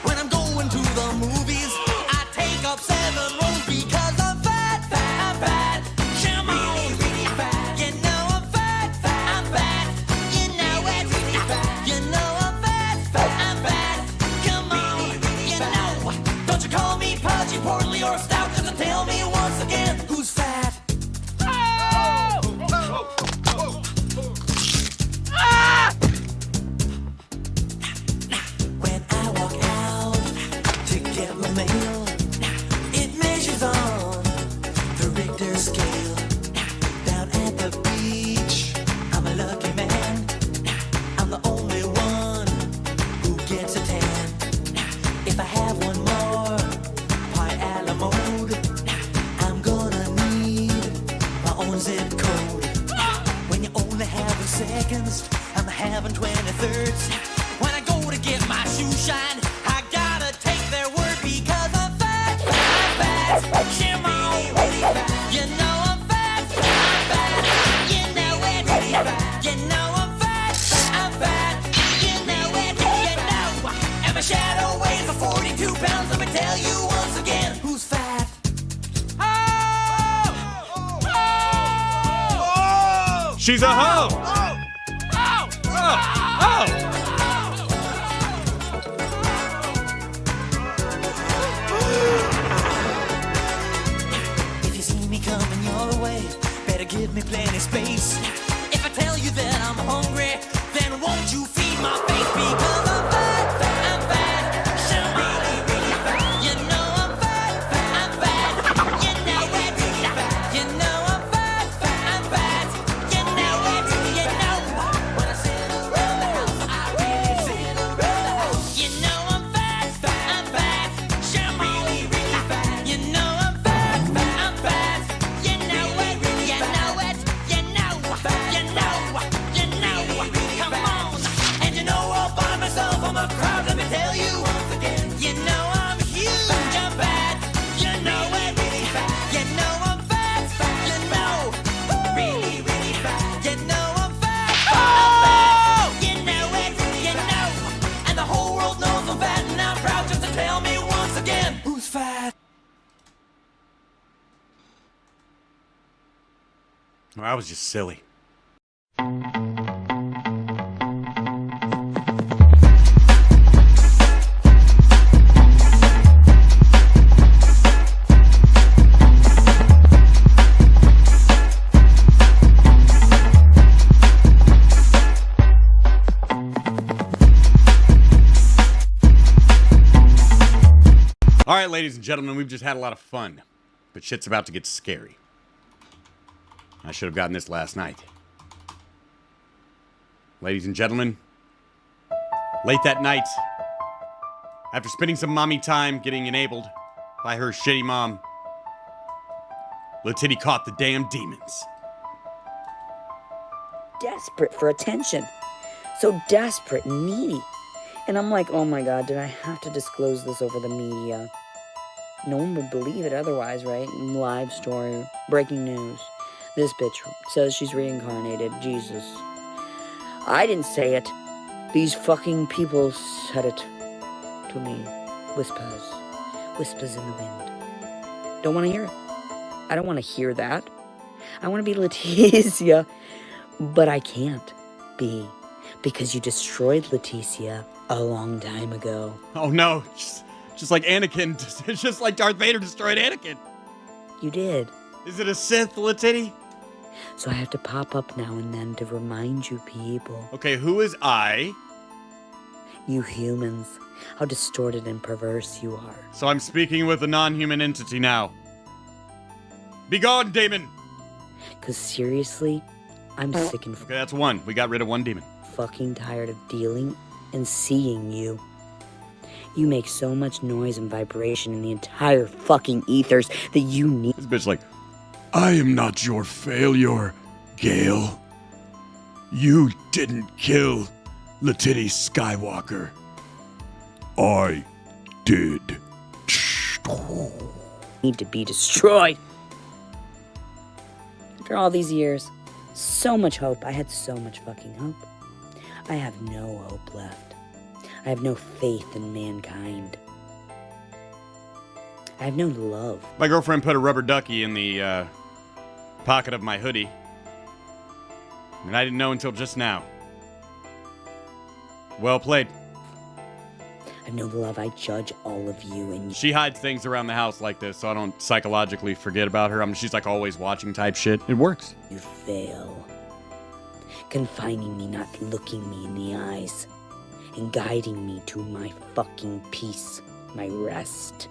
When I'm going to the movies, I take up 7 rows because I'm fat. Come on, really fat. You know I'm fat. You know it's really fat. You know I'm fat. Come on, you know. Don't you call me pudgy, portly, or stout. 22nds, I'm having 23rds. When I go to get my shoe shine, I gotta take their word because I'm fat, fat, fat. Shimon, you know I'm fat, I'm fat. You know it, you know I'm fat, you know it, you know. And my shadow weighs 42 pounds. Let me tell you once again, who's fat? She's a hoe! If you see me coming your way, better give me plenty space. If I tell you that I'm hungry, then won't you feed my face? Because I'm fat, I'm fat, so really, really fat. You know I'm fat, I'm fat. You know it, you know I'm fat, I'm fat. You know it, you know. When I sit around the house, I really sit around the house. You know I'm fat, I'm fat, so really, really fat. You know I'm fat, I'm fat. You know it, you know it, you know, you know, you know. Come on, and you know all by myself I'm a crowd. Let me tell you once again, you know I'm huge, I'm fat. You know it, really fat. You know I'm fat, you know, really, really fat. You know I'm fat, I'm fat. You know it, you know, and the whole world knows I'm fat, and I'm proud just to tell me once again, who's fat? Well, that was just silly. All right, ladies and gentlemen, we've just had a lot of fun, but shit's about to get scary. I should have gotten this last night. Ladies and gentlemen, late that night, after spending some mommy time getting enabled by her shitty mom, LeTiddy caught the damn demons. Desperate for attention. So desperate and needy. And I'm like, oh my God, did I have to disclose this over the media? No one would believe it otherwise, right? Live story, breaking news. This bitch says she's reincarnated. Jesus. I didn't say it. These fucking people said it to me. Whispers. Whispers in the wind. Don't want to hear it. I don't want to hear that. I want to be Leticia, but I can't be because you destroyed Leticia a long time ago. Oh no, just like Anakin, it's just like Darth Vader destroyed Anakin. You did. Is it a Sith, LeTiddy? So I have to pop up now and then to remind you people. Okay, who is I? You humans. How distorted and perverse you are. So I'm speaking with a non-human entity now. Be gone, demon! Cause seriously, I'm sick and Okay, that's one. We got rid of one demon. fucking tired of dealing and seeing you. You make so much noise and vibration in the entire fucking ethers that you need. This bitch like, I am not your failure, Gale. You didn't kill LeTiddy Skywalker. I did. Need to be destroyed. After all these years, so much hope. I had so much fucking hope. I have no hope left. I have no faith in mankind. I have no love. My girlfriend put a rubber ducky in the pocket of my hoodie. And I didn't know until just now. Well played. I have no love. I judge all of you and She hides things around the house like this so I don't psychologically forget about her. I mean, she's like always watching type shit. It works. you fail. Confining me, not looking me in the eyes. And guiding me to my fucking peace, my rest.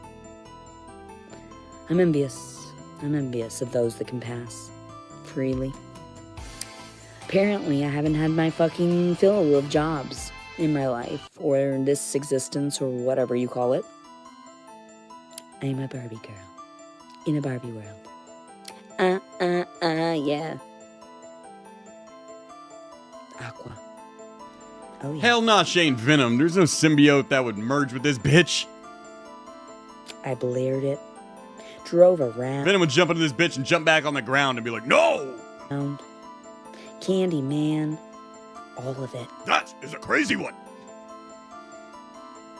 I'm envious. I'm envious of those that can pass freely. Apparently, I haven't had my fucking fill of jobs in my life, or in this existence, or whatever you call it. I'm a Barbie girl. In a Barbie world. Yeah. Aqua. Oh, yeah. Hell nah, she ain't Venom. There's no symbiote that would merge with this bitch. I blared it. Drove around. Venom would jump into this bitch and jump back on the ground and be like, no! Candy Man. All of it. That is a crazy one.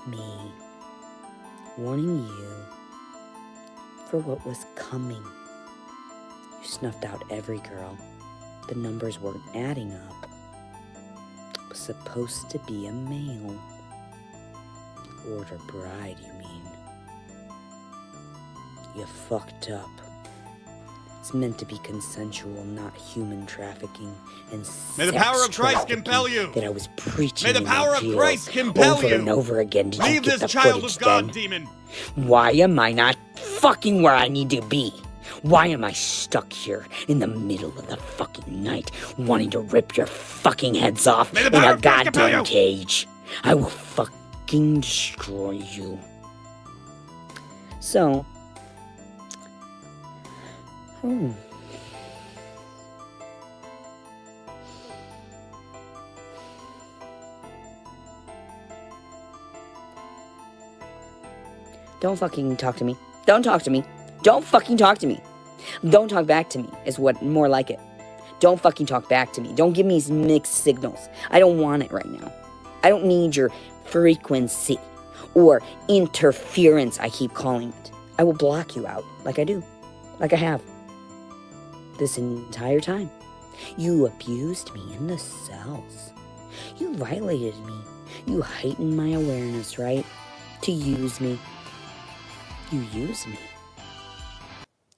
Me. Warning you for what was coming. You snuffed out every girl. The numbers weren't adding up. It was supposed to be a male. Order bride, you mean. You fucked up. It's meant to be consensual, not human trafficking and May the power of Christ compel you. That I was preaching. May the power of in Christ compel over you. and over again. Did Leave you get this the child footage of God, then? demon. Why am I not fucking where I need to be? Why am I stuck here in the middle of the fucking night, wanting to rip your fucking heads off in a goddamn cage? I will fucking destroy you. So, don't fucking talk to me. Don't talk to me. Don't fucking talk to me. Don't talk back to me is what more like it. Don't fucking talk back to me. Don't give me these mixed signals. I don't want it right now. I don't need your frequency or interference, I keep calling it. I will block you out like I do. Like I have. This entire time. You abused me in the cells. You violated me. You heightened my awareness, right? To use me. You use me.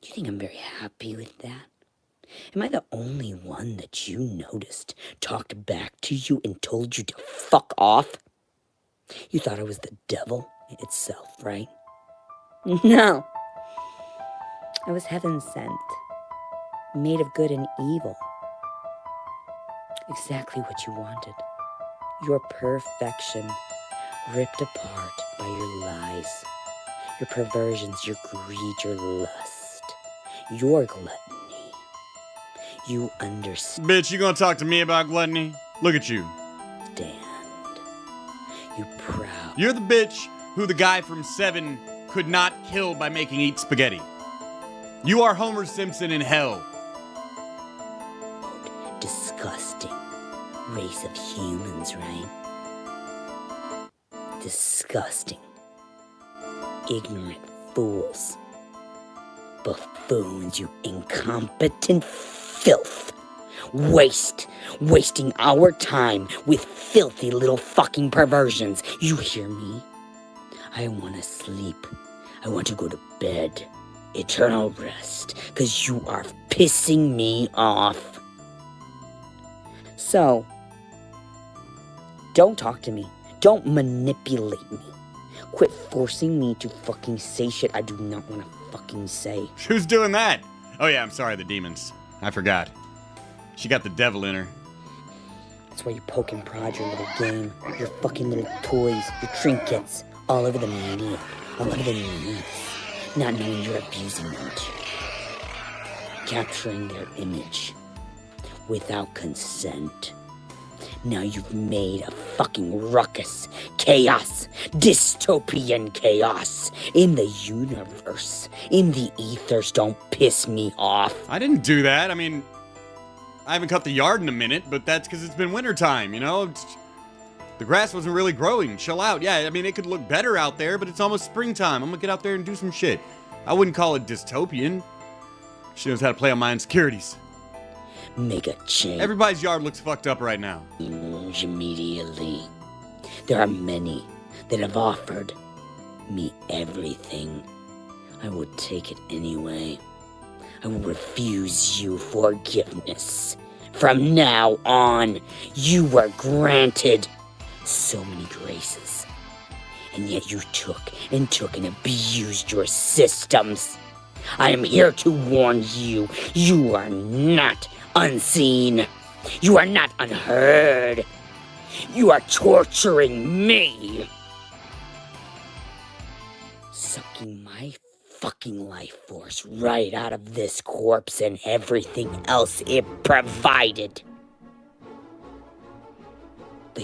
You think I'm very happy with that? Am I the only one that you noticed talked back to you and told you to fuck off? You thought I was the devil itself, right? No. I was heaven sent. Made of good and evil. Exactly what you wanted. Your perfection. Ripped apart by your lies. Your perversions, your greed, your lust. Your gluttony. You understand. Bitch, you gonna talk to me about gluttony? Look at you. You proud. You're the bitch who the guy from Seven could not kill by making eat spaghetti. You are Homer Simpson in hell. Disgusting race of humans, right? Disgusting. Ignorant fools. Buffoons, you incompetent filth. Wasting our time with filthy little fucking perversions. You hear me? I want to sleep. I want to go to bed. Eternal rest. 'Cause you are pissing me off. So, don't talk to me. Don't manipulate me. Quit forcing me to fucking say shit I do not want to fucking say. Who's doing that? Oh yeah, I'm sorry, the demons. I forgot. She got the devil in her. That's why you poke and prod your little game, your fucking little toys, your trinkets, all over the media, all over the news, not knowing you're abusing them, capturing their image without consent. Now you've made a fucking ruckus, chaos, dystopian chaos in the universe, in the ethers. Don't piss me off. I didn't do that. I mean, I haven't cut the yard in a minute, but that's because it's been wintertime, you know? The grass wasn't really growing. Chill out. Yeah, I mean, it could look better out there, but it's almost springtime. I'm gonna get out there and do some shit. I wouldn't call it dystopian. She knows how to play on my insecurities. Make a change. Everybody's yard looks fucked up right now. Immediately. There are many that have offered me everything. I would take it anyway. I will refuse you forgiveness. From now on, you were granted so many graces. And yet you took and abused your systems. I am here to warn you, you are not unseen. You are not unheard. You are torturing me. Sucking my fucking life force right out of this corpse and everything else it provided.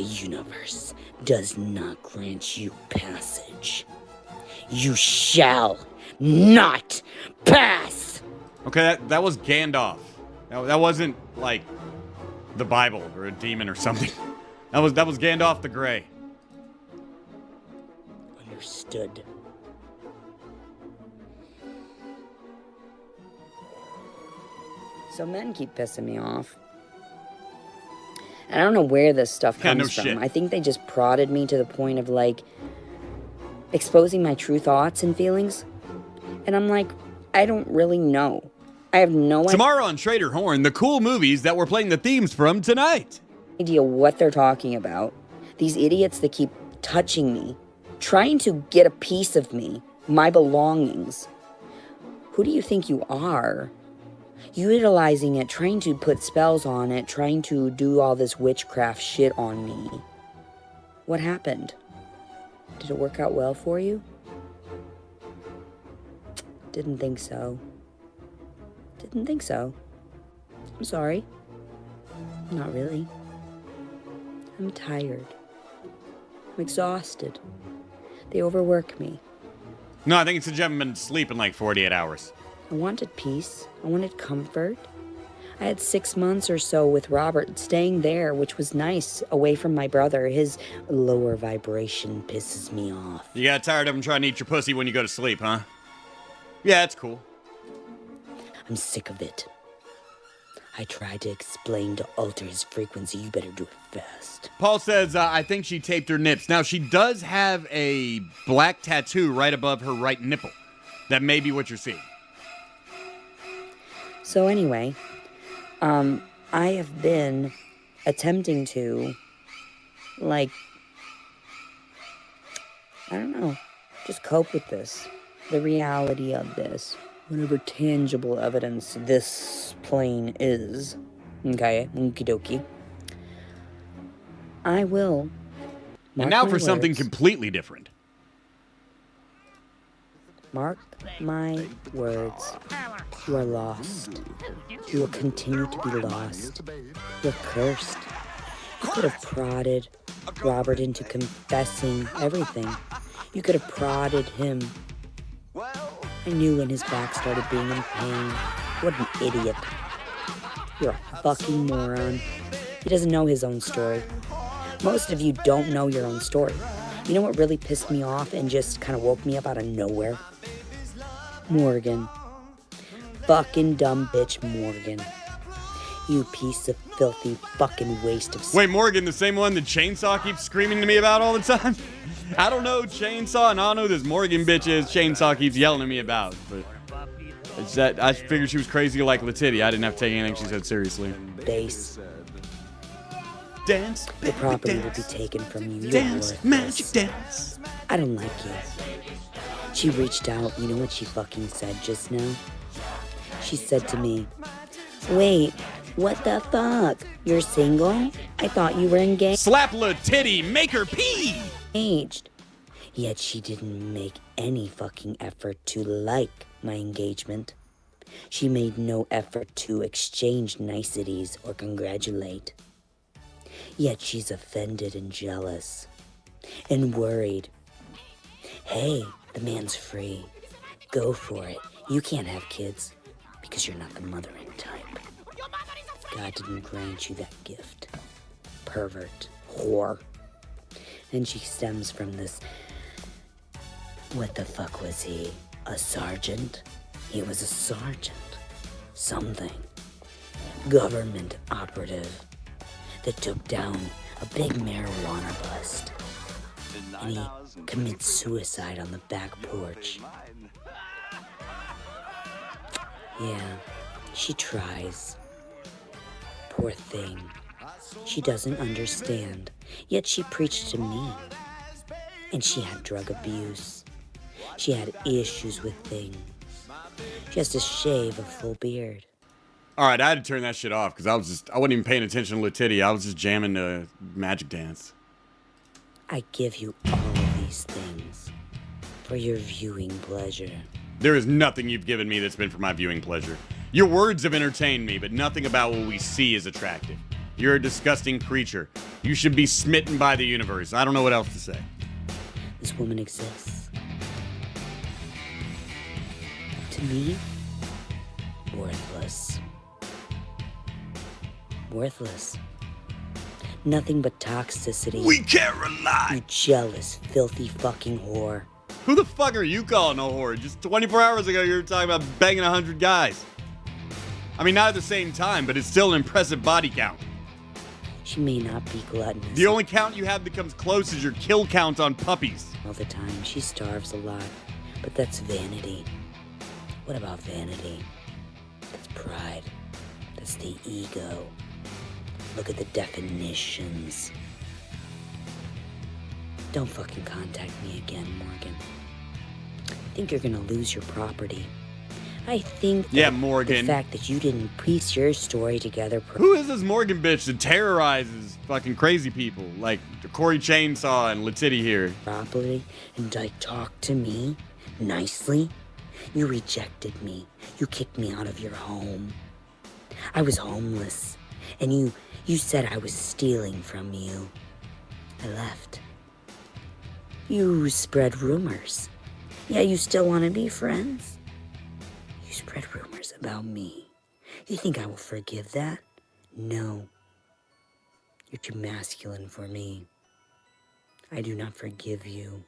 The universe does not grant you passage. You shall not pass! Okay, that was Gandalf. That wasn't like the Bible or a demon or something. That was Gandalf the Grey. Understood. So men keep pissing me off. And I don't know where this stuff Yeah, comes no from. shit. I think they just prodded me to the point of like exposing my true thoughts and feelings. And I'm like, I don't really know. I have no Tomorrow on Trader Horn, the cool movies that we're playing the themes from tonight. idea what they're talking about. These idiots that keep touching me, trying to get a piece of me, my belongings. Who do you think you are? Utilizing it, trying to put spells on it, trying to do all this witchcraft shit on me. What happened? Did it work out well for you? Didn't think so. Didn't think so. I'm sorry. Not really. I'm tired. I'm exhausted. They overwork me. No, I think it's a gentleman sleeping like 48 hours. I wanted peace. I wanted comfort. I had 6 months or so with Robert staying there, which was nice, away from my brother. His lower vibration pisses me off. You got tired of him trying to eat your pussy when you go to sleep, huh? Yeah, it's cool. I'm sick of it. I tried to explain to alter his frequency. You better do it fast. Paul says, I think she taped her nips. Now, she does have a black tattoo right above her right nipple. That may be what you're seeing. So anyway, I have been attempting to, like, I don't know, just cope with this. The reality of this. Whatever tangible evidence this plane is. Okay, okie dokie. I will. And now my for something words. completely different. Mark my words. You are lost. You will continue to be lost. You're cursed. You could have prodded Robert into confessing everything. You could have prodded him. I knew when his back started being in pain. What an idiot. You're a fucking moron. He doesn't know his own story. Most of you don't know your own story. You know what really pissed me off and just kind of woke me up out of nowhere? Morgan. Fucking dumb bitch Morgan. You piece of filthy fucking waste of... Wait, Morgan, the same one that Chainsaw keeps screaming to me about all the time? I don't know Chainsaw, and I don't know who this Morgan bitch is Chainsaw keeps yelling at me about. But it's that I figured she was crazy like LeTiddy. I didn't have to take anything she said seriously. Base. Dance, the property will be taken from you. You're dance, worthless. magic dance. I don't like you. She reached out. You know what she fucking said just now? She said to me, wait, what the fuck? You're single? I thought you were engaged. Slap LeTiddy, make her pee! Engaged. Yet she didn't make any fucking effort to like my engagement. She made no effort to exchange niceties or congratulate. Yet she's offended and jealous and worried. Hey, the man's free. Go for it. You can't have kids because you're not the mothering type. God didn't grant you that gift. Pervert. Whore. And she stems from this. What the fuck was he? A sergeant? He was a sergeant. Something. Government operative that took down a big marijuana bust. And he commits suicide on the back porch. Yeah, she tries. Poor thing. She doesn't understand. Yet she preached to me. And she had drug abuse. She had issues with things. She has to shave a full beard. All right, I had to turn that shit off because I wasn't even paying attention to LeTiddy. I was just jamming to Magic Dance. I give you all of these things for your viewing pleasure. There is nothing you've given me that's been for my viewing pleasure. Your words have entertained me, but nothing about what we see is attractive. You're a disgusting creature. You should be smitten by the universe. I don't know what else to say. This woman exists. To me, worthless. Worthless. Nothing but toxicity. We can't rely. You jealous, filthy fucking whore. Who the fuck are you calling a whore? Just 24 hours ago, you were talking about banging 100 guys. I mean, not at the same time, but it's still an impressive body count. She may not be gluttonous. The only count you have that comes close is your kill count on puppies. All the time, she starves a lot, but that's vanity. What about vanity? That's pride. That's the ego. Look at the definitions. Don't fucking contact me again, Morgan. I think you're gonna lose your property. I think that Morgan. the fact that you didn't piece your story together. Who is this Morgan bitch that terrorizes fucking crazy people like Corey Chainsaw and LeTiddy here? Properly and like talk to me nicely. You rejected me. You kicked me out of your home. I was homeless, and you said I was stealing from you. I left. You spread rumors. Yeah, you still want to be friends? You spread rumors about me. You think I will forgive that? No. You're too masculine for me. I do not forgive you.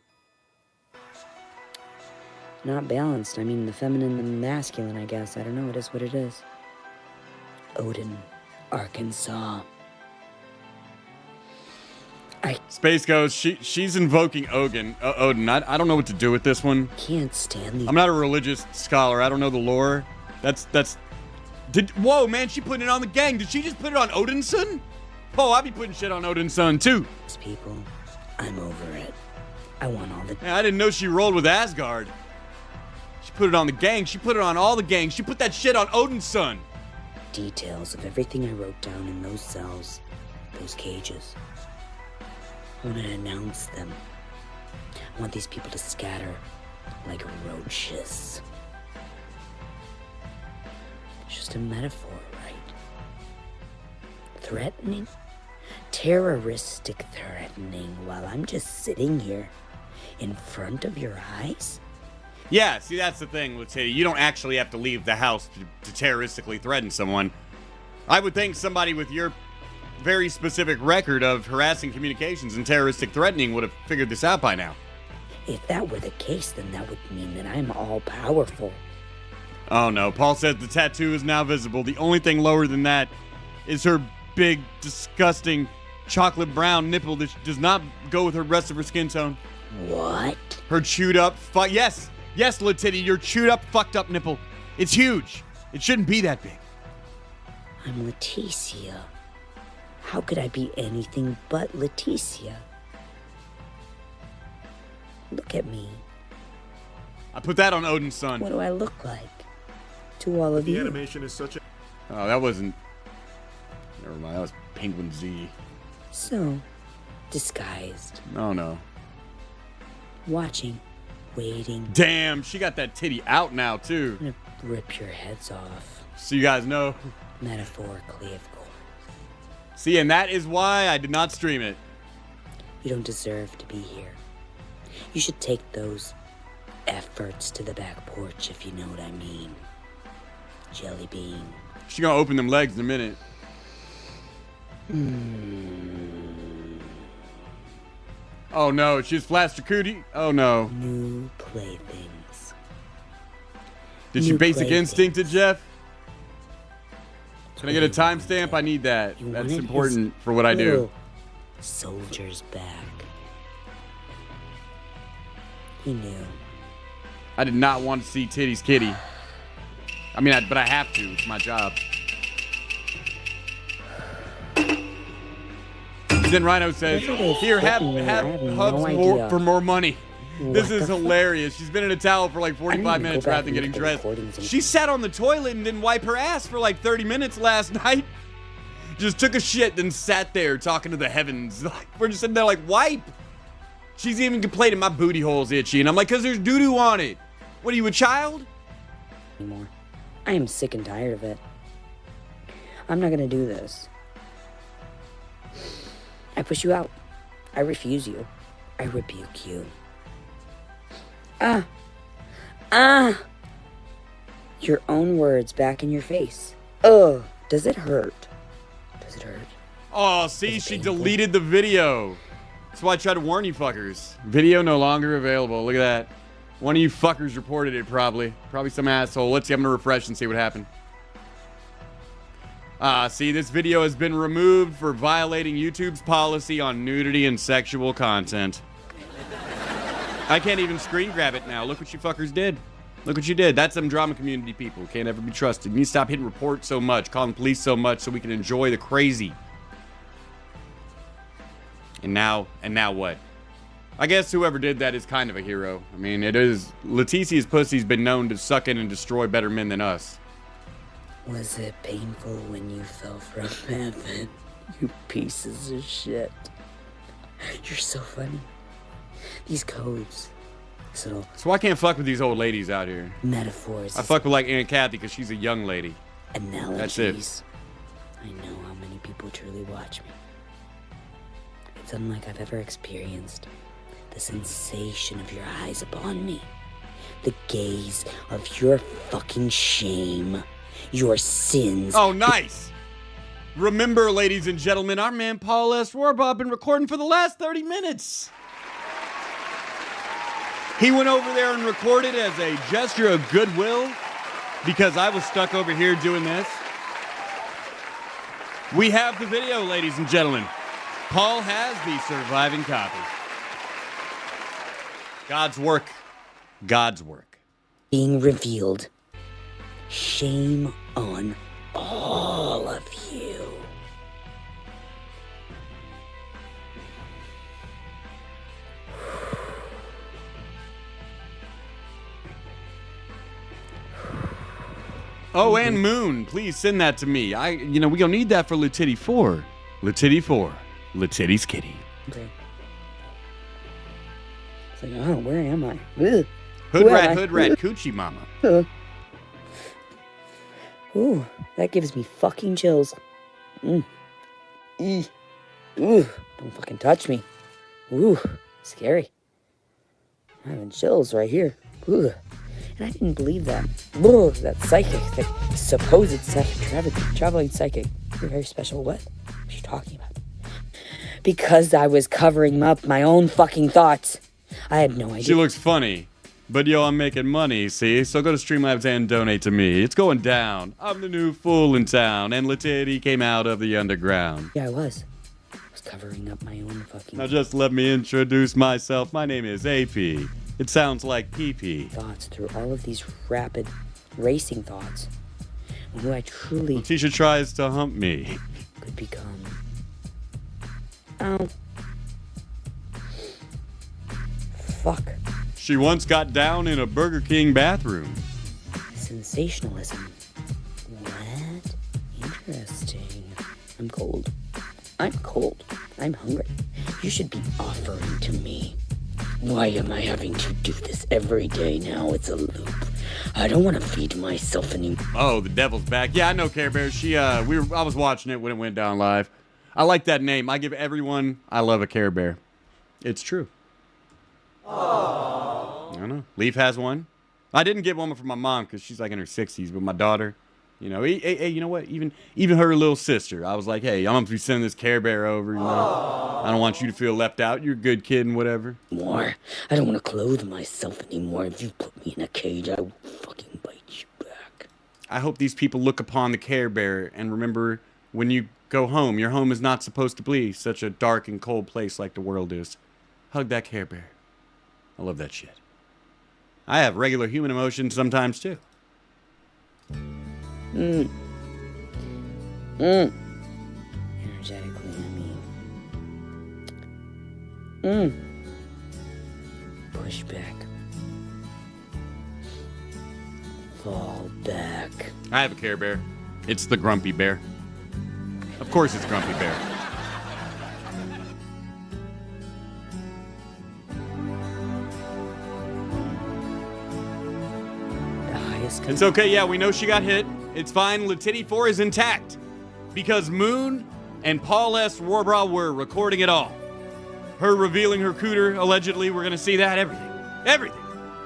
Not balanced. I mean, the feminine and the masculine, I guess. I don't know. It is what it is. Odin, Arkansas. Space Ghost, she's invoking Odin. I don't know what to do with this one. Can't stand the... I'm not a religious scholar. I don't know the lore. Whoa, man, she put it on the gang. Did she just put it on Odin's son? Oh, I'll be putting shit on Odin's son, too. People, I'm over it. I want all the... Yeah, I didn't know she rolled with Asgard. She put it on the gang. She put it on all the gangs. She put that shit on Odin's son. Details of everything I wrote down in those cells, those cages. I want to announce them. I want these people to scatter like roaches. It's just a metaphor, right? Threatening? Terroristic threatening while I'm just sitting here in front of your eyes? Yeah, see, that's the thing, LeTiddy. You don't actually have to leave the house to terroristically threaten someone. I would think somebody with your very specific record of harassing communications and terroristic threatening would have figured this out by now. If that were the case, then that would mean that I'm all-powerful. Oh no, Paul says the tattoo is now visible. The only thing lower than that is her big, disgusting, chocolate brown nipple that does not go with her rest of her skin tone. What? Her chewed up, yes, LeTiddy, your chewed up, fucked up nipple. It's huge. It shouldn't be that big. I'm Leticia. How could I be anything but Leticia? Look at me. I put that on Odin's son. What do I look like to all of you? The animation is such a... Oh, that wasn't... Never mind, that was Penguin Z. So, disguised. Oh, no. Watching. Waiting. Damn, she got that titty out now, too. I'm gonna rip your heads off. So you guys know. Metaphorically, of course. See, and that is why I did not stream it. You don't deserve to be here. You should take those efforts to the back porch, if you know what I mean. Jelly bean. She gonna open them legs in a minute. Oh no, she's flashed her cootie. Oh no. New playthings. Did she basic instinct it, Jeff? Can I get a timestamp? I need that. That's important for what I do. Soldier's back. He knew. I did not want to see Titty's kitty. I mean, but I have to. It's my job. Then Rhino says, "Here, have Hubs for more money." This is hilarious. She's been in a towel for like 45 minutes rather than getting dressed. She sat on the toilet and didn't wipe her ass for like 30 minutes last night. Just took a shit, then sat there talking to the heavens. Like, we're just sitting there like, wipe. She's even complaining my booty hole's itchy. And I'm like, because there's doo-doo on it. What are you, a child? Anymore. I am sick and tired of it. I'm not going to do this. I I push you out. I refuse you. I rebuke you. Your own words back in your face. Ugh. Does it hurt? Does it hurt? Oh, see, she deleted the video. That's why I tried to warn you fuckers. Video no longer available. Look at that. One of you fuckers reported it, probably. Probably some asshole. Let's see, I'm gonna refresh and see what happened. See, this video has been removed for violating YouTube's policy on nudity and sexual content. I can't even screen grab it now. Look what you fuckers did. Look what you did. That's some drama community people. Can't ever be trusted. You need to stop hitting report so much, calling police so much so we can enjoy the crazy. And now what? I guess whoever did that is kind of a hero. I mean, it is. Letitia's pussy's been known to suck in and destroy better men than us. Was it painful when you fell from heaven? You pieces of shit. You're so funny. These codes. This little So I can't fuck with these old ladies out here. metaphors. I fuck with like Aunt Kathy because she's a young lady. Analogies. That's it. I know how many people truly watch me. It's unlike I've ever experienced. The sensation of your eyes upon me. The gaze of your fucking shame. Your sins. Oh, nice. Remember, ladies and gentlemen, our man Paul S. Rohrbaugh been recording for the last 30 minutes. He went over there and recorded as a gesture of goodwill because I was stuck over here doing this. We have the video, ladies and gentlemen. Paul has the surviving copy. God's work. God's work. Being revealed. Shame on all of you. Oh, and Moon, please send that to me. We gonna need that for LeTiddy 4. LeTiddy 4. LeTiddy's kitty. Okay. It's like, oh, where am I? Ugh. Hood rat, coochie mama. Ooh, that gives me fucking chills. Ooh, don't fucking touch me. Ooh, scary. I'm having chills right here. Ooh. And I didn't believe that. Ooh, that psychic, that supposed traveling psychic. You're very special. What are you talking about? Because I was covering up my own fucking thoughts. I had no idea. She looks funny. But yo, I'm making money, see? So go to Streamlabs and donate to me. It's going down. I'm the new fool in town, and LeTiddy came out of the underground. Yeah, I was covering up my own fucking... Now just let me introduce myself. My name is AP. It sounds like PP. Thoughts through all of these rapid racing thoughts. And who I truly... Letitia tries to hump me. Could become... Oh. Fuck. She once got down in a Burger King bathroom. Sensationalism. What? Interesting. I'm cold. I'm cold. I'm hungry. You should be offering to me. Why am I having to do this every day now? It's a loop. I don't want to feed myself anymore. Oh, the devil's back. Yeah, I know Care Bear. I was watching it when it went down live. I like that name. I give everyone I love a Care Bear. It's true. Aww. I don't know. Leaf has one. I didn't get one for my mom because she's like in her 60s, but my daughter, you know, hey, you know what? Even her little sister, I was like, hey, I'm gonna be sending this Care Bear over. You know, I don't want you to feel left out. You're a good kid and whatever. More. I don't want to clothe myself anymore. If you put me in a cage, I will fucking bite you back. I hope these people look upon the Care Bear and remember when you go home, your home is not supposed to be such a dark and cold place like the world is. Hug that Care Bear. I love that shit. I have regular human emotions sometimes too. Energetically, I mean. Push back. Fall back. I have a Care Bear. It's the Grumpy Bear. Of course it's Grumpy Bear. It's okay, yeah, we know she got hit. It's fine. LeTiddy 4 is intact. Because Moon and Paul S. Warbrough were recording it all. Her revealing her cooter, allegedly, we're gonna see that, everything. Everything.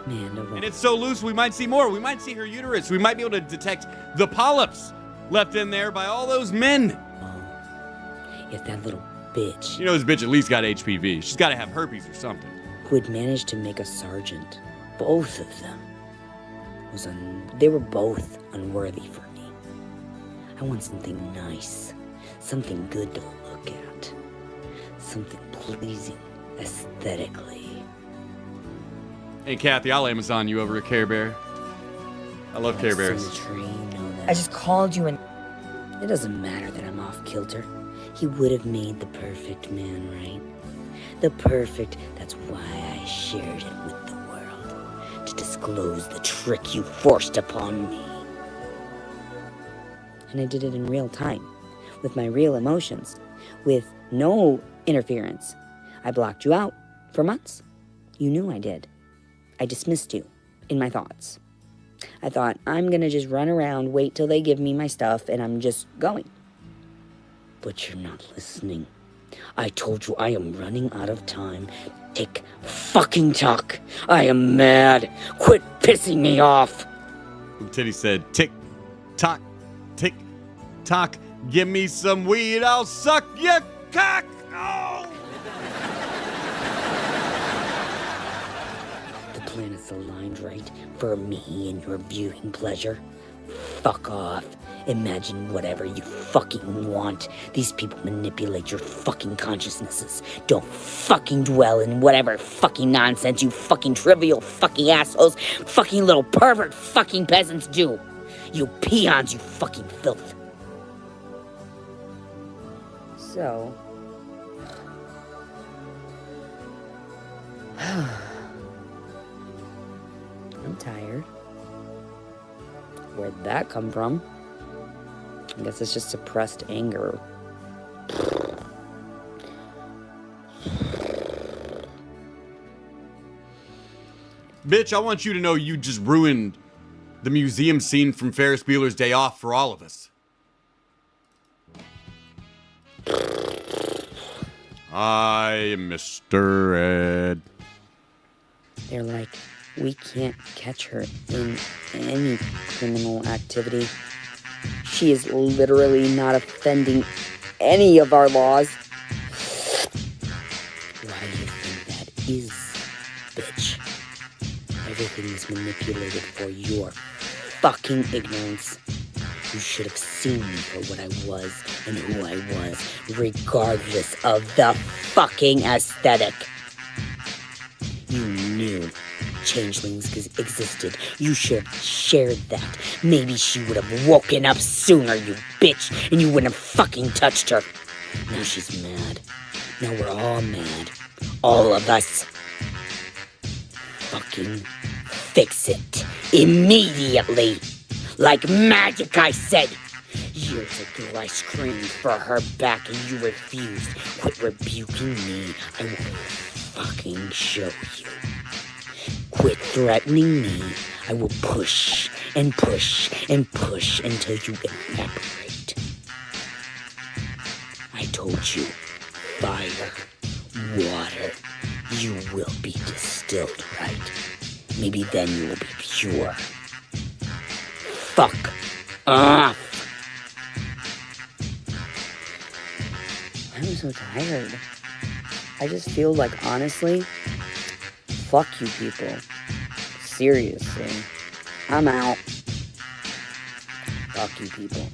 Man, And it's so loose, we might see more. We might see her uterus. We might be able to detect the polyps left in there by all those men. if that little bitch You know this bitch at least got HPV. She's got to have herpes or something. who had managed to make a sergeant, both of them, they were both unworthy for me. I want something nice, something good to look at, something pleasing aesthetically. Hey, Kathy, I'll Amazon you over a Care Bear. I love Care Bears. I just called you and... It doesn't matter that I'm off kilter. He would have made the perfect man, right? The perfect... That's why I shared it with the world. To disclose the trick you forced upon me. And I did it in real time. With my real emotions. With no interference. I blocked you out for months. You knew I did. I dismissed you in my thoughts. I thought, I'm gonna just run around, wait till they give me my stuff, and I'm just going. But you're not listening. I told you I am running out of time. Tick fucking tock. I am mad. Quit pissing me off. LeTiddy said, tick, tock, tick, tock. Give me some weed, I'll suck your cock. Oh! The planets aligned right for me and your viewing pleasure. Fuck off. Imagine whatever you fucking want. These people manipulate your fucking consciousnesses. Don't fucking dwell in whatever fucking nonsense you fucking trivial fucking assholes, fucking little pervert fucking peasants do. You peons, you fucking filth. So... I'm tired. Where'd that come from? I guess it's just suppressed anger. Bitch, I want you to know you just ruined the museum scene from Ferris Bueller's Day Off for all of us. I am Mr. Ed. They're like, we can't catch her in any criminal activity. She is literally not offending any of our laws. Why do you think that is, bitch? Everything is manipulated for your fucking ignorance. You should have seen me for what I was and who I was, regardless of the fucking aesthetic. You knew changelings existed. You should have shared that. Maybe she would have woken up sooner, you bitch, and you wouldn't have fucking touched her. Now she's mad. Now we're all mad. All of us. Fucking fix it. Immediately. Like magic, I said. Years ago, I screamed for her back and you refused. Quit rebuking me. I will fucking show you. Quit threatening me. I will push and push and push until you evaporate. I told you, fire, water, you will be distilled, right? Maybe then you will be pure. Fuck off. I'm so tired. I just feel like, honestly, fuck you people. Seriously. I'm out. Fuck you people.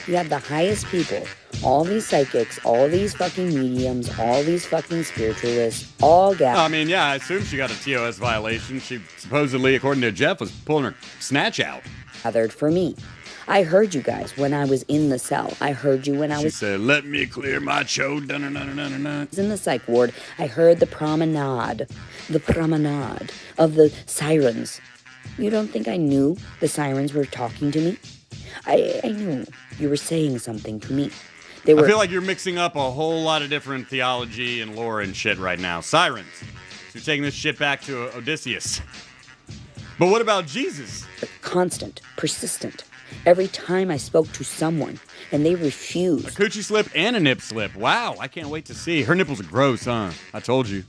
You have the highest people. All these psychics, all these fucking mediums, all these fucking spiritualists, all gathered. I mean, yeah, I assume she got a TOS violation. She supposedly, according to Jeff, was pulling her snatch out. Gathered for me. I heard you guys when I was in the cell. I heard you when I was... She said, let me clear my chode. In the psych ward. I heard the promenade of the sirens. You don't think I knew the sirens were talking to me? I knew you were saying something to me. I feel like you're mixing up a whole lot of different theology and lore and shit right now. Sirens. So you're taking this shit back to Odysseus. But what about Jesus? Constant, persistent. Every time I spoke to someone, and they refused. A coochie slip and a nip slip. Wow, I can't wait to see. Her nipples are gross, huh? I told you.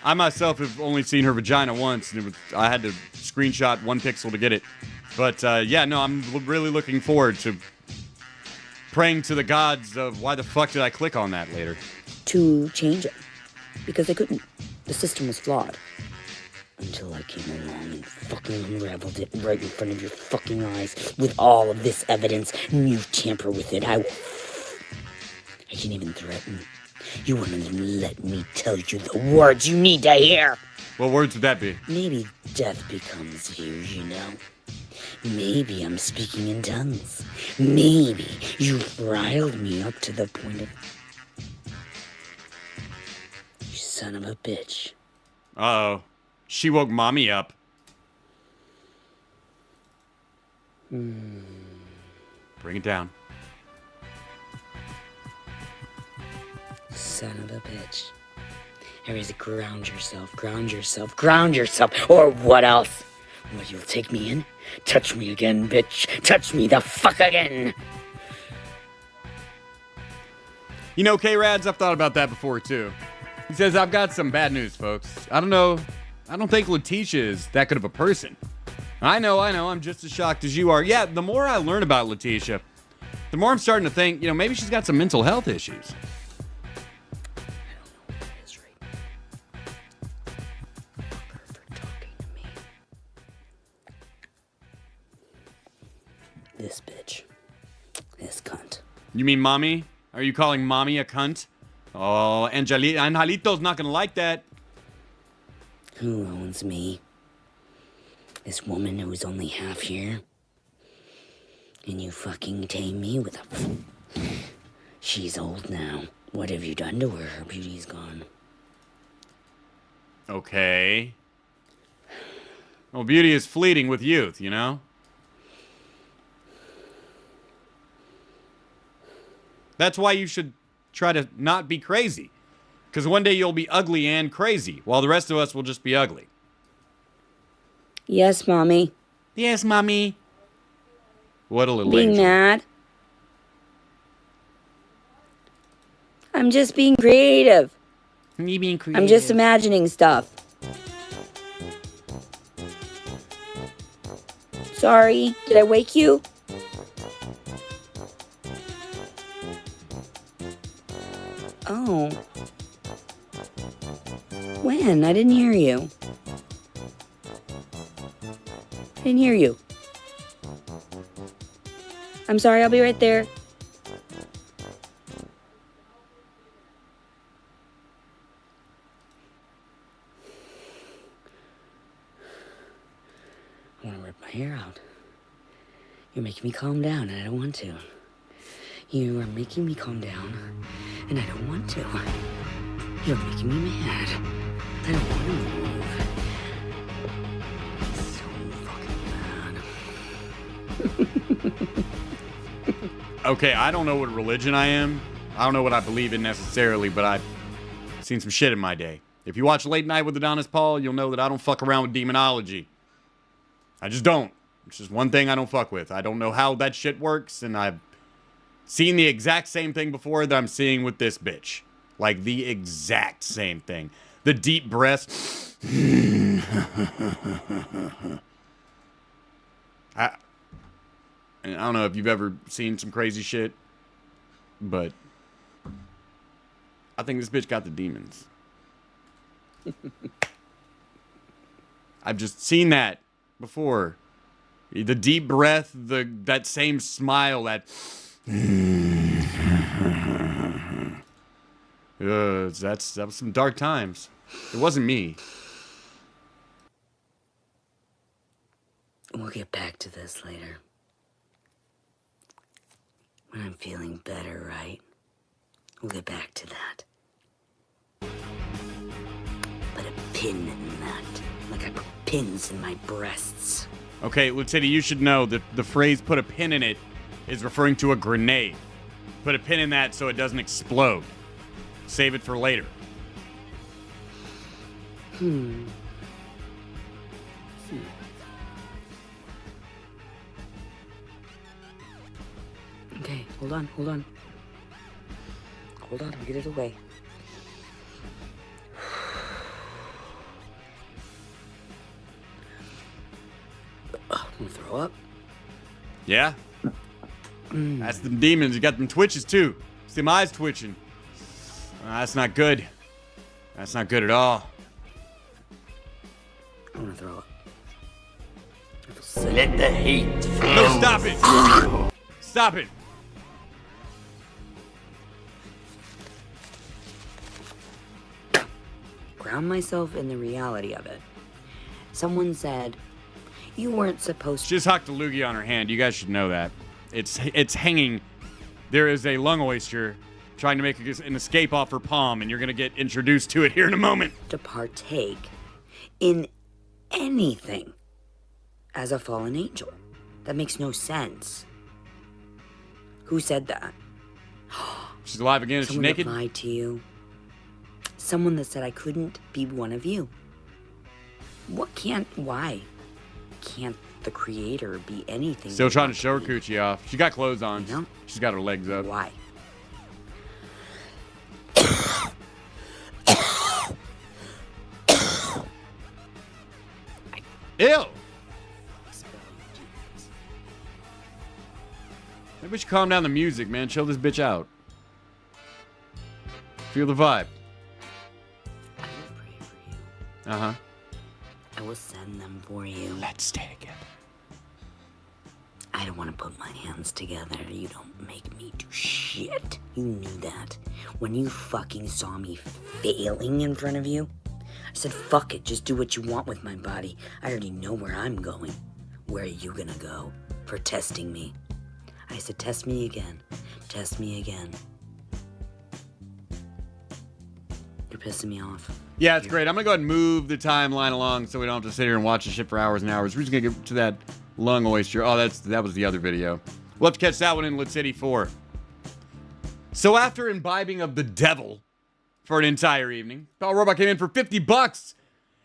I myself have only seen her vagina once, and I had to screenshot 1 pixel to get it. But yeah, no, I'm really looking forward to praying to the gods of why the fuck did I click on that later. To change it. Because I couldn't. The system was flawed. Until I came along and fucking unraveled it right in front of your fucking eyes with all of this evidence, and you tamper with it. I can't even threaten. You won't even let me tell you the words you need to hear. What words would that be? Maybe death becomes here, you know. Maybe I'm speaking in tongues. Maybe you've riled me up to the point of... You son of a bitch. Uh-oh. She woke mommy up. Hmm. Bring it down. Son of a bitch. Aries, ground yourself, ground yourself, ground yourself, or what else? What, you'll take me in? Touch me again, bitch. Touch me the fuck again. You know, K-Rads, I've thought about that before, too. He says, I've got some bad news, folks. I don't know. I don't think Letitia is that good of a person. I know. I'm just as shocked as you are. Yeah, the more I learn about Letitia, the more I'm starting to think, you know, maybe she's got some mental health issues. This bitch. This cunt. You mean mommy? Are you calling mommy a cunt? Oh, Angelito's not gonna like that. Who owns me? This woman who's only half here? And you fucking tame me with a... She's old now. What have you done to her? Her beauty's gone. Okay. Well, beauty is fleeting with youth, you know? That's why you should try to not be crazy. Because one day you'll be ugly and crazy, while the rest of us will just be ugly. Yes, Mommy. Yes, Mommy. What a little Being angel. mad? I'm just being creative. You being creative. I'm just imagining stuff. Sorry, did I wake you? Oh. When? I didn't hear you. I didn't hear you. I'm sorry, I'll be right there. I want to rip my hair out. You're making me calm down, and I don't want to. You are making me calm down, and I don't want to. You're making me mad. I don't want to move. So fucking mad. Okay, I don't know what religion I am. I don't know what I believe in necessarily, but I've seen some shit in my day. If you watch Late Night with Adonis Paul, you'll know that I don't fuck around with demonology. I just don't. It's just one thing I don't fuck with. I don't know how that shit works, and I've seen the exact same thing before that I'm seeing with this bitch. Like, the exact same thing. The deep breaths. I don't know if you've ever seen some crazy shit, but I think this bitch got the demons. I've just seen that before. The deep breath, that same smile, that... that was some dark times. It wasn't me. We'll get back to this later. When I'm feeling better, right? We'll get back to that. Put a pin in that. Like I put pins in my breasts. Okay, LeTiddy, you should know that the phrase put a pin in it is referring to a grenade. Put a pin in that so it doesn't explode. Save it for later. Hold on. Hold on, I'll get it away. I'm gonna throw up. Yeah? That's them demons. You got them twitches, too. See my eyes twitching. That's not good. That's not good at all. I'm gonna throw up. Let the hate No, stop it! Stop it! Ground myself in the reality of it. Someone said, you weren't supposed to. She just hocked a loogie on her hand. You guys should know that. It's hanging. There is a lung oyster trying to make an escape off her palm, and you're going to get introduced to it here in a moment. To partake in anything as a fallen angel. That makes no sense. Who said that? She's alive again. Is she Someone naked? that lied to you. Someone that said I couldn't be one of you. Why can't the creator be anything? Still trying to show her coochie off. She got clothes on. You know? She's got her legs up. Why? Ew! Maybe we should calm down the music, man. Chill this bitch out. Feel the vibe. I will pray for you. Uh-huh. I will send them for you. Let's stay together. I don't want to put my hands together. You don't make me do shit. You knew that. When you fucking saw me failing in front of you, I said, fuck it, just do what you want with my body. I already know where I'm going. Where are you gonna go for testing me? I said, test me again. Test me again. You're pissing me off. Yeah, it's great. I'm going to go ahead and move the timeline along so we don't have to sit here and watch this shit for hours and hours. We're just going to get to that lung oyster. Oh, that was the other video. We'll have to catch that one in LeTiddy 4. So after imbibing of the devil for an entire evening, Paul Robot came in for $50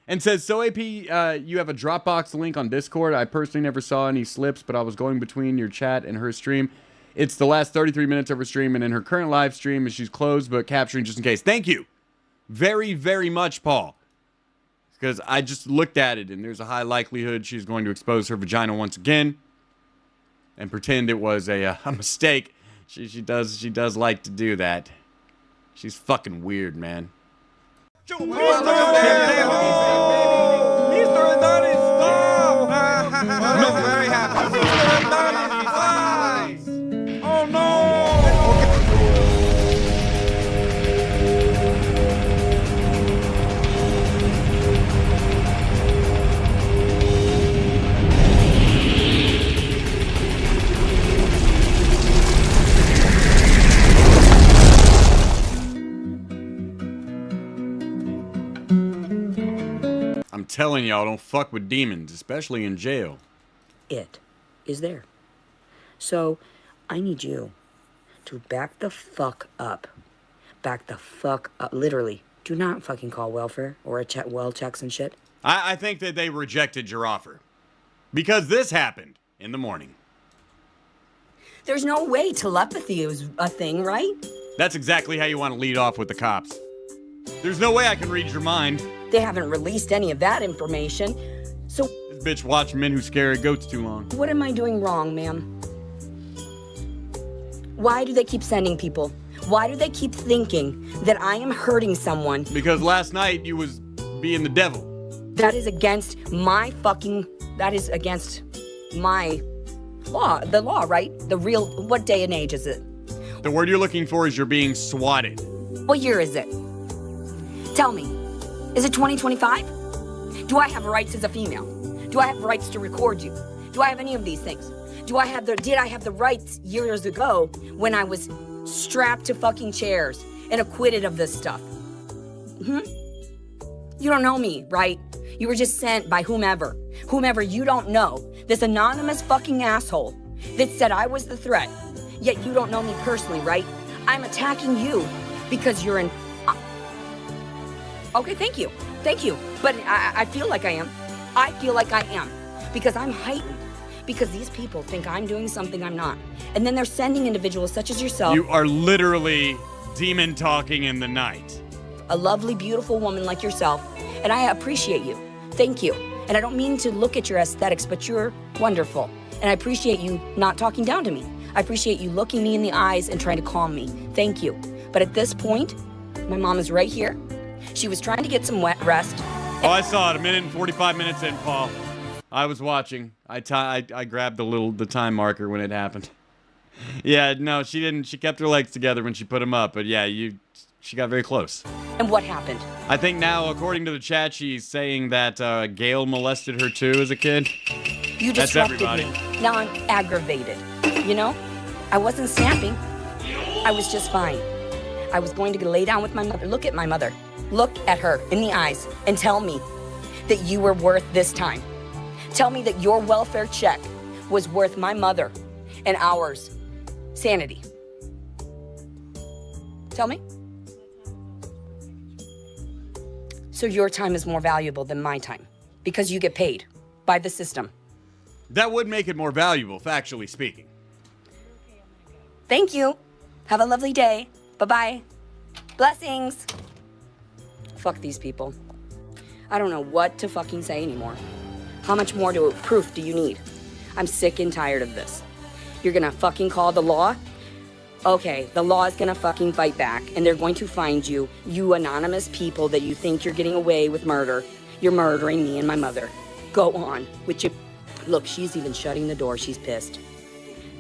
and says, so AP, you have a Dropbox link on Discord. I personally never saw any slips, but I was going between your chat and her stream. It's the last 33 minutes of her stream, and in her current live stream, she's closed but capturing just in case. Thank you very, very much, Paul. Because I just looked at it, and there's a high likelihood she's going to expose her vagina once again and pretend it was a mistake. She does like to do that. She's fucking weird, man. Mr. Adonis, stop! I'm very happy. Mr. Adonis, oh no! I'm telling y'all, don't fuck with demons, especially in jail. It is there. So, I need you to back the fuck up. Back the fuck up. Literally. Do not fucking call welfare or a well checks and shit. I think that they rejected your offer. Because this happened in the morning. There's no way telepathy is a thing, right? That's exactly how you want to lead off with the cops. There's no way I can read your mind. They haven't released any of that information. So, This bitch watched Men Who Scare Goats too long. what am I doing wrong, ma'am? Why do they keep sending people? Why do they keep thinking that I am hurting someone? Because last night you was being the devil. That is against my fucking... That is against my law. The law, right? The real... What day and age is it? The word you're looking for is you're being swatted. What year is it? Tell me. Is it 2025? Do I have rights as a female? Do I have rights to record you? Do I have any of these things? Did I have the rights years ago when I was strapped to fucking chairs and acquitted of this stuff? You don't know me, right? You were just sent by whomever you don't know. This anonymous fucking asshole that said I was the threat. Yet you don't know me personally, right? I'm attacking you because you're in... Okay, thank you. Thank you. But I feel like I am. I feel like I am. Because I'm heightened. Because these people think I'm doing something I'm not. And then they're sending individuals such as yourself. You are literally demon talking in the night. A lovely, beautiful woman like yourself. And I appreciate you. Thank you. And I don't mean to look at your aesthetics, but you're wonderful. And I appreciate you not talking down to me. I appreciate you looking me in the eyes and trying to calm me. Thank you. But at this point, my mom is right here. She was trying to get some wet rest. Oh, I saw it. 1:45 minutes in, Paul. I was watching. I grabbed the time marker when it happened. Yeah, no, she didn't. She kept her legs together when she put them up. But yeah, she got very close. And what happened? I think now, according to the chat, she's saying that Gail molested her too as a kid. You That's disrupted everybody. me. Now I'm aggravated. You know? I wasn't snapping. I was just fine. I was going to lay down with my mother. Look at my mother. Look at her in the eyes and tell me that you were worth this time. Tell me that your welfare check was worth my mother and ours sanity. Tell me. So your time is more valuable than my time because you get paid by the system. That would make it more valuable, factually speaking. Thank you. Have a lovely day. Bye-bye. Blessings. Fuck these people. I don't know what to fucking say anymore. How much more proof do you need? I'm sick and tired of this. You're gonna fucking call the law? Okay, the law is gonna fucking fight back, and they're going to find you, you anonymous people that you think you're getting away with murder. You're murdering me and my mother. Go on with your... Look, she's even shutting the door. She's pissed.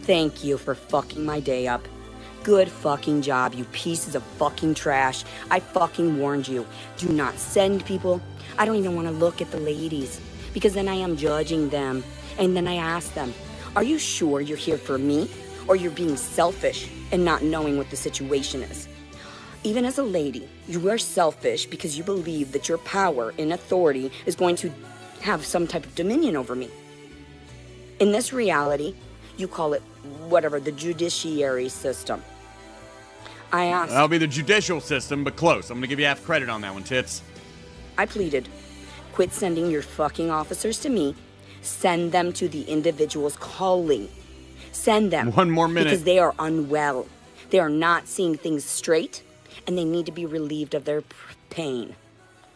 Thank you for fucking my day up. Good fucking job, you pieces of fucking trash. I fucking warned you. Do not send people. I don't even want to look at the ladies because then I am judging them. And then I ask them, are you sure you're here for me? Or you're being selfish and not knowing what the situation is? Even as a lady, you are selfish because you believe that your power and authority is going to have some type of dominion over me. In this reality, you call it whatever, the judiciary system. I asked... That'll be the judicial system, but close. I'm gonna give you half credit on that one, Tits. I pleaded, quit sending your fucking officers to me. Send them to the individuals calling. Send them. 1 more minute. Because they are unwell. They are not seeing things straight, and they need to be relieved of their pain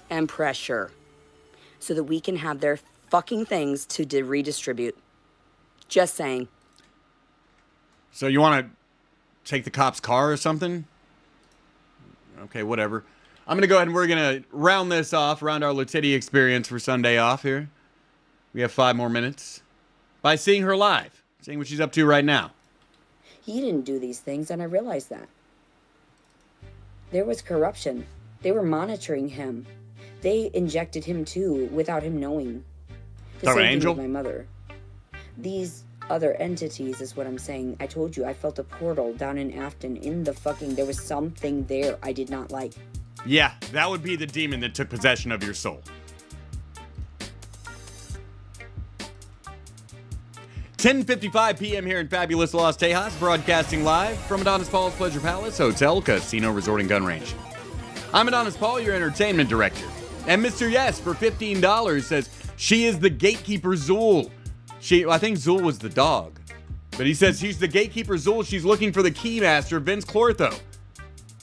and pressure so that we can have their fucking things to redistribute. Just saying. So you want to take the cop's car or something? Okay, whatever. I'm going to go ahead and we're going to round this off, round our LeTiddy experience for Sunday off here. We have 5 more minutes. By seeing her live, seeing what she's up to right now. He didn't do these things, and I realized that. There was corruption. They were monitoring him. They injected him too, without him knowing. The same thing with my mother. These other entities is what I'm saying. I told you, I felt a portal down in Afton in the fucking... There was something there I did not like. Yeah, that would be the demon that took possession of your soul. 10:55 p.m. here in fabulous Las Tejas, broadcasting live from Adonis Paul's Pleasure Palace Hotel, Casino, Resort, and Gun Range. I'm Adonis Paul, your entertainment director. And Mr. Yes, for $15, says, she is the gatekeeper Zool. I think Zool was the dog. But he says she's the gatekeeper Zool. She's looking for the keymaster, Vince Clortho.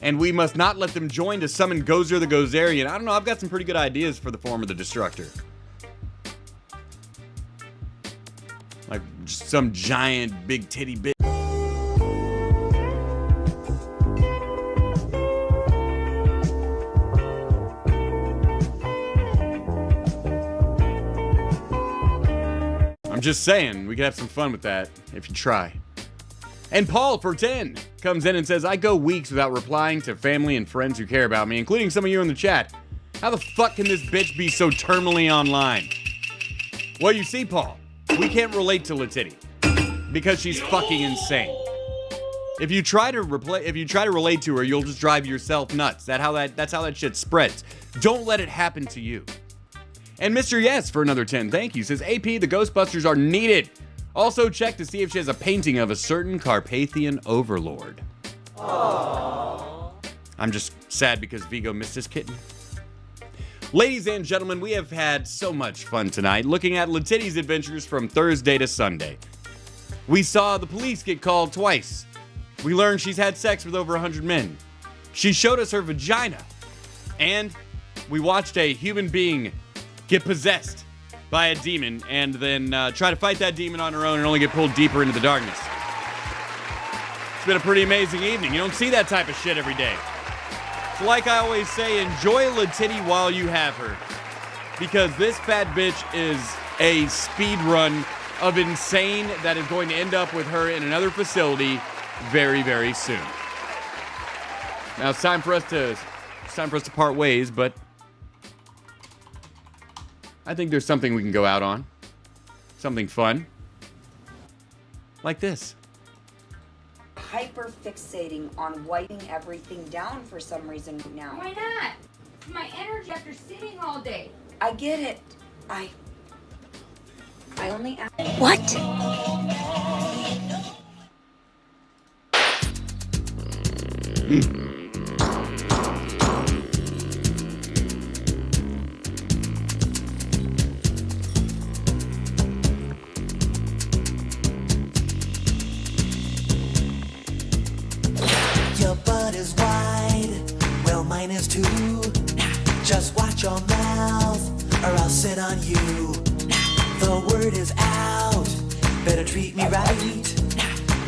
And we must not let them join to summon Gozer the Gozerian. I don't know, I've got some pretty good ideas for the form of the Destructor. Like just some giant big titty bitch. I'm just saying, we could have some fun with that if you try. And Paul for 10 comes in and says, I go weeks without replying to family and friends who care about me, including some of you in the chat. How the fuck can this bitch be so terminally online? Well, you see, Paul, we can't relate to LeTiddy because she's fucking insane. If you try to relate to her, you'll just drive yourself nuts. That's how that shit spreads. Don't let it happen to you. And Mr. Yes for another 10, thank you, says AP, the Ghostbusters are needed. Also check to see if she has a painting of a certain Carpathian overlord. Aww. I'm just sad because Vigo missed his kitten. Ladies and gentlemen, we have had so much fun tonight looking at LeTiddy's adventures from Thursday to Sunday. We saw the police get called twice. We learned she's had sex with over 100 men. She showed us her vagina. And we watched a human being get possessed by a demon and then try to fight that demon on her own and only get pulled deeper into the darkness. It's been a pretty amazing evening. You don't see that type of shit every day. So like I always say, enjoy LeTiddy while you have her. Because this fat bitch is a speed run of insane that is going to end up with her in another facility very, very soon. Now it's time for us to part ways, but I think there's something we can go out on. Something fun. Like this. Hyper fixating on wiping everything down for some reason right now. Why not? It's my energy after sitting all day. I get it. I only ask. What? Your butt is wide, well mine is too. Just watch your mouth, or I'll sit on you. The word is out, better treat me right.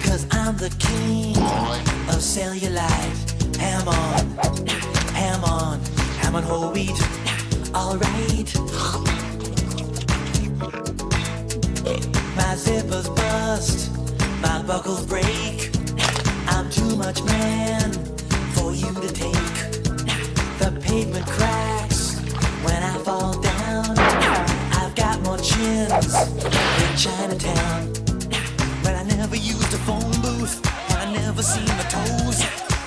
Cause I'm the king of cellulite. Ham on whole wheat. Alright. My zippers bust, my buckles break. I'm too much man for you to take. The pavement cracks when I fall down. I've got more chins than Chinatown. But I never used a phone booth, and I never seen the toes.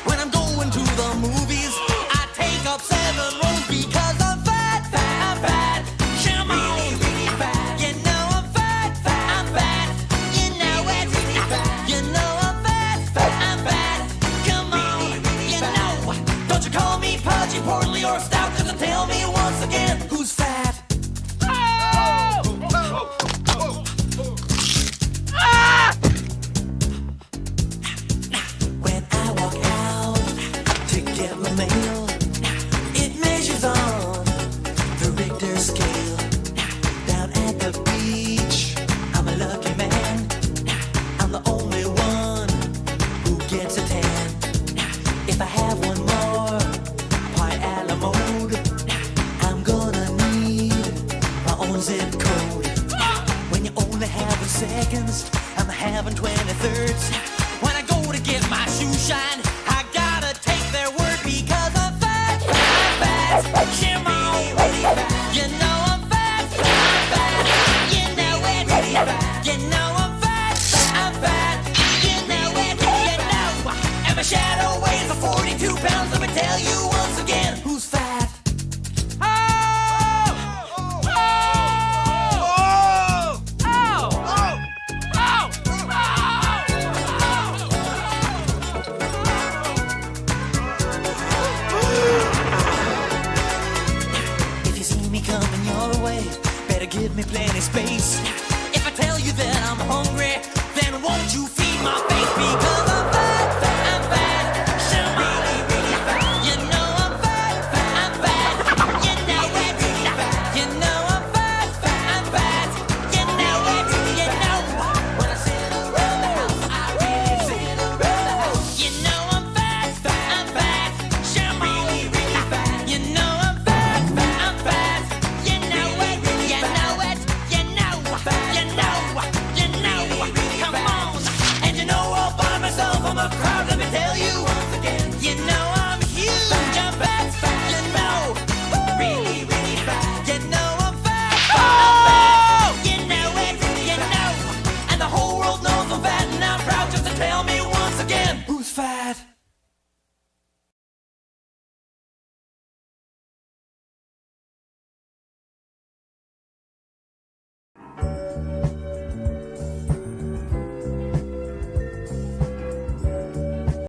When I'm going to the movies, I take up 7 rows because I'm fat, fat, fat. Come on, really fat. You know I'm fat, fat, I'm fat. You know it, really fat. You know I'm fat, fat, I'm fat. Come on, you know. Don't you call me pudgy, portly, or stout, cause you tell me once again who's fat. When I walk out to get my mail, it measures on the Richter scale. Down at the beach, I'm a lucky man. I'm the only one who gets a tan. If I have one more pint a la mode, I'm gonna need my own zip code. When you're only having seconds, I'm having 23rds. When I go to get my shoe shine, I gotta take their word because I'm fat, fat, fat. Shimon, you know I'm fat, fat, fat. You know it, you know I'm fat, I'm fat. You know it, you know. And my shadow weighs 42 pounds. Let me tell you once again who's fat. If you see me coming your way, better give me plenty space.